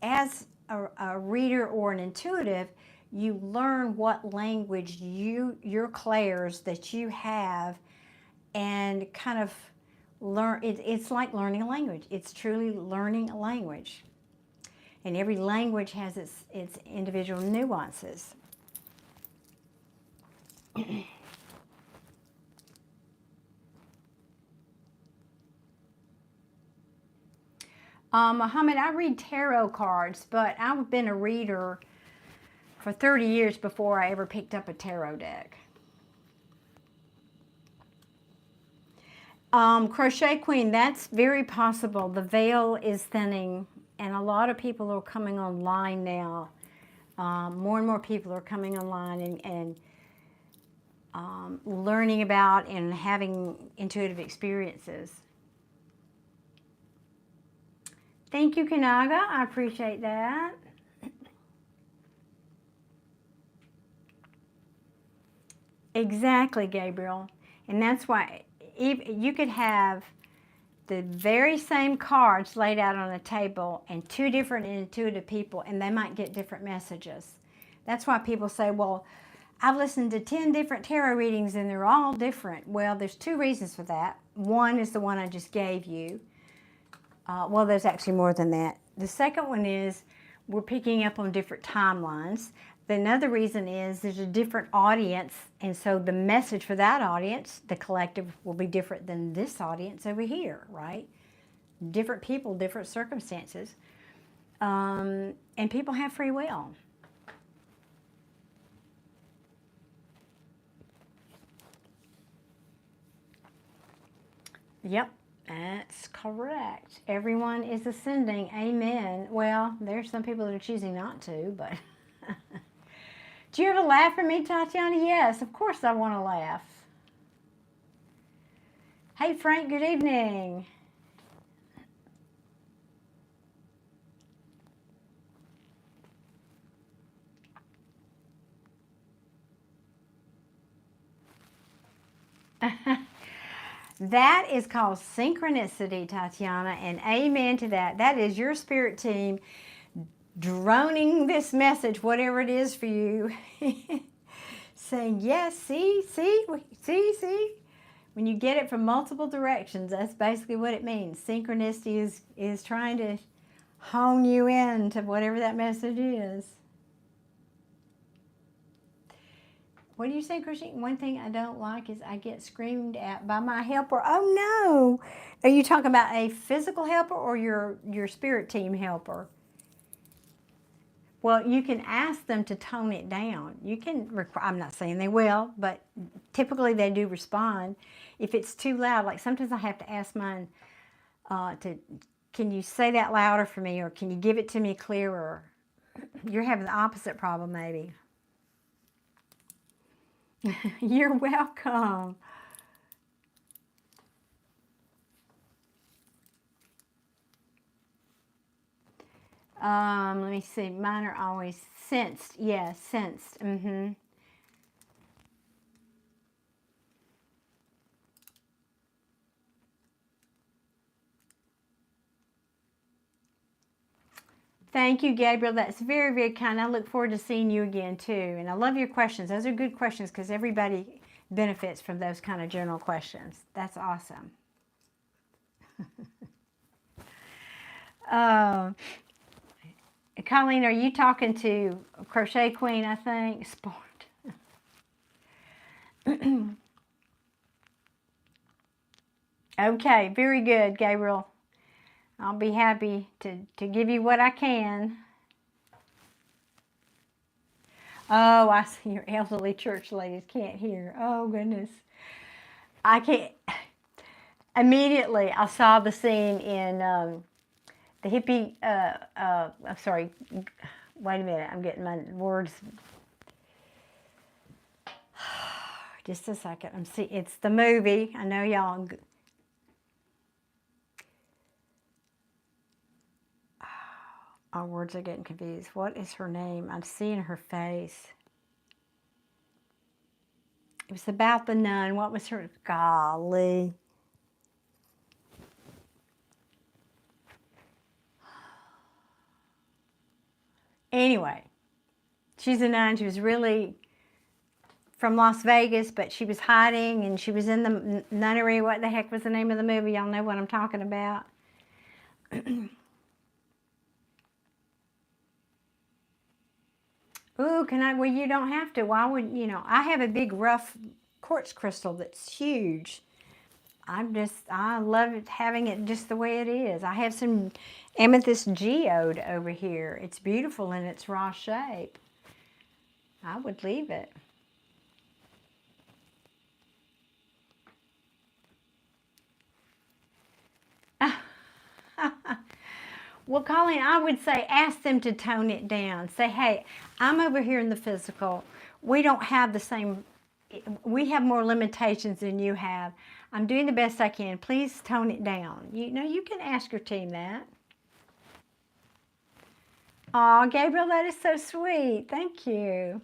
as a reader or an intuitive, you learn what language your clairs that you have, and kind of learn. It's like learning a language. It's truly learning a language. And every language has its individual nuances. Muhammad, I read tarot cards, but I've been a reader for 30 years before I ever picked up a tarot deck. Crochet Queen, that's very possible. The veil is thinning. And a lot of people are coming online now. More and more people are coming online and learning about and having intuitive experiences. Thank you, Kanaga. I appreciate that. Exactly, Gabriel. And that's why you could have the very same cards laid out on a table and two different intuitive people, and they might get different messages. That's why people say, well, I've listened to 10 different tarot readings and they're all different. Well, there's two reasons for that. One is the one I just gave you. Well, there's actually more than that. The second one is we're picking up on different timelines. Another reason is there's a different audience, and so the message for that audience, the collective, will be different than this audience over here, right? Different people, different circumstances, and people have free will. Yep, that's correct. Everyone is ascending. Amen. Well, there's some people that are choosing not to, but... Do you ever laugh at me, Tatiana? Yes, of course I want to laugh. Hey, Frank, good evening. That is called synchronicity, Tatiana, and amen to that. That is your spirit team droning this message, whatever it is for you. saying, yes, see. When you get it from multiple directions, that's basically what it means. Synchronicity is trying to hone you in to whatever that message is. What do you say, Christine? One thing I don't like is I get screamed at by my helper. Oh no! Are you talking about a physical helper or your spirit team helper? Well, you can ask them to tone it down. You can, I'm not saying they will, but typically they do respond. If it's too loud, like sometimes I have to ask mine can you say that louder for me, or can you give it to me clearer? You're having the opposite problem, maybe. You're welcome. Let me see. Mine are always sensed. Yes, sensed. Thank you, Gabriel. That's very, very kind. I look forward to seeing you again, too. And I love your questions. Those are good questions because everybody benefits from those kind of general questions. That's awesome. Colleen, are you talking to Crochet Queen, I think? Sport. Okay, very good, Gabriel. I'll be happy to give you what I can. Oh, I see your elderly church ladies can't hear. Oh, goodness. I can't. Immediately, I saw the scene in the hippie, I'm sorry, wait a minute, I'm getting my words. Just a second. It's the movie. I know y'all. Our words are getting confused. What is her name? I'm seeing her face. It was about the nun. What was her? Golly. Anyway, she's a nun. She was really from Las Vegas, but she was hiding and she was in the nunnery. What the heck was the name of the movie? Y'all know what I'm talking about. Ooh, can I? Well, you don't have to. Why would, I have a big rough quartz crystal that's huge. I love it, having it just the way it is. I have some amethyst geode over here. It's beautiful in its raw shape. I would leave it. Well, Colleen, I would say ask them to tone it down. Say, hey, I'm over here in the physical. We don't have the same, we have more limitations than you have. I'm doing the best I can. Please tone it down. You can ask your team that. Oh, Gabriel, that is so sweet. Thank you.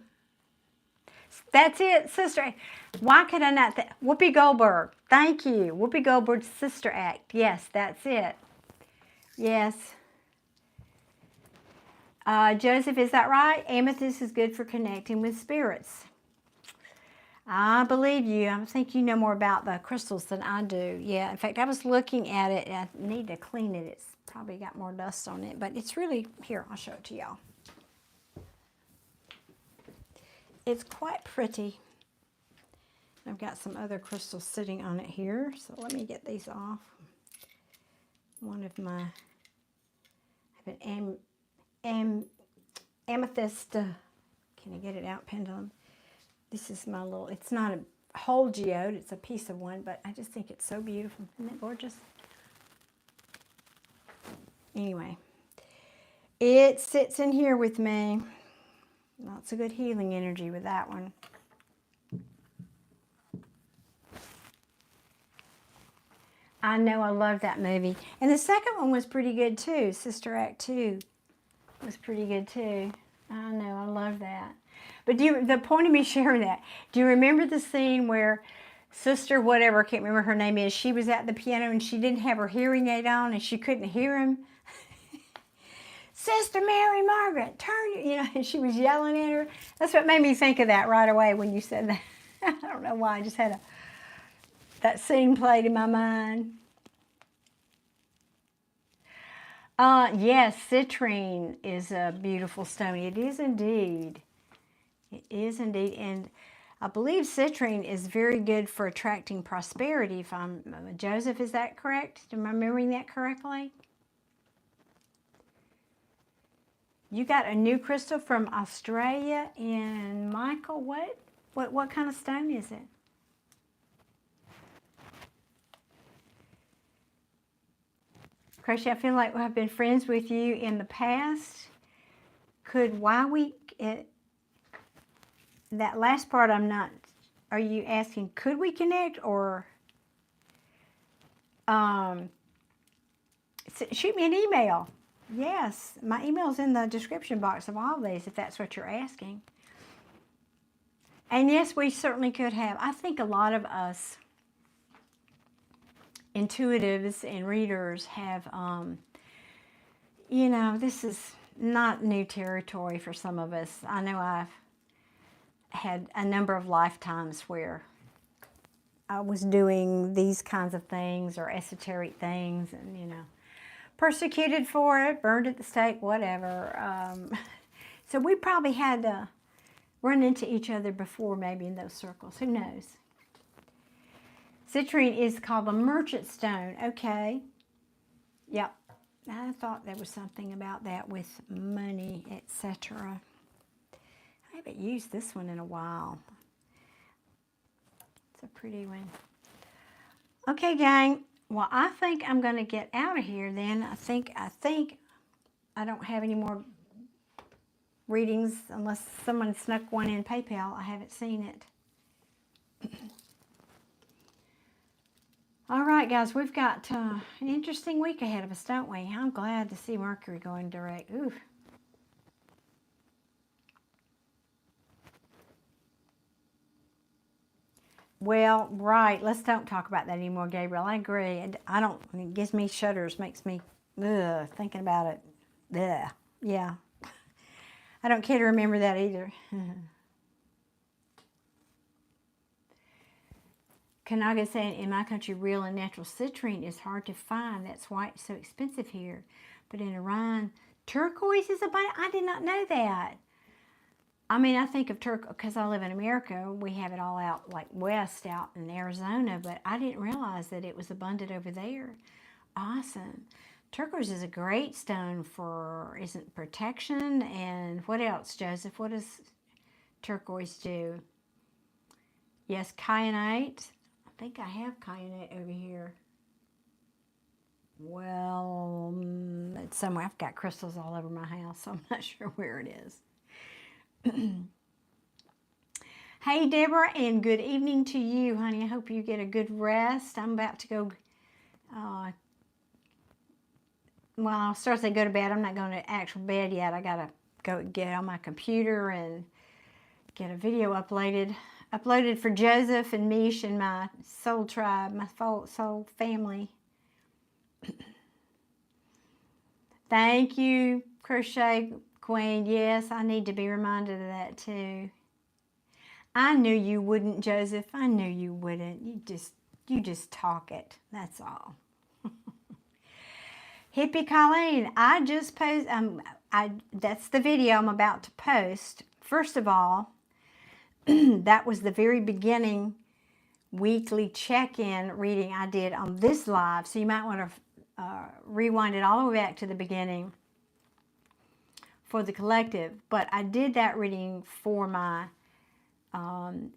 That's it, Sister. Why could I not? Whoopi Goldberg. Thank you. Whoopi Goldberg's Sister Act. Yes, that's it. Yes. Joseph, is that right? Amethyst is good for connecting with spirits. I believe you. I think you know more about the crystals than I do. Yeah, in fact, I was looking at it. I need to clean it. It's probably got more dust on it, but it's really, here, I'll show it to y'all. It's quite pretty. I've got some other crystals sitting on it here, so let me get these off. One of my, I have an amethyst, can I get it out, pendulum? This is my little, it's not a whole geode, it's a piece of one, but I just think it's so beautiful. Isn't it gorgeous? Anyway, it sits in here with me. Lots of good healing energy with that one. I know, I love that movie. And the second one was pretty good too. Sister Act 2 was pretty good too. I know, I love that. But the point of me sharing that, do you remember the scene where Sister whatever, I can't remember her name is, she was at the piano and she didn't have her hearing aid on and she couldn't hear him? Sister Mary Margaret, turn, and she was yelling at her. That's what made me think of that right away when you said that. I don't know why, I just had that scene played in my mind. Yes, citrine is a beautiful stone. It is indeed. It is indeed. And I believe citrine is very good for attracting prosperity. If Joseph, is that correct? Am I remembering that correctly? You got a new crystal from Australia, and Michael, what kind of stone is it? Crochet, I feel like I've been friends with you in the past. That last part I'm not, are you asking, could we connect, or shoot me an email. Yes, my email's in the description box of all these, if that's what you're asking. And yes, we certainly could have. I think a lot of us intuitives and readers have, this is not new territory for some of us. I know I've had a number of lifetimes where I was doing these kinds of things or esoteric things, and, persecuted for it, burned at the stake, whatever. So we probably had to run into each other before, maybe in those circles. Who knows? Citrine is called the merchant stone. Okay. Yep. I thought there was something about that with money, etc. I haven't used this one in a while. It's a pretty one. Okay, gang. Well, I think I'm going to get out of here then. I think I don't have any more readings unless someone snuck one in PayPal. I haven't seen it. All right, guys, we've got an interesting week ahead of us, don't we? I'm glad to see Mercury going direct. Ooh. Well, right. Let's don't talk about that anymore, Gabriel. I agree. It gives me shudders, makes me, thinking about it. Ugh. Yeah. I don't care to remember that either. Kanaga saying, in my country, real and natural citrine is hard to find. That's why it's so expensive here. But in Iran, turquoise is abundant. I did not know that. I mean, I think of turquoise because I live in America. We have it all out like west out in Arizona, but I didn't realize that it was abundant over there. Awesome. Turquoise is a great stone for, isn't protection, and what else, Joseph? What does turquoise do? Yes, kyanite. I think I have kyanite over here. Well, it's somewhere. I've got crystals all over my house, so I'm not sure where it is. Hey, Deborah, and good evening to you, honey. I hope you get a good rest. I'm about to go, well, I'll start to go to bed. I'm not going to actual bed yet. I got to go get on my computer and get a video uploaded for Joseph and Mish and my soul tribe, my soul family. Thank you, Crochet Queen. Yes, I need to be reminded of that too. I knew you wouldn't, Joseph. I knew you wouldn't. You just talk it. That's all. Hippie Colleen, I just post. That's the video I'm about to post. First of all, that was the very beginning weekly check-in reading I did on this live. So you might want to rewind it all the way back to the beginning for the collective. But I did that reading for my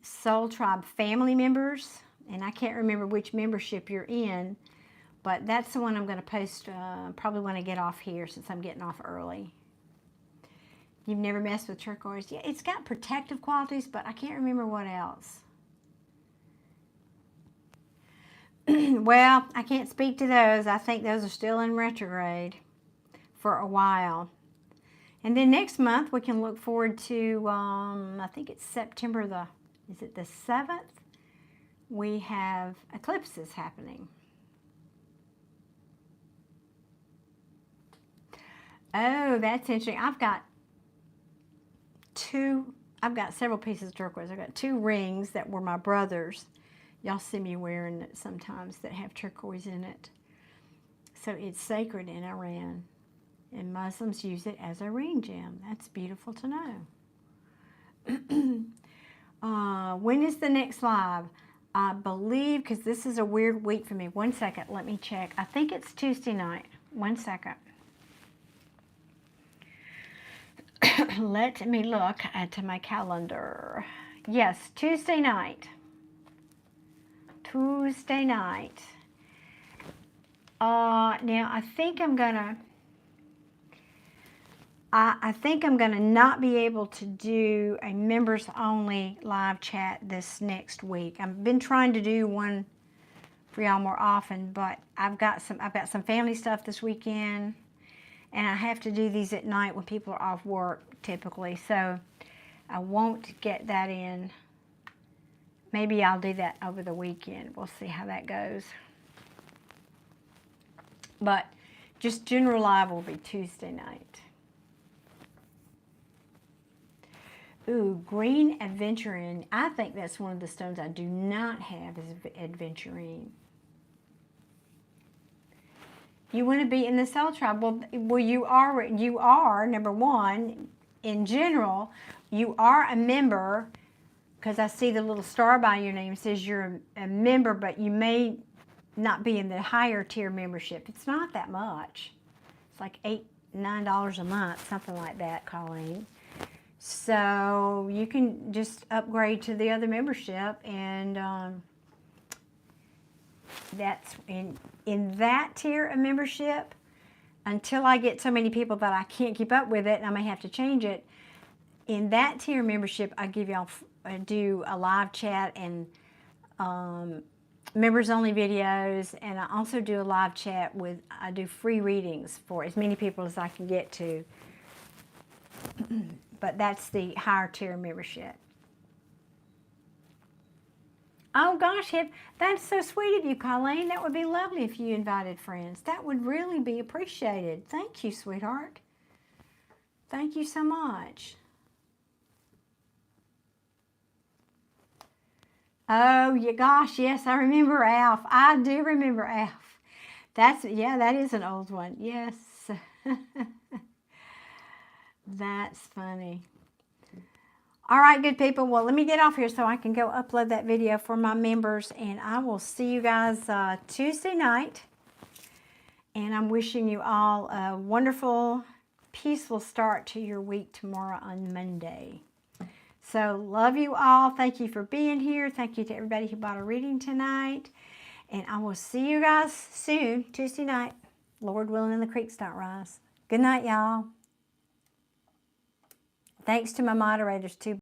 Soul Tribe family members, and I can't remember which membership you're in, but that's the one I'm going to post probably when I get off here, since I'm getting off early. You've never messed with turquoise? Yeah, it's got protective qualities, but I can't remember what else. Well, I can't speak to those. I think those are still in retrograde for a while. And then next month, we can look forward to, I think it's September is it the 7th? We have eclipses happening. Oh, that's interesting. I've got several pieces of turquoise. I've got 2 rings that were my brother's. Y'all see me wearing it sometimes that have turquoise in it. So it's sacred in Iran. And Muslims use it as a ring gem. That's beautiful to know. When is the next live? I believe, because this is a weird week for me. One second, let me check. I think it's Tuesday night. One second. Let me look at my calendar. Yes, Tuesday night. Tuesday night. Now I think I'm gonna not be able to do a members only live chat this next week. I've been trying to do one for y'all more often, but I've got some family stuff this weekend, and I have to do these at night when people are off work typically, so I won't get that in. Maybe I'll do that over the weekend. We'll see how that goes. But just general live will be Tuesday night. Ooh, green aventurine. I think that's one of the stones I do not have is aventurine. You want to be in the soul tribe. Well, you are, number one, in general, you are a member, because I see the little star by your name says you're a member, but you may not be in the higher tier membership. It's not that much. It's like $8, $9 a month, something like that, Colleen. So you can just upgrade to the other membership, and that's in that tier of membership. Until I get so many people that I can't keep up with it, and I may have to change it. In that tier membership, I do a live chat and members only videos, and I also do a live chat I do free readings for as many people as I can get to. But that's the higher tier membership. Oh gosh, that's so sweet of you, Colleen. That would be lovely if you invited friends. That would really be appreciated. Thank you, sweetheart. Thank you so much. Oh, gosh, yes, I remember Alf. I do remember Alf. That is an old one. Yes. That's funny. All right, good people. Well, let me get off here so I can go upload that video for my members, and I will see you guys Tuesday night. And I'm wishing you all a wonderful, peaceful start to your week tomorrow on Monday. So, love you all. Thank you for being here. Thank you to everybody who bought a reading tonight. And I will see you guys soon, Tuesday night. Lord willing, and the creeks don't rise. Good night, y'all. Thanks to my moderators, too.